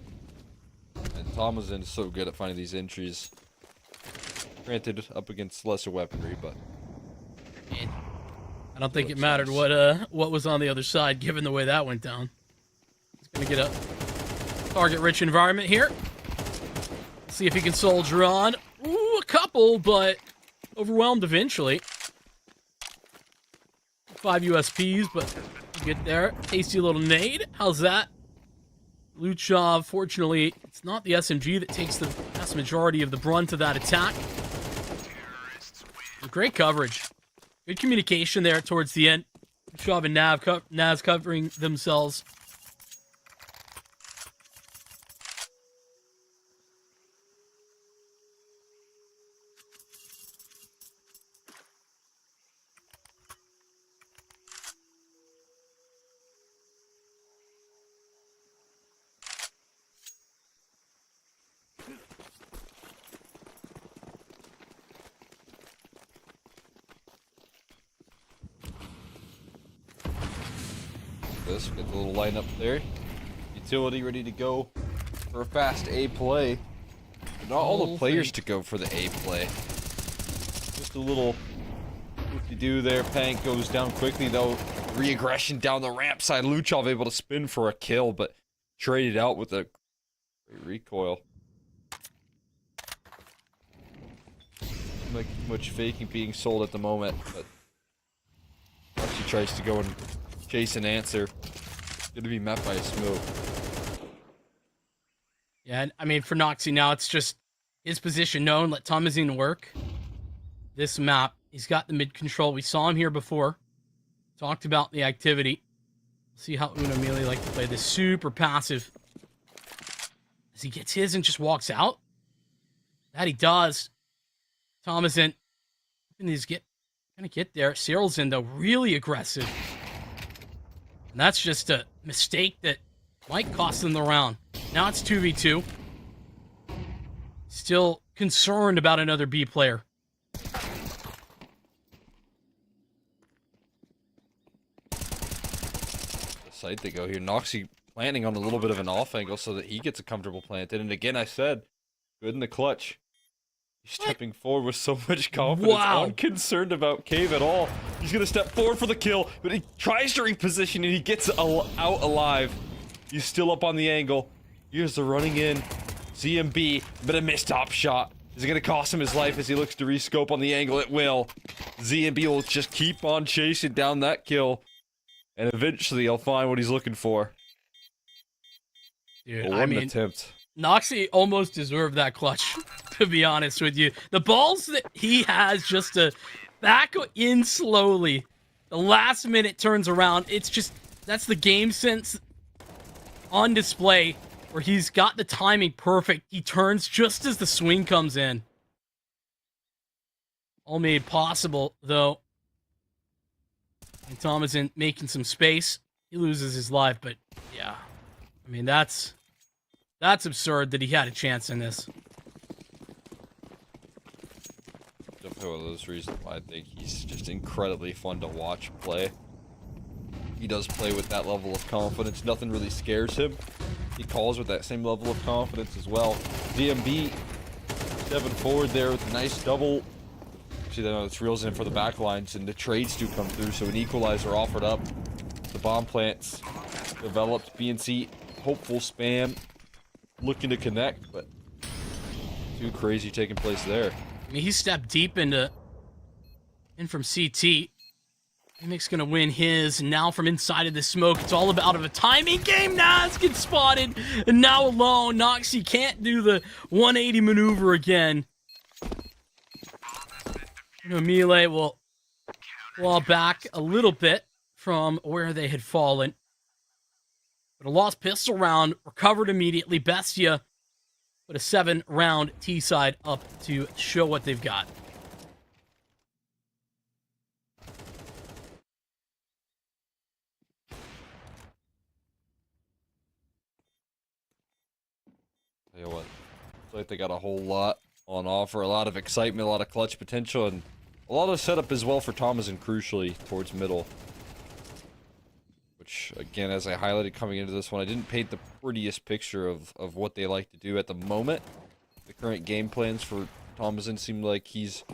And Thomasin is so good at finding these entries. Granted, up against lesser weaponry, but I don't think it mattered what was on the other side, given the way that went down. He's gonna get a target-rich environment here. See if he can soldier on. Ooh, a couple, but overwhelmed eventually. 5 USPs, but get there. Tasty little nade. How's that? Luchov, fortunately, it's not the SMG that takes the vast majority of the brunt of that attack. Great coverage. Good communication there towards the end. Luchov and Naz covering themselves. this. Get the little lineup there. Utility ready to go for a fast A play. But not all the players to go for the A play. Just a little whoop-de-doo there. Pank goes down quickly though. Re-aggression down the ramp side. Luchov able to spin for a kill, but traded out with a great recoil. Like much faking being sold at the moment, but she tries to go and chase an answer. Gonna be met by a smoke. Yeah, I mean, for Noxie now, it's just his position known. Let Thomasin work. This map, he's got the mid control. We saw him here before. Talked about the activity. See how Uno Melee like to play this super passive. As he gets his and just walks out. That he does. Thomasin, he's gonna get there. Cyril's in though, really aggressive. And that's just a mistake that might cost them the round. Now it's 2v2. Still concerned about another B player. Side they go here. Noxie planning on a little bit of an off angle so that he gets a comfortable planted. And again, I said, good in the clutch. He's stepping forward with so much confidence, unconcerned about Cave at all. He's gonna step forward for the kill, but he tries to reposition and he gets out alive. He's still up on the angle. Here's the running in. ZMB, but a missed top shot. Is it gonna cost him his life as he looks to rescope on the angle? It will. ZMB will just keep on chasing down that kill. And eventually he'll find what he's looking for. Dude, One attempt. Noxie almost deserved that clutch, to be honest with you. The balls that he has just to back in slowly. The last minute turns around. It's just, that's the game sense on display where he's got the timing perfect. He turns just as the swing comes in. All made possible, though. And Thomason making some space. He loses his life, but yeah. I mean, that's absurd that he had a chance in this. Definitely one of those reasons why I think he's just incredibly fun to watch play. He does play with that level of confidence. Nothing really scares him. He calls with that same level of confidence as well. DMB stepping forward there with a nice double. See, then it's reels in for the back lines, and the trades do come through, so an equalizer offered up. The bomb plants developed. BNC hopeful spam looking to connect, but too crazy taking place there. I mean, he stepped deep in from CT. Mimiic's gonna win his. Now from inside of the smoke, it's all about a timing game. Nas gets spotted, and now alone, Noxie can't do the 180 maneuver again. Melee will claw back a little bit from where they had fallen. But a lost pistol round recovered immediately. Bestia put a 7-round T-side up to show what they've got. Tell you what, looks like they got a whole lot on offer, a lot of excitement, a lot of clutch potential, and a lot of setup as well for Thomason, crucially, towards middle. Which, again, as I highlighted coming into this one, I didn't paint the prettiest picture of what they like to do at the moment. The current game plans for Thomason seem like he's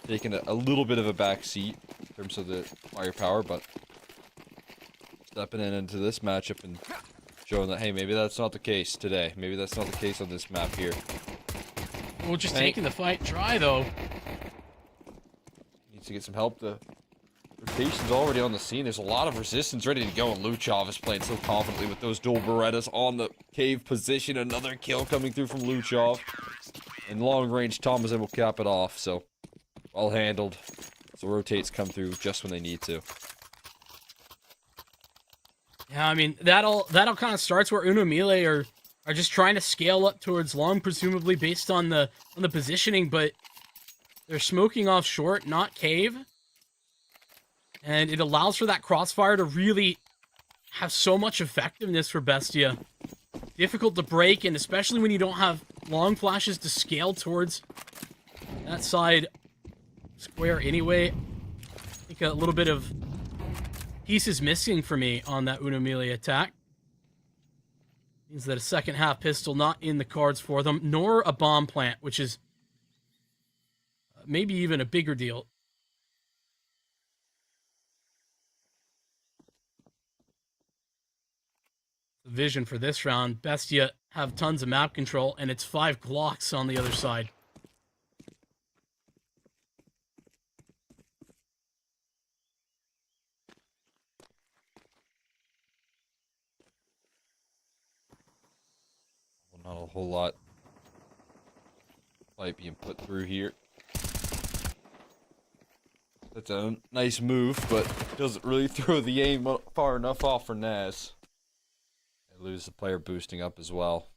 taken a little bit of a back seat in terms of the firepower, but stepping into this matchup and showing that, hey, maybe that's not the case today. Maybe that's not the case on this map here. Well, just taking the fight try, though. Needs to get some help. The rotation's already on the scene. There's a lot of resistance ready to go, and Luchov is playing so confidently with those dual Berettas on the cave position. Another kill coming through from Luchov. And long range, Thomason will cap it off, so well handled. So rotates come through just when they need to. Yeah, I mean, that'll kind of starts where Uno Melee are just trying to scale up towards long, presumably based on the positioning, but they're smoking off short, not cave. And it allows for that crossfire to really have so much effectiveness for Bestia. Difficult to break, and especially when you don't have long flashes to scale towards that side square anyway. I think a little bit of pieces missing for me on that Uno Melee attack. Means that a second half pistol not in the cards for them, nor a bomb plant, which is maybe even a bigger deal. The vision for this round, Bestia have tons of map control, and it's 5 Glocks on the other side. Well, not a whole lot light being put through here. That's a nice move, but doesn't really throw the aim far enough off for Naz. They lose the player boosting up as well.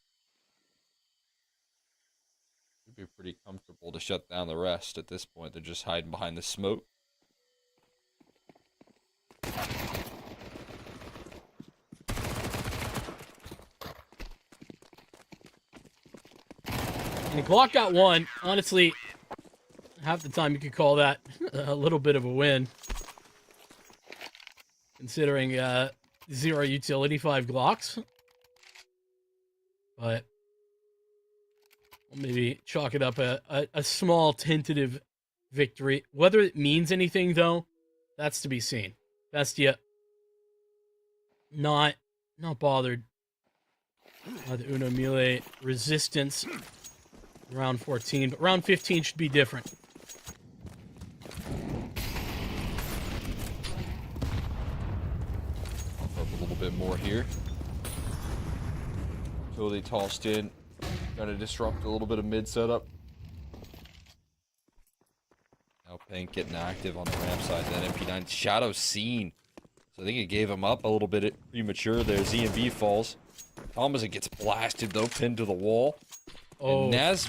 Should be pretty comfortable to shut down the rest at this point. They're just hiding behind the smoke. And Glock got one. Honestly, half the time you could call that a little bit of a win. Considering 0 utility, 5 Glocks. But we'll maybe chalk it up a small tentative victory. Whether it means anything, though, that's to be seen. Bestia not bothered by the Uno Melee resistance. Round 14, but round 15 should be different. Up a little bit more here. Totally tossed in. Trying to disrupt a little bit of mid setup. Now Pink getting active on the ramp side. Then MP9 Shadow seen. So I think it gave him up a little bit premature there. ZMB falls. Thomas gets blasted, though, pinned to the wall. Oh, And Naz,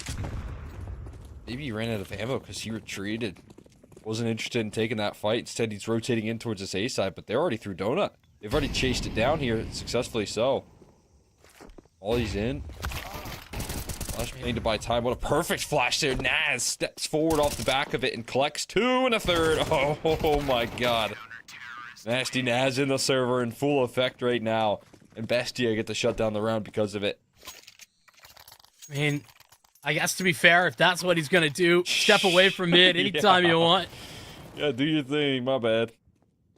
maybe he ran out of ammo because he retreated. Wasn't interested in taking that fight. Instead, he's rotating in towards this A side, but they're already through Donut. They've already chased it down here, successfully so. All he's in. Flash painted by time. What a perfect flash there. Naz steps forward off the back of it and collects 2 1/3. Oh my god. Nasty Naz in the server in full effect right now. And Bestia get to shut down the round because of it. I mean, I guess to be fair, if that's what he's gonna do, step away from mid anytime you want. Yeah, do your thing. My bad.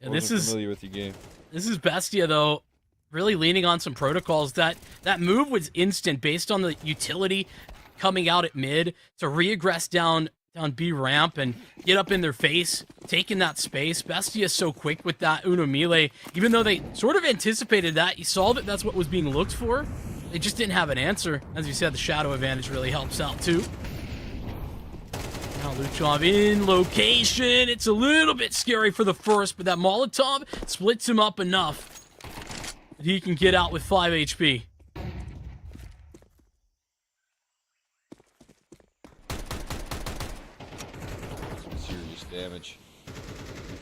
Yeah, Wasn't familiar with your game. This is Bestia though, really leaning on some protocols. That move was instant based on the utility coming out at mid to regress down B ramp and get up in their face, taking that space. Bestia is so quick with that Uno Melee. Even though they sort of anticipated that, you saw that that's what was being looked for. They just didn't have an answer. As you said, the shadow advantage really helps out too. Now Luchov in location. It's a little bit scary for the first, but that Molotov splits him up enough that he can get out with 5 HP. Some serious damage.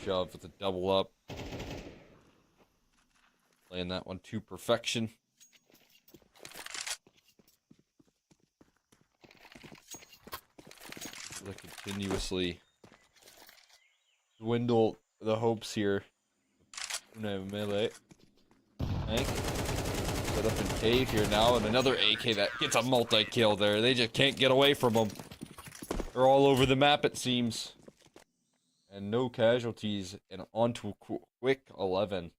Shove with the double up. Playing that one to perfection. They continuously dwindle the hopes here. Uno Melee. Hank. Set up in cave here now, and another AK that gets a multi-kill there. They just can't get away from them. They're all over the map, it seems. And no casualties, and on to a quick 11.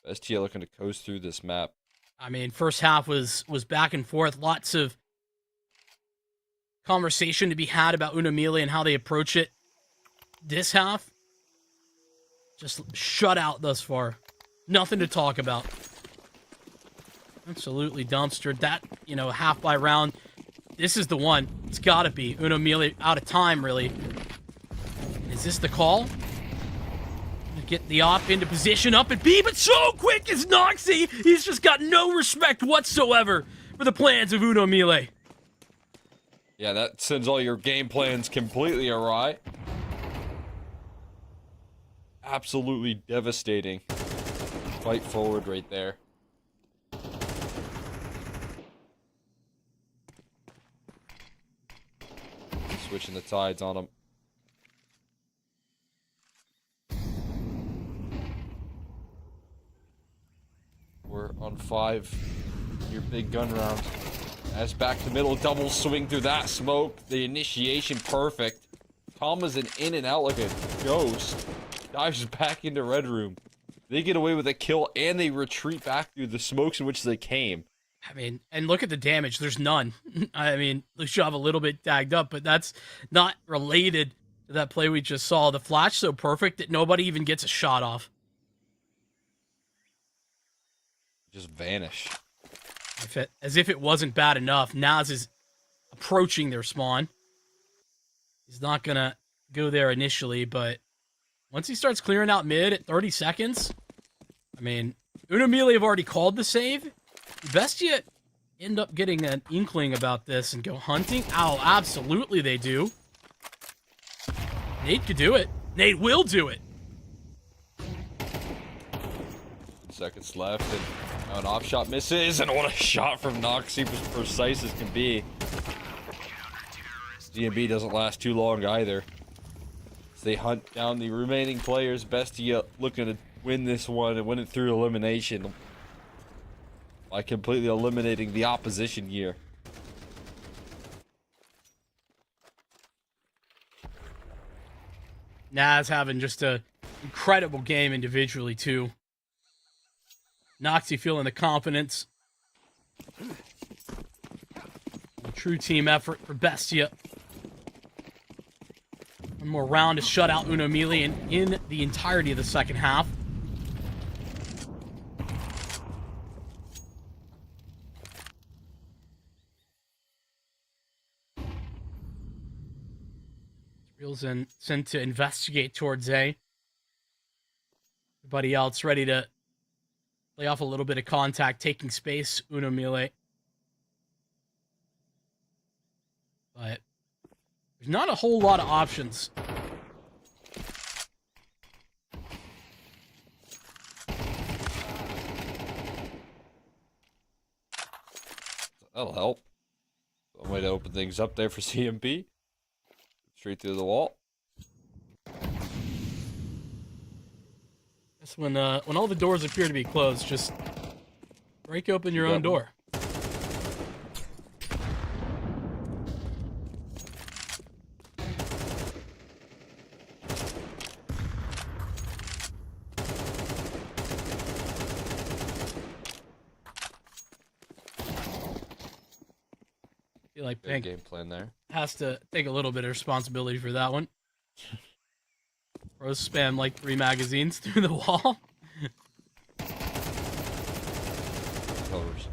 Bestia looking to coast through this map. I mean, first half was back and forth. Lots of conversation to be had about Uno Melee and how they approach it. This half, just shut out thus far. Nothing to talk about. Absolutely dumpstered. That, half by round. This is the one. It's gotta be. Uno Melee out of time, really. Is this the call? Get the op into position up at B, but so quick is Noxy! He's just got no respect whatsoever for the plans of Uno Melee. Yeah, that sends all your game plans completely awry. Absolutely devastating. Fight forward right there. Switching the tides on him. We're on 5. Your big gun round. As back to middle, double swing through that smoke. The initiation perfect. Thomas in and out like a ghost. Dives back into Red Room. They get away with a kill and they retreat back through the smokes in which they came. I mean, and look at the damage. There's none. I mean, Luchov a little bit tagged up, but that's not related to that play we just saw. The flash so perfect that nobody even gets a shot off. Just vanish. As if it wasn't bad enough, Naz is approaching their spawn. He's not going to go there initially, but once he starts clearing out mid at 30 seconds, I mean, Uno Melee have already called the save. Bestia end up getting an inkling about this and go hunting. Oh, absolutely they do. Nate could do it. Nate will do it. Seconds left, and an off shot misses, and what a shot from Noxy, as precise as can be. DMB doesn't last too long either. As they hunt down the remaining players, Bestia looking to win this one and win it through elimination by completely eliminating the opposition here. Naz having just a incredible game individually too. Noxy feeling the confidence. A true team effort for Bestia. One more round to shut out Uno Melee in the entirety of the second half. Reels in, sent to investigate towards A. Everybody else ready to play off a little bit of contact, taking space, uno mille. But there's not a whole lot of options. That'll help. One way to open things up there for CMP. Straight through the wall. That's when all the doors appear to be closed, just break open your own door. I feel like Good Pink game plan there. has to take a little bit of responsibility for that one. Rose spam like 3 magazines through the wall. Colors.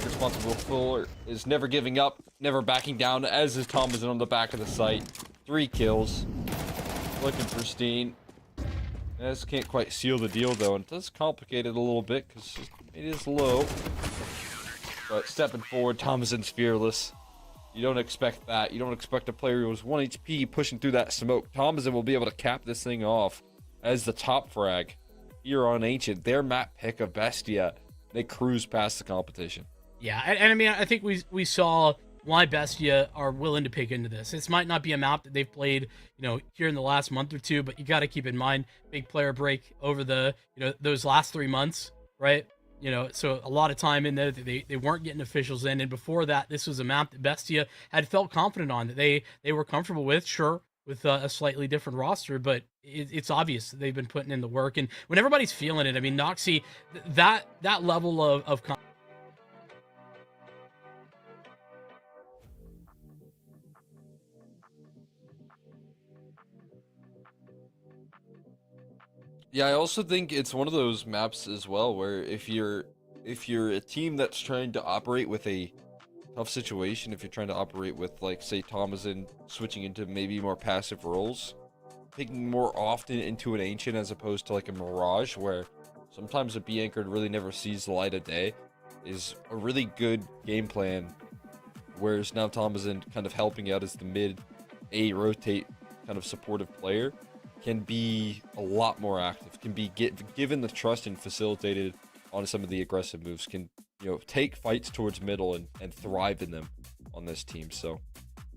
Responsible Fuller is never giving up, never backing down, as is Thomason on the back of the site. 3 kills. Looking pristine. This can't quite seal the deal though, and it does complicate it a little bit because it is low. But stepping forward, Thomason's fearless. You don't expect that. You don't expect a player who was 1 HP pushing through that smoke. Thomason will be able to cap this thing off as the top frag here on Ancient. Their map pick of Bestia. They cruise past the competition. Yeah, and I mean, I think we saw why Bestia are willing to pick into this. This might not be a map that they've played, here in the last month or two, but you got to keep in mind, big player break over the, those last 3 months, right? So a lot of time in there, they weren't getting officials in, and before that, this was a map that Bestia had felt confident on, that they were comfortable with, sure, with a slightly different roster, but it's obvious that they've been putting in the work, and when everybody's feeling it, I mean, Noxy, that level of Yeah, I also think it's one of those maps as well where if you're a team that's trying to operate with a tough situation, if you're trying to operate with, like, say, Thomason switching into maybe more passive roles, picking more often into an Ancient as opposed to like a Mirage, where sometimes a B anchored really never sees the light of day, is a really good game plan. Whereas now Thomason kind of helping out as the mid A rotate kind of supportive player can be a lot more active, can be given the trust and facilitated on some of the aggressive moves, can take fights towards middle and thrive in them on this team. So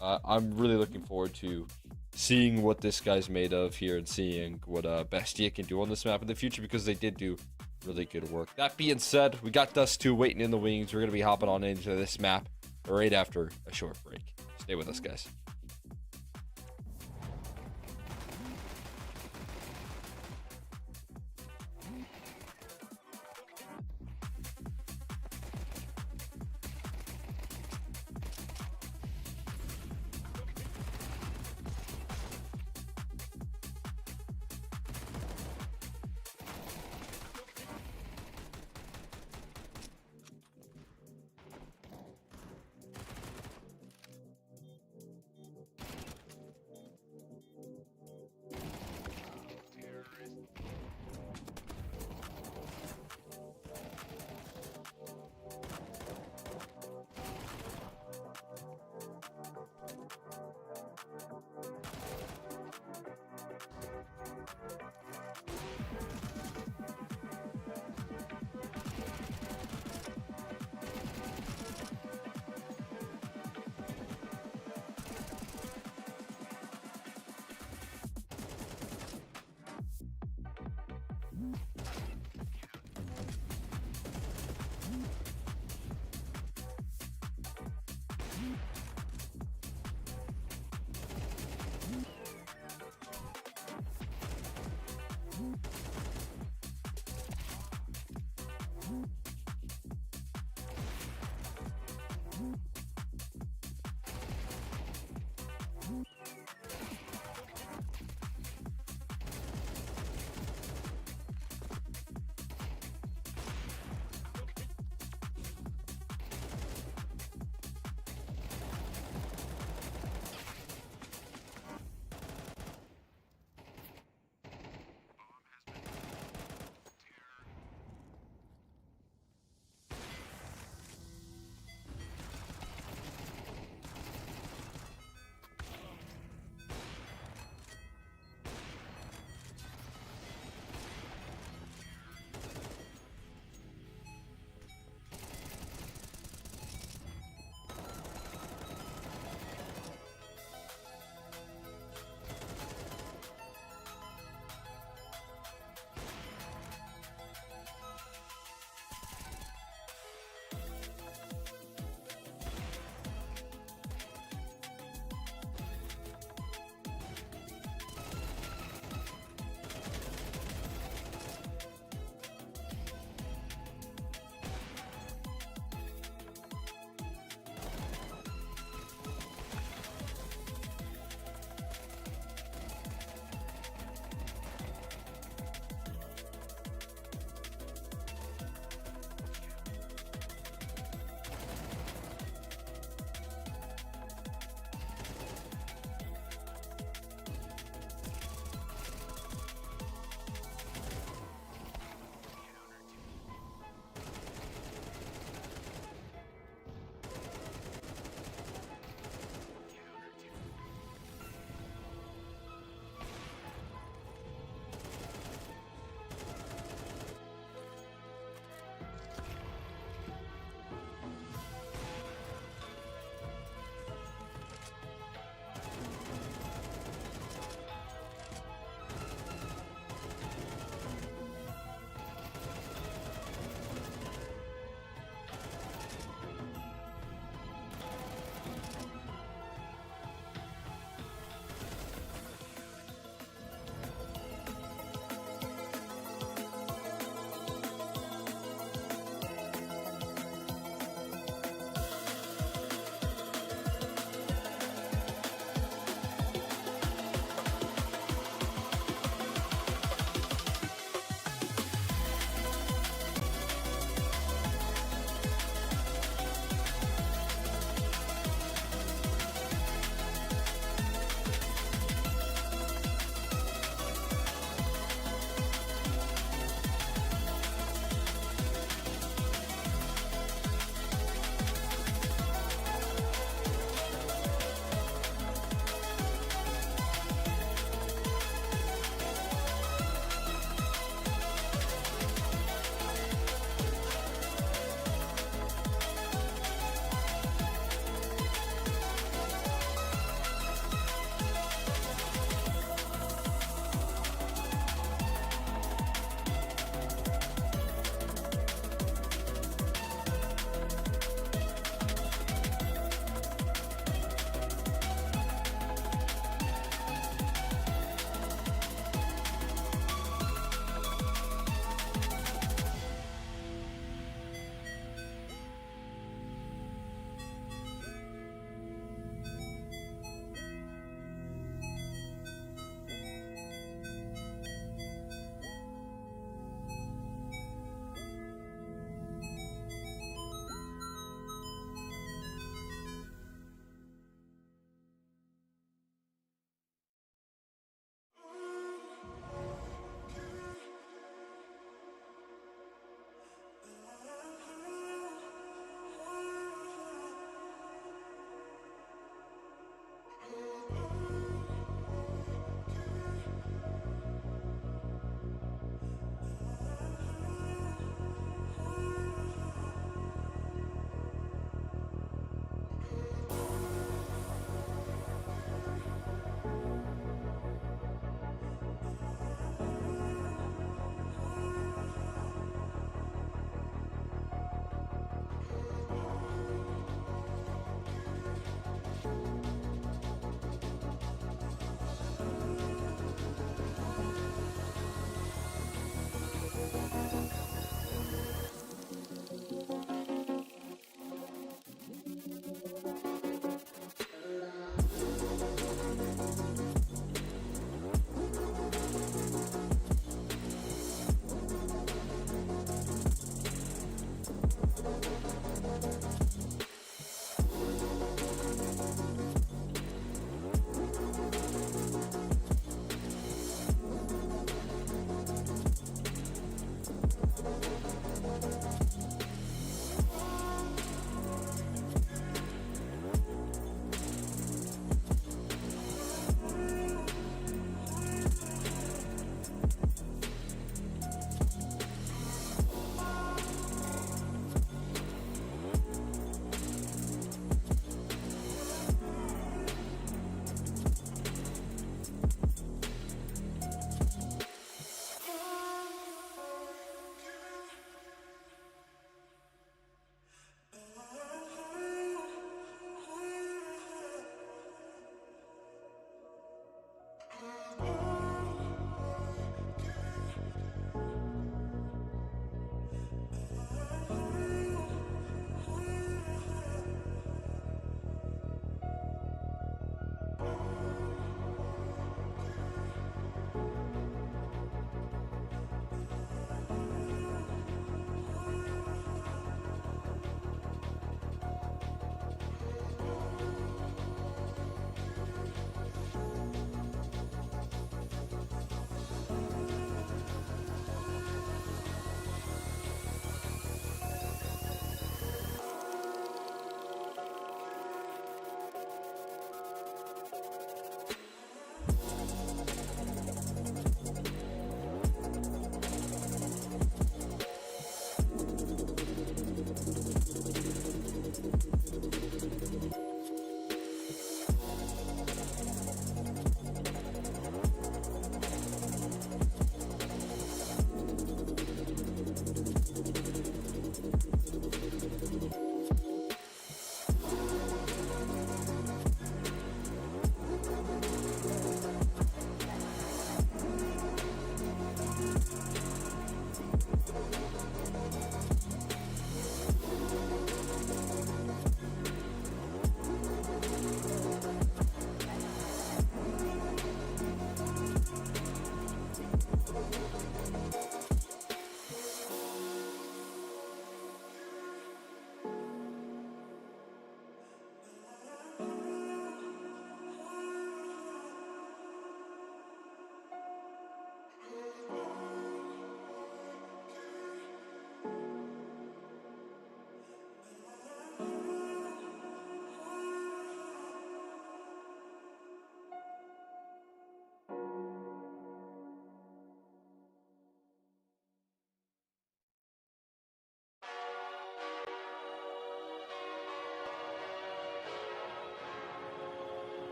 I'm really looking forward to seeing what this guy's made of here and seeing what Bestia can do on this map in the future, because they did do really good work. That being said, we got Dust 2 waiting in the wings. We're going to be hopping on into this map right after a short break. Stay with us, guys.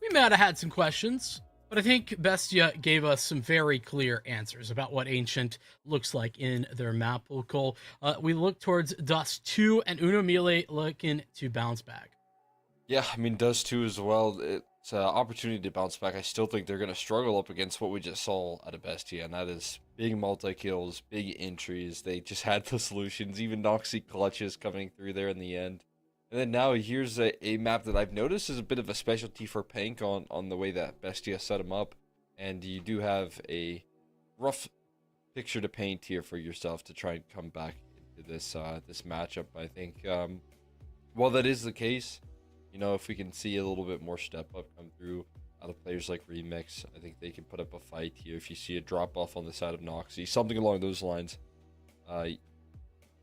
we might have had some questions, but I think Bestia gave us some very clear answers about what Ancient looks like in their map pool. Cole, we look towards Dust 2 and Uno Mille looking to bounce back. Yeah, I mean, does too as well. It's an opportunity to bounce back. I still think they're going to struggle up against what we just saw out of Bestia, and that is big multi-kills, big entries. They just had the solutions, even Noxy clutches coming through there in the end. And then now here's a map that I've noticed is a bit of a specialty for Pank on the way that Bestia set him up. And you do have a rough picture to paint here for yourself to try and come back into this this matchup, I think. While that is the case, you know, if we can see a little bit more step up come through out of players like Remix, I think they can put up a fight here. If you see a drop off on the side of Noxy, something along those lines,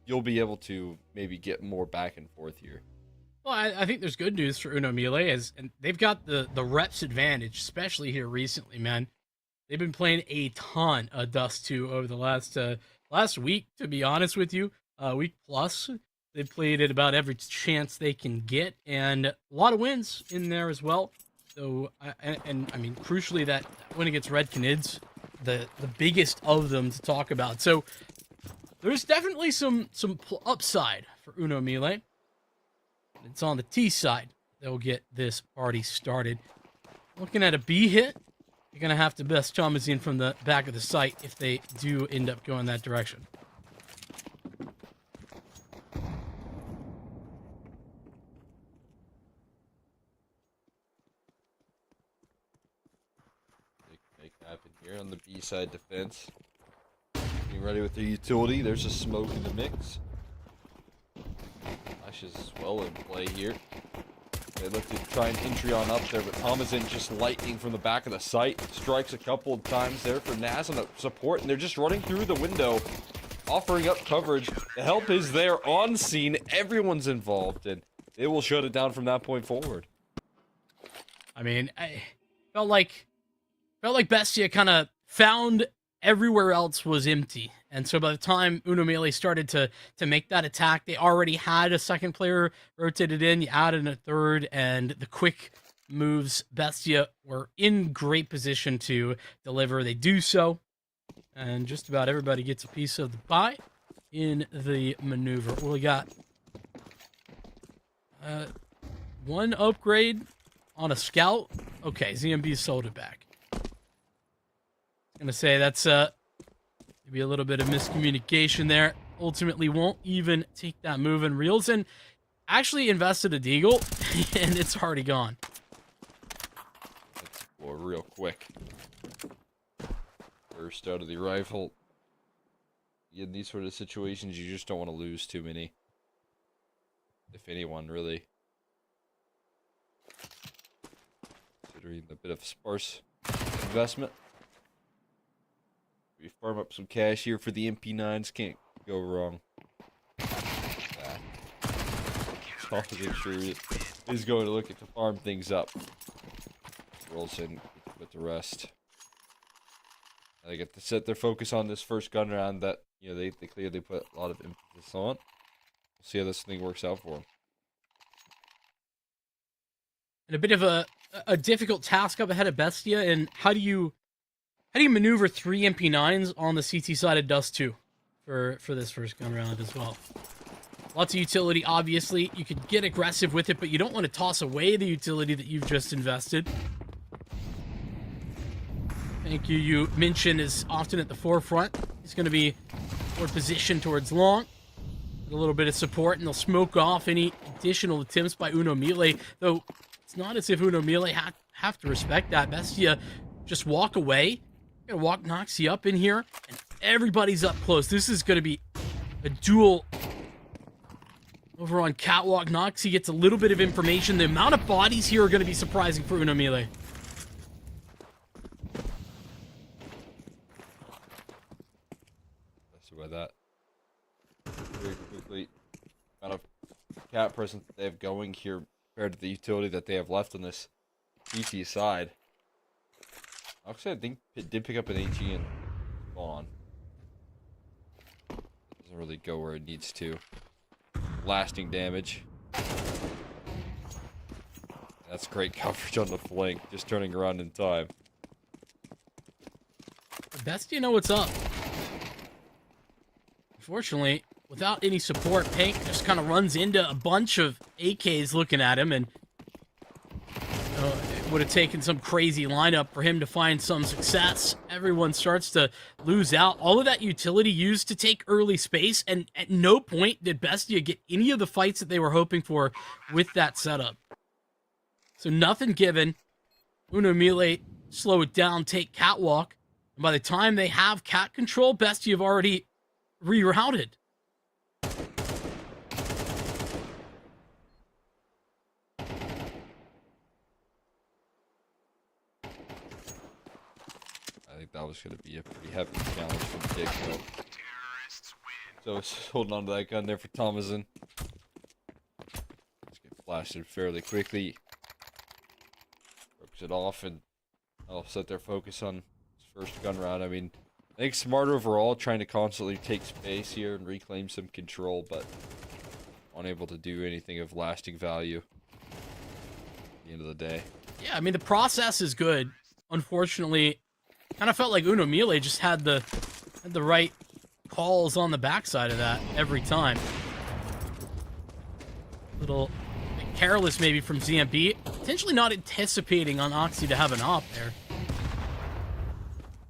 you'll be able to maybe get more back and forth here. Well, I think there's good news for Uno Mille, and they've got the reps advantage, especially here recently, man. They've been playing a ton of Dust 2 over the last week, to be honest with you. Week plus. They've played at about every chance they can get, and a lot of wins in there as well. So, and I mean, crucially, that win against Red Canids, the biggest of them to talk about. So, there's definitely some upside for Uno Mille. It's on the T side. They'll get this party started. Looking at a B hit, you're going to have to best Chamazine from the back of the site if they do end up going that direction. Make happen here on the B side defense. Getting ready with their utility. There's a smoke in the mix. Flashes as well in play here. They look to try and entry on up there, but Thomasin just lightning from the back of the site. Strikes a couple of times there for Naz on the support, and they're just running through the window, offering up coverage. The help is there on scene. Everyone's involved, and they will shut it down from that point forward. I mean, I felt like Bestia kind of found everywhere else was empty. And so by the time Uno Mille started to make that attack, they already had a second player rotated in. You added a third, and the quick moves, Bestia were in great position to deliver. They do so, and just about everybody gets a piece of the pie in the maneuver. Well, we got one upgrade on a scout. Okay, ZMB sold it back. I'm gonna say that's maybe a little bit of miscommunication there. Ultimately won't even take that move, and Reelson actually invested a deagle and it's already gone. Let's explore real quick. First out of the rifle. In these sort of situations, you just don't want to lose too many. If anyone, really. Considering a bit of a sparse investment. We farm up some cash here for the MP9s. Can't go wrong. Thomasin sure is going to look at to farm things up. Rolls in with the rest. They get to set their focus on this first gun round that, you know, they clearly put a lot of emphasis on. We'll see how this thing works out for them. And a bit of a difficult task up ahead of Bestia, and how do you maneuver 3 MP9s on the CT side of Dust 2 for this first gun round as well? Lots of utility, obviously. You could get aggressive with it, but you don't want to toss away the utility that you've just invested. Thank you. You mentioned is often at the forefront. He's going to be more positioned towards long. With a little bit of support, and they'll smoke off any additional attempts by Uno Mille. Though, it's not as if Uno Mille have to respect that. Bestia just walk away. Gonna walk Noxy up in here, and everybody's up close. This is gonna be a duel over on Catwalk. Noxy gets a little bit of information. The amount of bodies here are gonna be surprising for Uno Mille. So by that, very quickly, amount of cat presence that they have going here compared to the utility that they have left on this PT side. Actually, I think it did pick up an AG and gone. Doesn't really go where it needs to. Lasting damage. That's great coverage on the flank, just turning around in time. Best you know what's up. Unfortunately, without any support, Pink just kind of runs into a bunch of AKs looking at him, and it would have taken some crazy lineup for him to find some success. Everyone starts to lose out. All of that utility used to take early space, and at no point did Bestia get any of the fights that they were hoping for with that setup. So nothing given. Uno Mile slow it down, take Catwalk, and by the time they have cat control, Bestia have already rerouted. I think that was going to be a pretty heavy challenge from the get-go. So it's holding on to that gun there for Thomason. Just get blasted fairly quickly. Brooks it off, and I'll set their focus on his first gun round. I mean, I think smart overall, trying to constantly take space here and reclaim some control, but unable to do anything of lasting value at the end of the day. Yeah, I mean, the process is good. Unfortunately, kind of felt like Uno Mile just had the right calls on the backside of that every time. Little bit careless maybe from ZMB. Potentially not anticipating on Oxy to have an op there.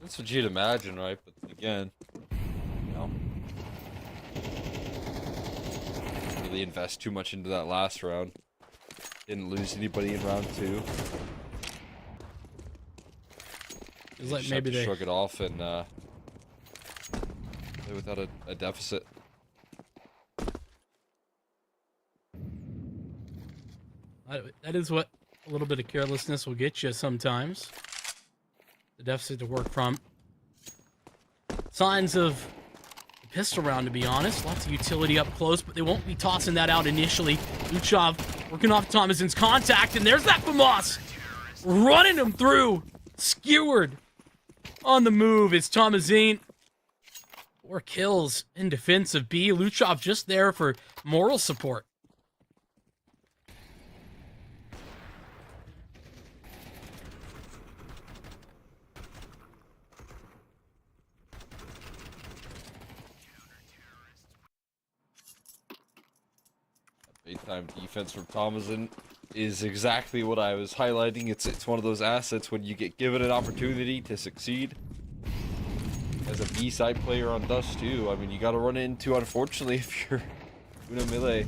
That's what you'd imagine, right? But again, you know, really invest too much into that last round. Didn't lose anybody in round 2. It's like Just maybe have to they shrug it off and play without a deficit. that is what a little bit of carelessness will get you sometimes. The deficit to work from. Signs of the pistol round, to be honest. Lots of utility up close, but they won't be tossing that out initially. Luchov working off Thomason's contact, and there's that FAMAS running him through. Skewered on the move is Thomasin. 4 kills in defense of B. Luchov just there for moral support. Big time defense from Thomason is exactly what I was highlighting. It's one of those assets when you get given an opportunity to succeed. As a B-side player on Dust too, I mean, you got to run into, unfortunately, if you're Uno Mile,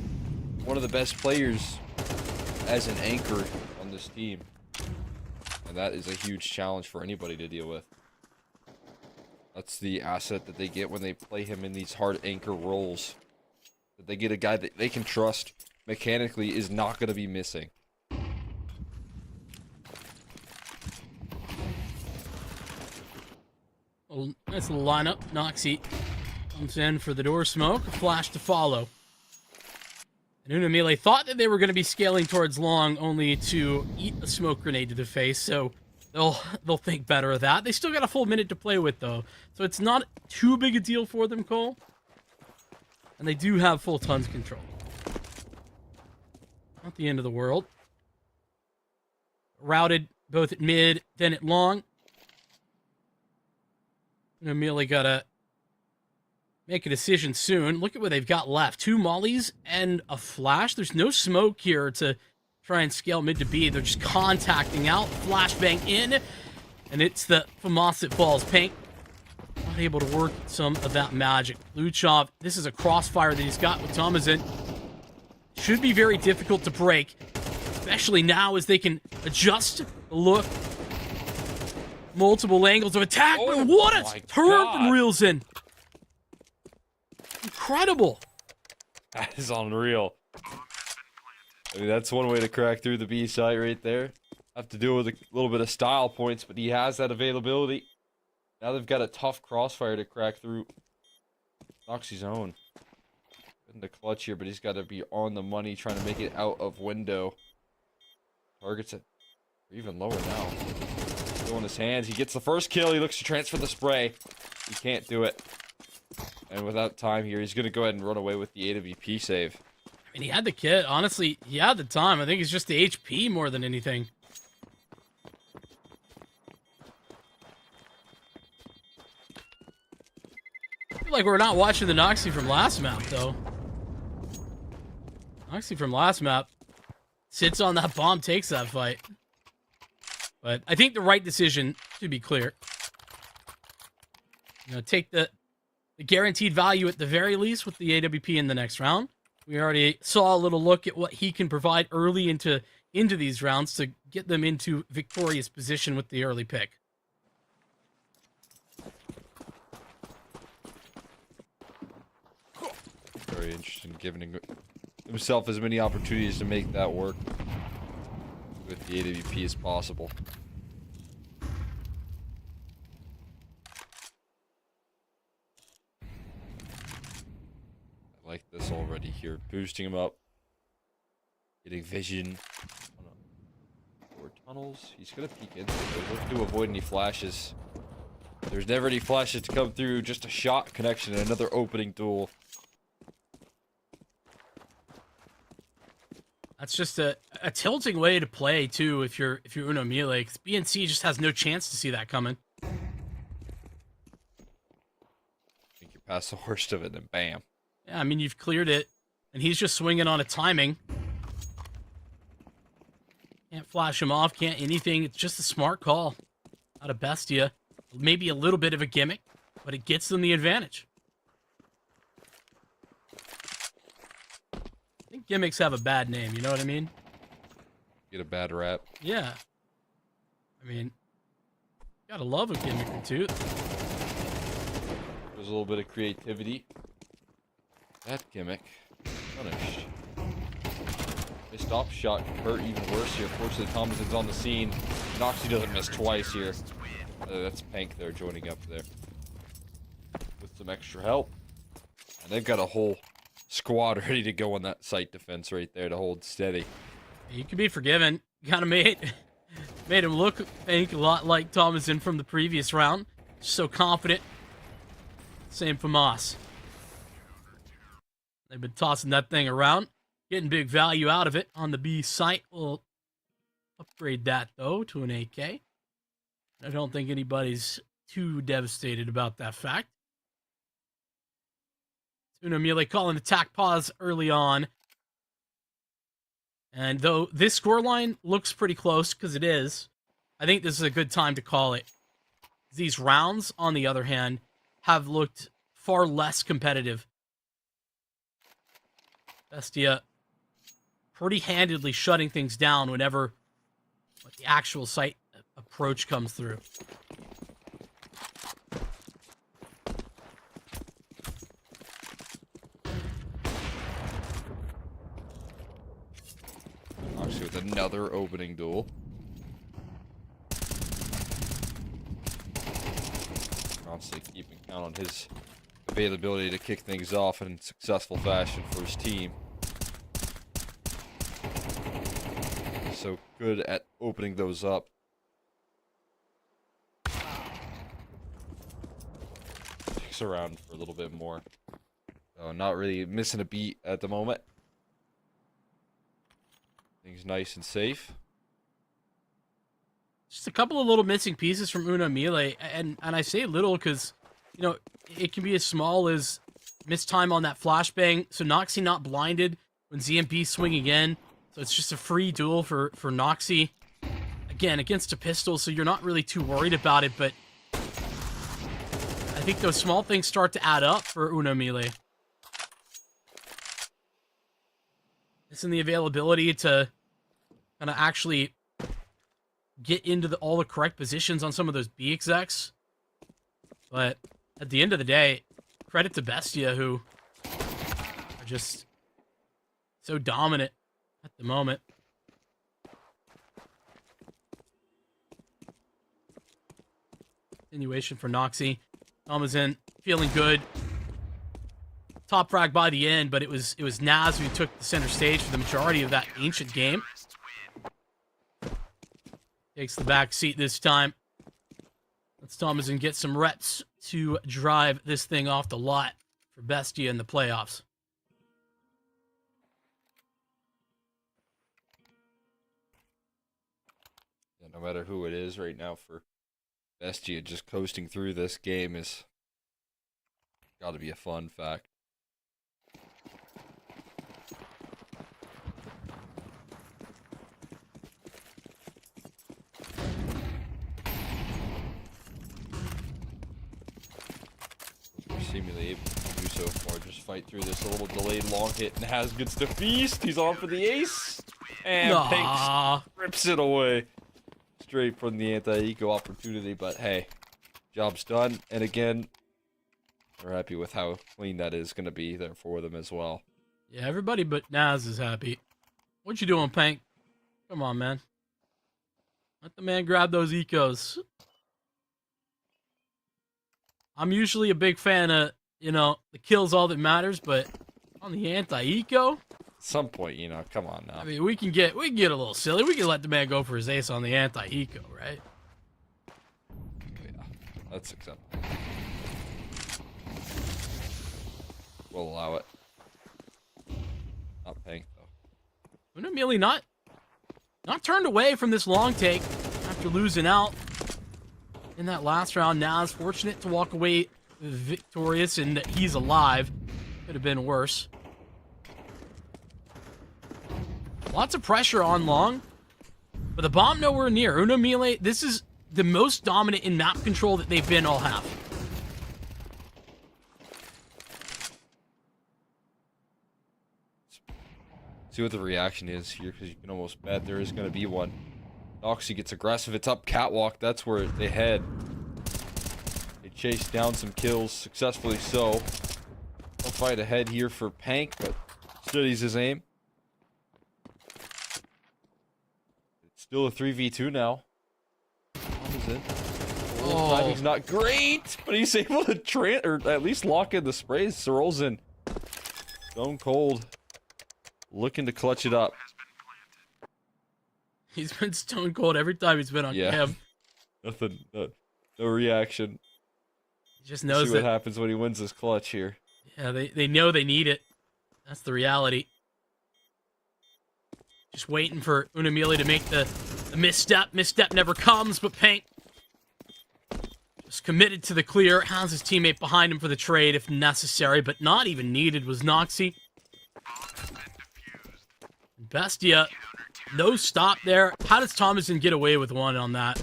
one of the best players as an anchor on this team. And that is a huge challenge for anybody to deal with. That's the asset that they get when they play him in these hard anchor roles. That they get a guy that they can trust mechanically is not going to be missing. Nice little lineup. Noxy comes in for the door smoke. A flash to follow. And Uno Mile thought that they were going to be scaling towards long, only to eat a smoke grenade to the face, so they'll think better of that. They still got a full minute to play with, though, so it's not too big a deal for them, Cole. And they do have full tons control. Not the end of the world. Routed both at mid, then at long. And Amelia gotta make a decision soon. Look at what they've got left. 2 mollies and a flash. There's no smoke here to try and scale mid to B. They're just contacting out. Flashbang in. And it's the FAMAS that falls. Pink not able to work some of that magic. Luchov, this is a crossfire that he's got with Thomasin. Should be very difficult to break. Especially now as they can adjust the look. Multiple angles of attack, but what a turn from Reelson! Incredible! That is unreal. I mean, that's one way to crack through the B site right there. Have to deal with a little bit of style points, but he has that availability. Now they've got a tough crossfire to crack through. Noxy's own. In the clutch here, but he's got to be on the money, trying to make it out of window. Targets it even lower now. Still in his hands. He gets the first kill. He looks to transfer the spray. He can't do it. And without time here, he's going to go ahead and run away with the AWP save. And he had the kit. Honestly, he had the time. I think it's just the HP more than anything. I feel like we're not watching the Noxie from last map, though. Noxie from last map sits on that bomb, takes that fight. But I think the right decision, to be clear. You know, take the guaranteed value at the very least with the AWP in the next round. We already saw a little look at what he can provide early into these rounds to get them into victorious position with the early pick. Very interested in giving himself as many opportunities to make that work with the AWP as possible. I like this already here. Boosting him up. Getting vision. Or tunnels. He's going to peek into it. Look to avoid any flashes. There's never any flashes to come through. Just a shot connection and another opening duel. That's just a tilting way to play too if you're Uno Melee, because BNC just has no chance to see that coming. I think you're past the worst of it, and bam. Yeah, I mean, you've cleared it, and he's just swinging on a timing. Can't flash him off, can't anything. It's just a smart call out of Bestia. Maybe a little bit of a gimmick, but it gets them the advantage. I think gimmicks have a bad name, you know what I mean? Get a bad rap. Yeah. I mean, gotta love a gimmick or two. There's a little bit of creativity. That gimmick. Punished. Missed off shot can hurt even worse here. Fortunately, Thomason's on the scene. Noxie doesn't miss twice here. That's Pank there joining up there. With some extra help. And they've got a whole squad ready to go on that site defense right there to hold steady. You can be forgiven. Kind of made him look, I think, a lot like Thomason from the previous round. So confident. Same for Moss. They've been tossing that thing around, getting big value out of it on the B site. We'll upgrade that, though, to an AK. I don't think anybody's too devastated about that fact. Uno Melee calling attack pause early on. And though this scoreline looks pretty close, because it is, I think this is a good time to call it. These rounds, on the other hand, have looked far less competitive. Bestia pretty handedly shutting things down whenever the actual site approach comes through. Obviously with another opening duel. Constantly keeping count on his availability to kick things off in successful fashion for his team. So good at opening those up. Sticks around for a little bit more. So not really missing a beat at the moment. Things nice and safe. Just a couple of little missing pieces from Uno Melee, and I say little because, you know, it can be as small as missed time on that flashbang, so Noxie not blinded when ZMP swinging in, so it's just a free duel for Noxie. Again, against a pistol, so you're not really too worried about it, but I think those small things start to add up for Uno Melee. It's in the availability to kind of actually get into all the correct positions on some of those B execs. But at the end of the day, credit to Bestia, who are just so dominant at the moment. Continuation for Noxie. Thomason feeling good. Top frag by the end, but it was Naz who took the center stage for the majority of that ancient game. Takes the back seat this time. Let's Thomason get some reps to drive this thing off the lot for Bestia in the playoffs. no matter who it is right now, for Bestia just coasting through this game is got to be a fun fact. We're seemingly able to do so far. Just fight through this. A little delayed long hit, and Has gets the feast. He's on for the ace, and Aw. Pink rips it away straight from the anti-eco opportunity. But hey, job's done. And again, we're happy with how clean that is going to be there for them as well. Yeah, everybody but Naz is happy. What you doing, Pank? Come on, man. Let the man grab those ecos. I'm usually a big fan of, the kill's all that matters, but on the anti-eco, At some point, come on now. I mean, we can get a little silly. We can let the man go for his ace on the anti-eco, right? Yeah, that's acceptable. We'll allow it. Not Pink though. Unamili not turned away from this long take after losing out in that last round. Naz fortunate to walk away victorious, and that he's alive. Could have been worse. Lots of pressure on long, but the bomb nowhere near. Unamili, this is the most dominant in map control that they've been all half. See what the reaction is here, because you can almost bet there is going to be one. Noxie gets aggressive. It's up catwalk. That's where they head. They chase down some kills, successfully so. No fight ahead here for Pank, but studies his aim. It's still a 3v2 now. What is it? Oh. Timing's not great, but he's able to or at least lock in the sprays. Sorrel's in. Stone cold. Looking to clutch it up. He's been stone cold every time he's been on cam. Nothing. No reaction. He just knows See that. what happens when he wins this clutch here. Yeah, they know they need it. That's the reality. Just waiting for Unamili to make the misstep. Misstep never comes, but Pank just committed to the clear. Has his teammate behind him for the trade if necessary, but not even needed was Noxie. Bestia, no stop there. How does Thomason get away with one on that?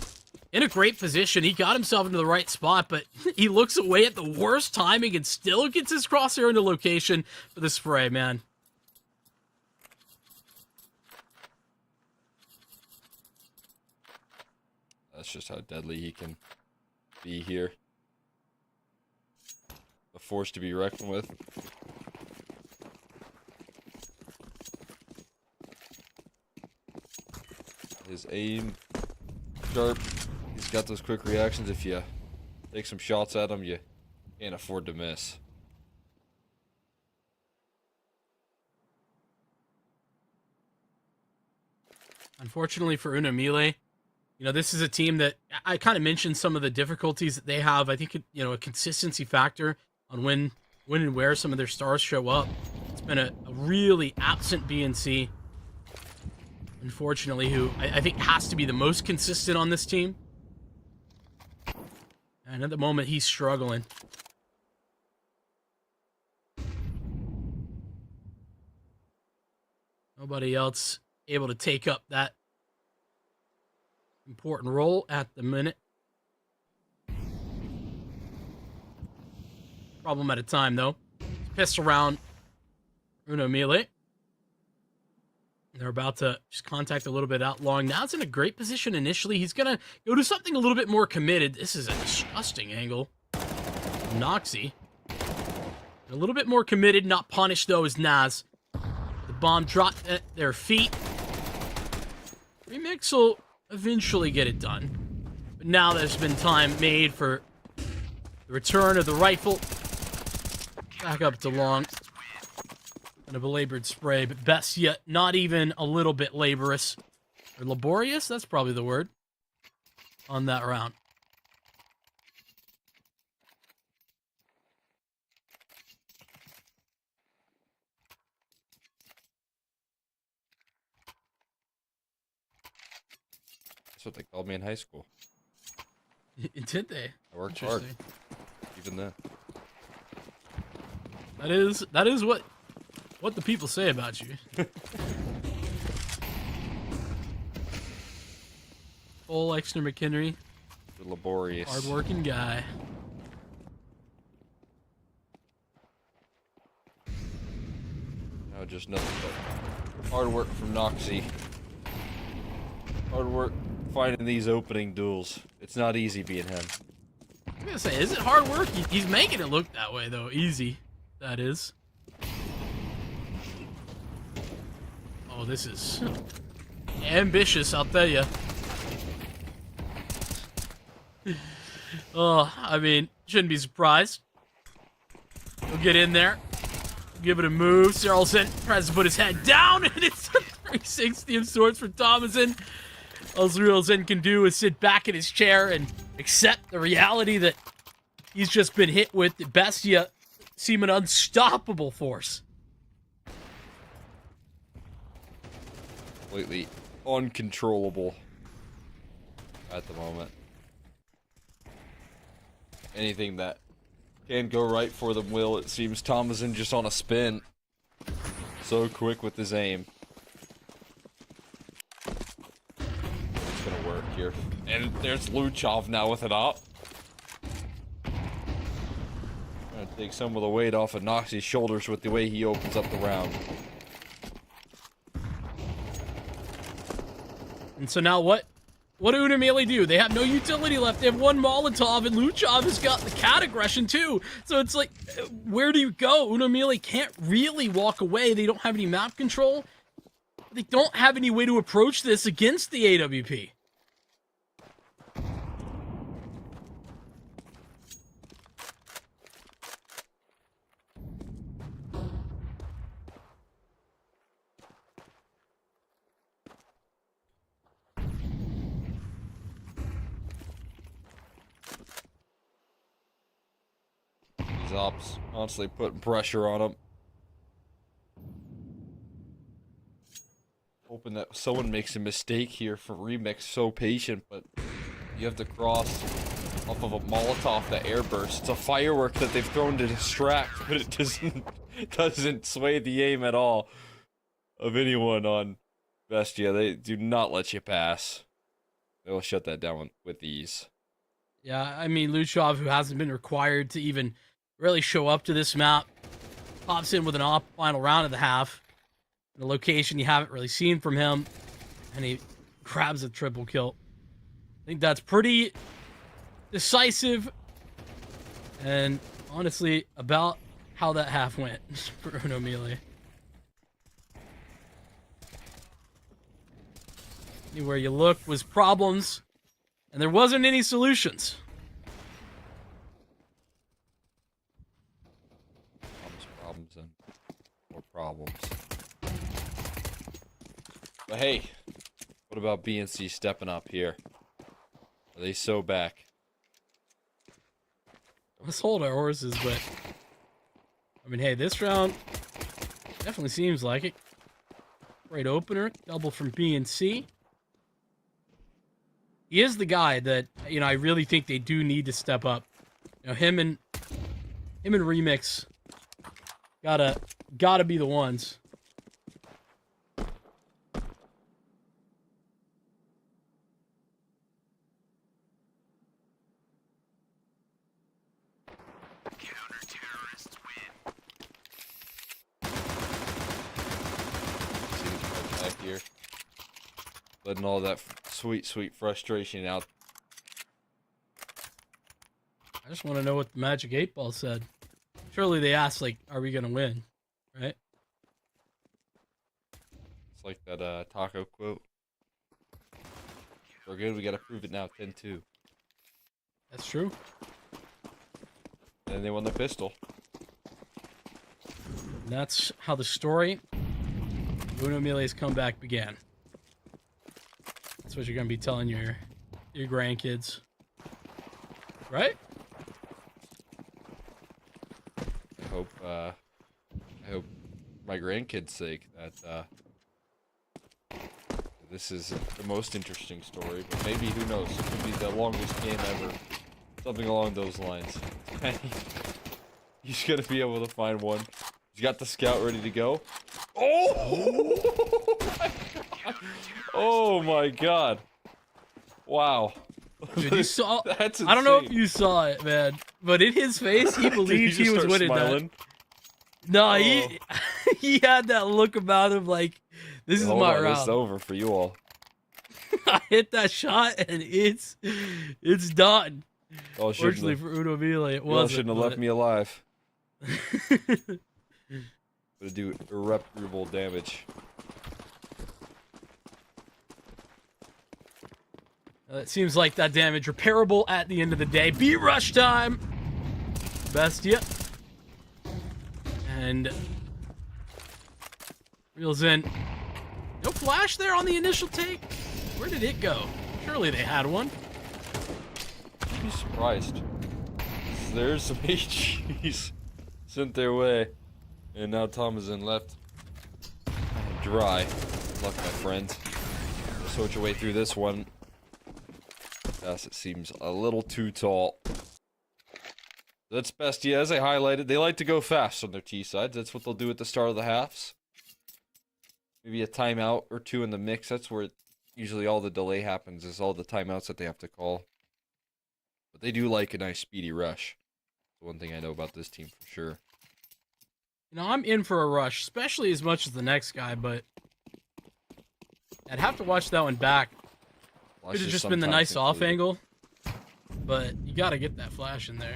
In a great position. He got himself into the right spot, but he looks away at the worst timing and still gets his crosshair into location for the spray, man. That's just how deadly he can be here. A force to be reckoned with. His aim sharp. He's got those quick reactions. If you take some shots at him, you can't afford to miss. Unfortunately for Unamili, this is a team that I kind of mentioned some of the difficulties that they have. I think, a consistency factor on when and where some of their stars show up. It's been a really absent BNC. Unfortunately, who I think has to be the most consistent on this team. And at the moment, he's struggling. Nobody else able to take up that important role at the minute. Problem at a time, though. Pissed around Unamili. They're about to just contact a little bit out long. Now it's in a great position initially. He's going to go to something a little bit more committed. This is a disgusting angle. Noxie. A little bit more committed, not punished, though, is Naz. The bomb dropped at their feet. Remix will eventually get it done. But now there's been time made for the return of the rifle. Back up to long. And a belabored spray, but best yet, not even a little bit laborious. Or laborious? That's probably the word. On that round. That's what they called me in high school. Did they? I worked hard, Interesting. even then. That is what the people say about you. Full extra McHenry, The laborious. hardworking guy. No, just nothing but hard work from Noxie. Hard work finding these opening duels. It's not easy being him. I'm gonna say, is it hard work? He's making it look that way, though. Easy, that is. Oh, this is ambitious, I'll tell you. Oh, I mean, shouldn't be surprised. He'll get in there, give it a move. Sarelson tries to put his head down, and it's a 360 of sorts for Thomason. All Sarelson can do is sit back in his chair and accept the reality that he's just been hit with the Bestia seem an unstoppable force. Completely uncontrollable at the moment. Anything that can go right for them will. It seems Thomason just on a spin. So quick with his aim. It's gonna work here. And there's Luchov now with it up. Trying to take some of the weight off of Noxie's shoulders with the way he opens up the round. And so now what do Unamele do? They have no utility left. They have one Molotov, and Luchov has got the cat aggression too. So it's like, where do you go? Unamele can't really walk away. They don't have any map control. They don't have any way to approach this against the AWP. These ops constantly putting pressure on him. Hoping that someone makes a mistake here for Remix. So patient, but you have to cross off of a Molotov that airburst. It's a firework that they've thrown to distract, but it doesn't sway the aim at all of anyone on Bestia. They do not let you pass. They'll shut that down with ease. Yeah, I mean, Luchov, who hasn't been required to even really show up to this map, pops in with an off final round of the half. In a location you haven't really seen from him, and he grabs a triple kill. I think that's pretty decisive, and honestly, about how that half went for Unamele. Anywhere you look was problems, and there wasn't any solutions. Problems, and more problems. But hey, what about BNC stepping up here? Are they so back? Let's hold our horses, but I mean, hey, this round definitely seems like it. Great opener, double from BNC. He is the guy that, you know, I really think they do need to step up. You know, him and Remix gotta be the ones. Back here, letting all that sweet frustration out. I just want to know what the Magic 8 Ball said. Surely they asked, like, are we gonna win? Right? It's like that taco quote. We're good. We gotta prove it now. 10-2. That's true. And they won the pistol. And that's how the story of Unamele's comeback began. That's what you're gonna be telling your grandkids, right? I hope my grandkids' sake that this is the most interesting story, but maybe, who knows, it could be the longest game ever. Something along those lines. He's gonna be able to find one. He's got the scout ready to go. Oh! Oh my god. Wow. Dude, you saw. That's insane. I don't know if you saw it, man, but in his face, he believed he was winning that. No, he had that look about him like, this is my round. It's over for you all. I hit that shot and it's done. Fortunately for Uno Mille, it you wasn't. shouldn't have left me alive. Gonna do irreparable damage. It seems like that damage repairable at the end of the day. B rush time. Bestia. And reels in. No flash there on the initial take. Where did it go? Surely they had one. I'd be surprised. There's some HGs sent their way. And now Tom is in left. Dry. Good luck, my friend. Sort your way through this one. Yes, it seems a little too tall. That's Bestia. As I highlighted, they like to go fast on their T sides. That's what they'll do at the start of the halves. Maybe a timeout or two in the mix. That's where usually all the delay happens, is all the timeouts that they have to call. But they do like a nice speedy rush. That's one thing I know about this team for sure. You know, I'm in for a rush, especially as much as the next guy, but I'd have to watch that one back. Could have just been the nice off angle, but you got to get that flash in there.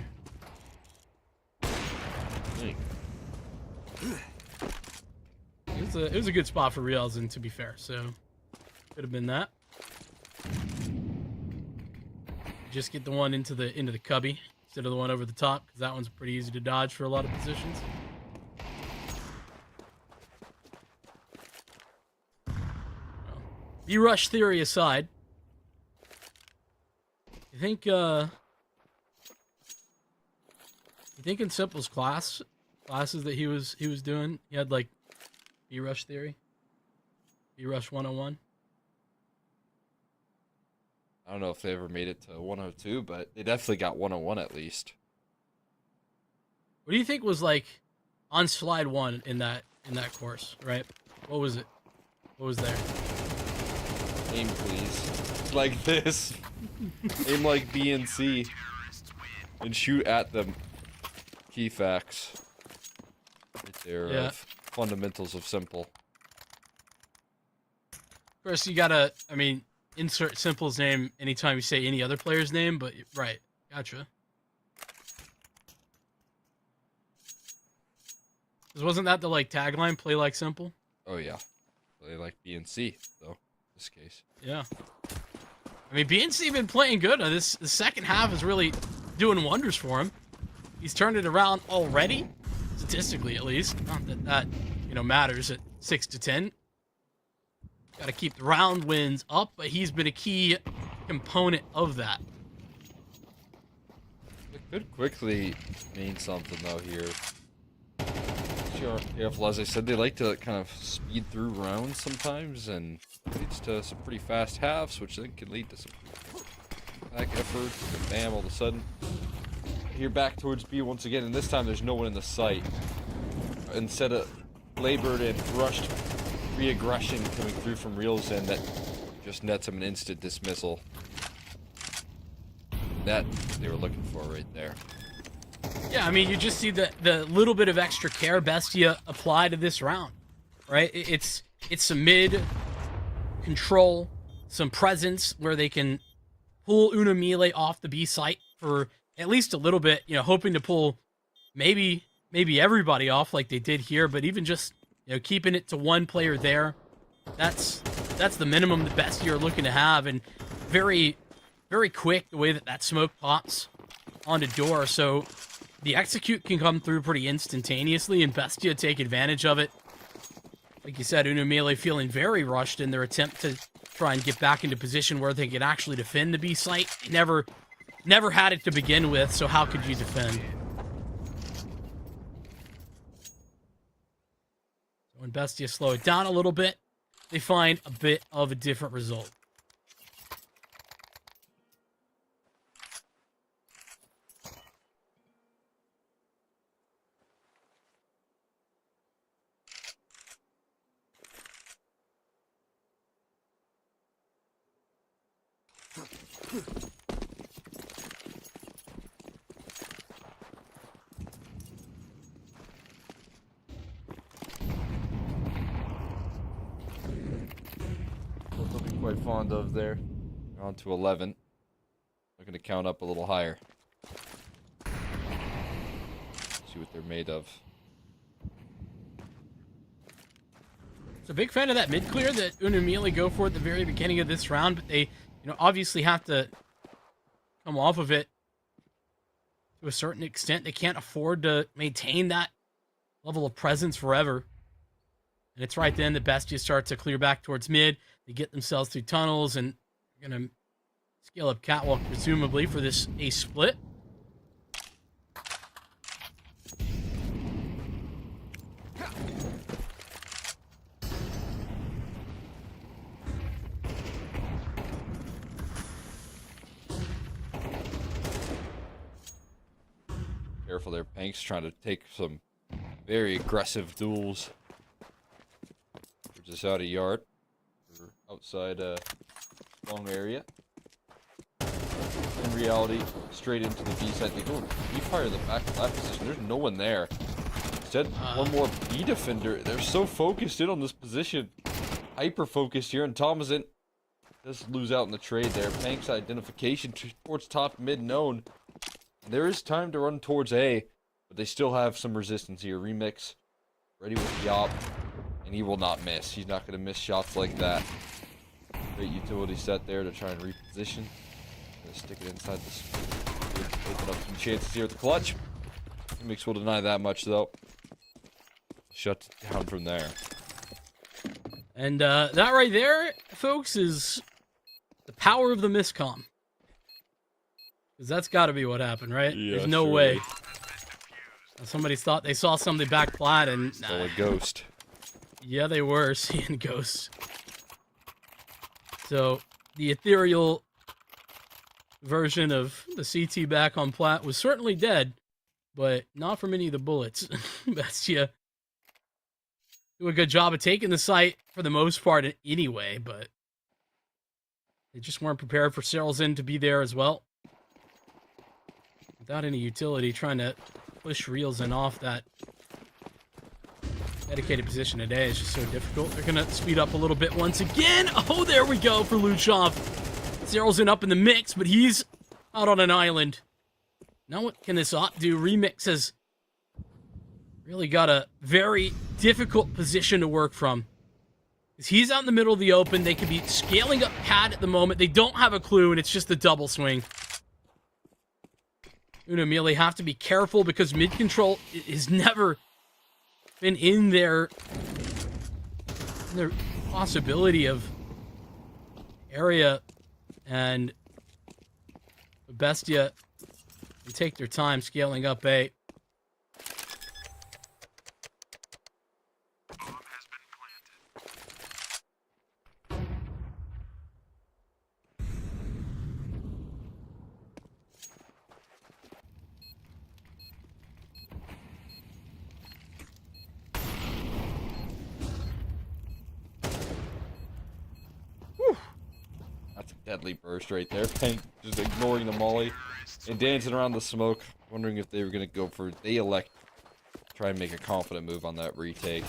It was a good spot for Rielzen, to be fair, so could have been that. Just get the one into the cubby instead of the one over the top, because that one's pretty easy to dodge for a lot of positions. Well, B-rush theory aside, you think in Simple's classes that he was doing, he had like B-rush theory, B-rush 101? I don't know if they ever made it to 102, but they definitely got 101 at least. What do you think was like on slide 1 in that course, right? What was it? What was there? Aim, please. Like this. Aim like B and C. And shoot at them. Key facts. Right there of fundamentals of Simple. Of course, you gotta, insert Simple's name anytime you say any other player's name, but right. Gotcha. Because wasn't that the tagline, play like Simple? Oh yeah. Play like B and C, though, in this case. Yeah. BNC been playing good. The second half is really doing wonders for him. He's turned it around already, statistically at least. Not that matters at 6-10. Got to keep the round wins up, but he's been a key component of that. It could quickly mean something though here. Sure. Careful, as I said, they like to kind of speed through rounds sometimes, and leads to some pretty fast halves, which then can lead to some back effort. And bam, all of a sudden, here back towards B once again, and this time there's no one in the sight. Instead of labored and rushed re-aggression coming through from Rielzen, that just nets him an instant dismissal. That they were looking for right there. Yeah, you just see the little bit of extra care Bestia apply to this round, right? It's some mid control, some presence where they can pull Uno Mille off the B site for at least a little bit, hoping to pull maybe everybody off like they did here, but even just, keeping it to one player there, that's the minimum the Bestia are looking to have, and very, very quick the way that smoke pops onto door, so the execute can come through pretty instantaneously, and Bestia take advantage of it. Like you said, Uno Mille feeling very rushed in their attempt to try and get back into position where they could actually defend the B site. They never had it to begin with, so how could you defend? So when Bestia slow it down a little bit, they find a bit of a different result. Something quite fond of there. We're on to 11. Looking to count up a little higher. See what they're made of. So big fan of that mid clear that Unumili go for at the very beginning of this round, but they, obviously have to come off of it to a certain extent. They can't afford to maintain that level of presence forever. And it's right then that Bestia start to clear back towards mid. They get themselves through tunnels and they're going to scale up Catwalk, presumably, for this ace split. Careful there, Pank's trying to take some very aggressive duels. We're just out of yard. We're outside long area. In reality, straight into the B side. They go B fire the back left position. There's no one there. Instead, one more B defender. They're so focused in on this position. Hyper focused here, and Thomason does lose out in the trade there. Pank's identification towards top mid known. There is time to run towards A, but they still have some resistance here. Remix, ready with the op, and he will not miss. He's not going to miss shots like that. Great utility set there to try and reposition. Gonna stick it inside this. Open up some chances here at the clutch. Remix will deny that much, though. Shut down from there. And that right there, folks, is the power of the miscomm. Because that's got to be what happened, right? Yeah, There's no sure. way. Somebody thought they saw something back flat and... Still a ghost. Yeah, they were seeing ghosts. So, the ethereal version of the CT back on plat was certainly dead, but not from any of the bullets. Bestia do a good job of taking the site for the most part anyway, but they just weren't prepared for Cyril's in to be there as well. Without any utility, trying to push Reels in off that dedicated position today is just so difficult. They're going to speed up a little bit once again. Oh, there we go for Luchov. Cyril's in up in the mix, but he's out on an island. Now what can this op do? Remix has really got a very difficult position to work from. He's out in the middle of the open. They could be scaling up Cat at the moment. They don't have a clue, and it's just a double swing. Unumili have to be careful because mid control has never been in their possibility of area, and Bestia can take their time scaling up A. That's a deadly burst right there. Pank just ignoring the molly and dancing around the smoke, wondering if they were going to go for... They elect to try and make a confident move on that retake.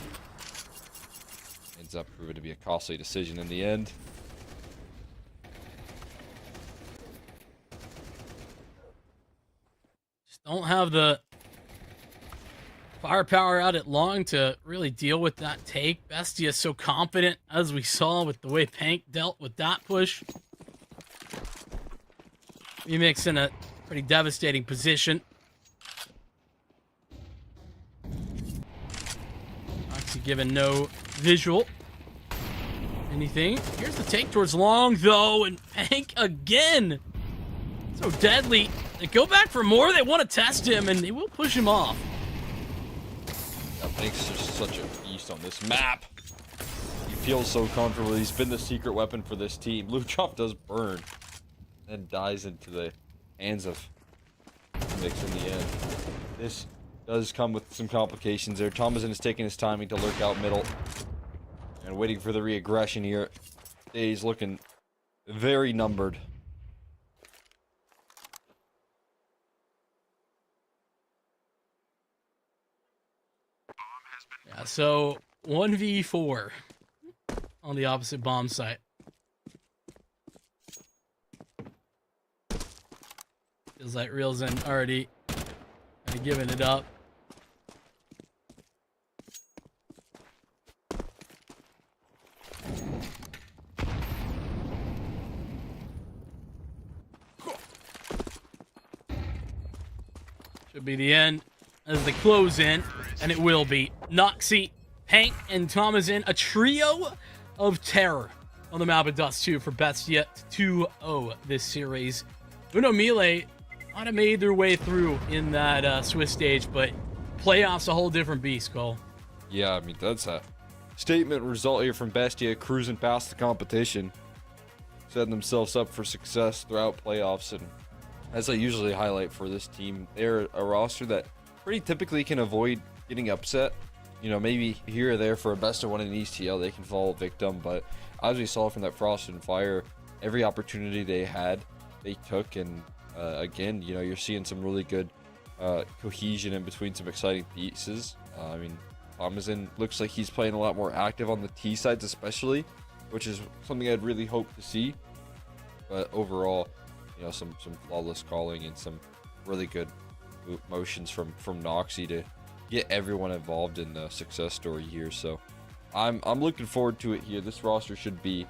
Ends up proving to be a costly decision in the end. Just don't have the firepower out at long to really deal with that take. Bestia is so confident, as we saw with the way Pank dealt with that push. Remix in a pretty devastating position. Actually given no visual. Anything. Here's the take towards long, though, and Pank again. So deadly. They go back for more. They want to test him, and they will push him off. Yeah, Pank's just such a beast on this map. You feels so comfortable. He's been the secret weapon for this team. Luchov does burn and dies into the hands of Mix in the end. This does come with some complications there. Thomason is taking his timing to lurk out middle and waiting for the re-aggression here. He's looking very numbered. Yeah, so 1v4 on the opposite bomb site. Feels like Realzen already kind of giving it up. Should be the end as they close in, and it will be. Noxie, Hank, and Thomason, a trio of terror on the map of Dust 2 for Bestia 2-0 this series. Uno Mile might have made their way through in that Swiss stage, but playoffs a whole different beast, Cole. Yeah, I mean, that's a statement result here from Bestia, cruising past the competition, setting themselves up for success throughout playoffs. And as I usually highlight for this team, they're a roster that pretty typically can avoid getting upset. You know, maybe here or there for a best of one in ECL, they can fall victim. But as we saw from that Frost and Fire, every opportunity they had, they took. And again, you know, you're seeing some really good cohesion in between some exciting pieces. I mean, Thomason looks like he's playing a lot more active on the T sides especially, which is something I'd really hope to see. But overall, you know, some flawless calling and some really good motions from Noxie to get everyone involved in the success story here. So I'm looking forward to it here. This roster should be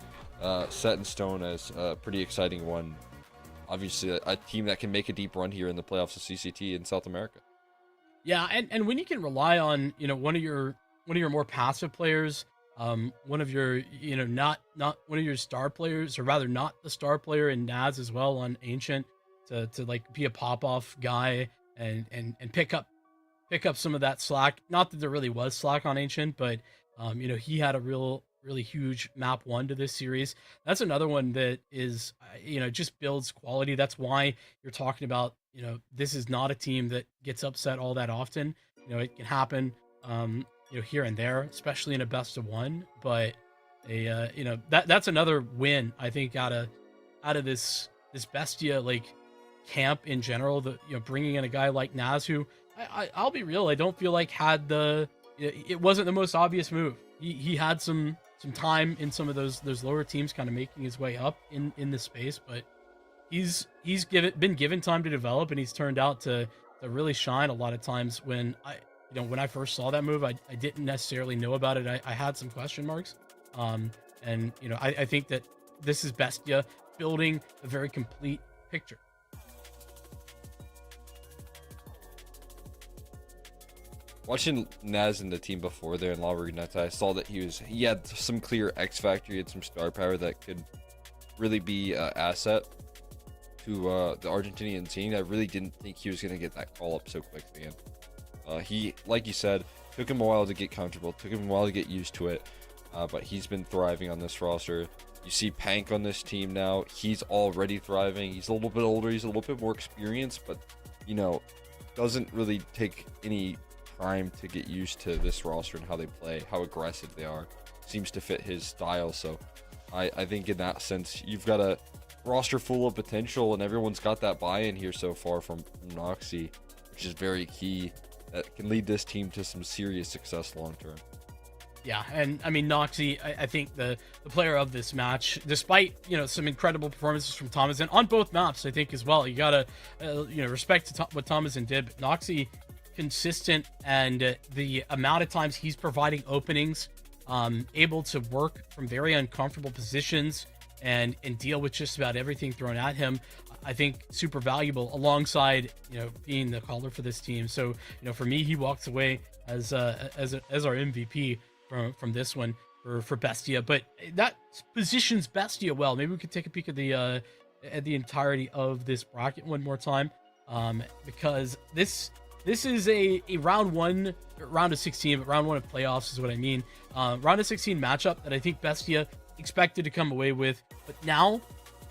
set in stone as a pretty exciting one. Obviously, a team that can make a deep run here in the playoffs of CCT in South America. Yeah, and when you can rely on, you know, one of your more passive players, one of your, you know, not one of your star players, or rather not the star player in Naz as well on Ancient, to like be a pop-off guy and pick up some of that slack. Not that there really was slack on Ancient, but you know, he had a really huge map 1 to this series. That's another one that is, you know, just builds quality. That's why you're talking about, you know, this is not a team that gets upset all that often. You know, it can happen, you know, here and there, especially in a best of 1. But a you know, that's another win I think out of this Bestia like camp in general. The, you know, bringing in a guy like Naz, who I'll be real, I don't feel like had it wasn't the most obvious move. He had some time in some of those lower teams, kind of making his way up in this space, but he's been given time to develop, and he's turned out to really shine a lot of times. When I first saw that move, I didn't necessarily know about it. I had some question marks, and you know, I think that this is Bestia building a very complete picture. Watching Naz and the team before there in La Reguneta, I saw that he had some clear X factor, he had some star power that could really be an asset to the Argentinian team. I really didn't think he was going to get that call up so quickly. And he, like you said, took him a while to get comfortable, took him a while to get used to it, but he's been thriving on this roster. You see Pank on this team now, he's already thriving. He's a little bit older, he's a little bit more experienced, but, you know, doesn't really take any time to get used to this roster and how they play, how aggressive they are. Seems to fit his style. So I think in that sense, you've got a roster full of potential, and everyone's got that buy-in here so far from Noxie, which is very key. That can lead this team to some serious success long term. Yeah, and I mean, Noxie, I think the player of this match, despite, you know, some incredible performances from Thomason on both maps, I think as well. You gotta you know, respect to what Thomason did, but Noxie, consistent, and the amount of times he's providing openings, able to work from very uncomfortable positions and deal with just about everything thrown at him, I think super valuable, alongside, you know, being the caller for this team. So, you know, for me, he walks away as our MVP from this one for Bestia. But that positions Bestia well. Maybe we could take a peek at the entirety of this bracket one more time, because this this is a round of 16, but round 1 of playoffs is what I mean. Round of 16 matchup that I think Bestia expected to come away with, but now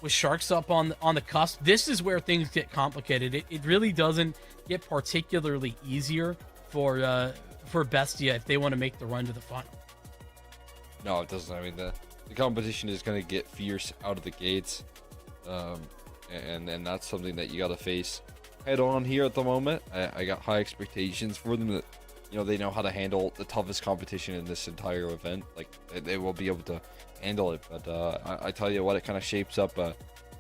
with Sharks up on the cusp, this is where things get complicated. It really doesn't get particularly easier for Bestia if they want to make the run to the final. No, it doesn't. I mean, the competition is going to get fierce out of the gates, and that's something that you got to face head on here at the moment. I got high expectations for them that, you know, they know how to handle the toughest competition in this entire event. Like, they will be able to handle it. But I tell you what, it kind of shapes up a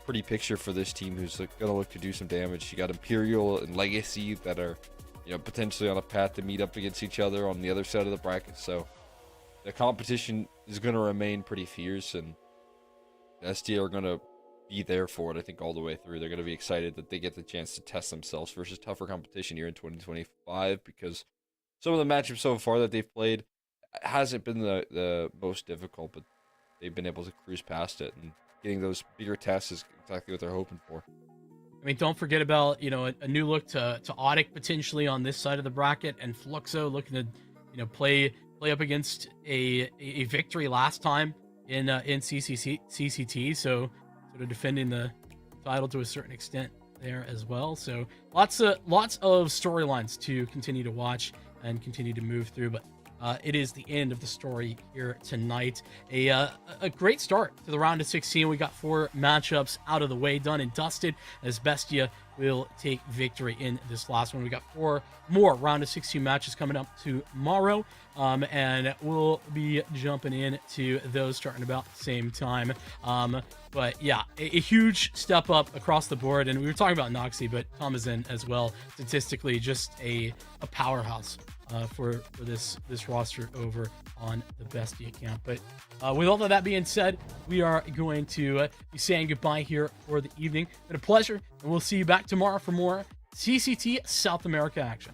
pretty picture for this team who's going to look to do some damage. You got Imperial and Legacy that are, you know, potentially on a path to meet up against each other on the other side of the bracket. So the competition is going to remain pretty fierce, and ST are going to be there for it, I think, all the way through. They're going to be excited that they get the chance to test themselves versus tougher competition here in 2025, because some of the matchups so far that they've played hasn't been the most difficult, but they've been able to cruise past it, and getting those bigger tests is exactly what they're hoping for. I mean, don't forget about, you know, a new look to Audic potentially on this side of the bracket, and Fluxo looking to, you know, play up against a victory last time in CCT, so sort of defending the title to a certain extent there as well. So lots of storylines to continue to watch and continue to move through, but it is the end of the story here tonight. A great start to the round of 16. We got 4 matchups out of the way, done and dusted, as Bestia will take victory in this last one. We got 4 more round of 16 matches coming up tomorrow, and we'll be jumping in to those starting about the same time. But yeah, a huge step up across the board, and we were talking about Noxie, but Tamazen as well, statistically just a powerhouse for this roster over on the Bestia account. But with all of that being said, we are going to be saying goodbye here for the evening. It's been a pleasure, and we'll see you back tomorrow for more CCT South America action.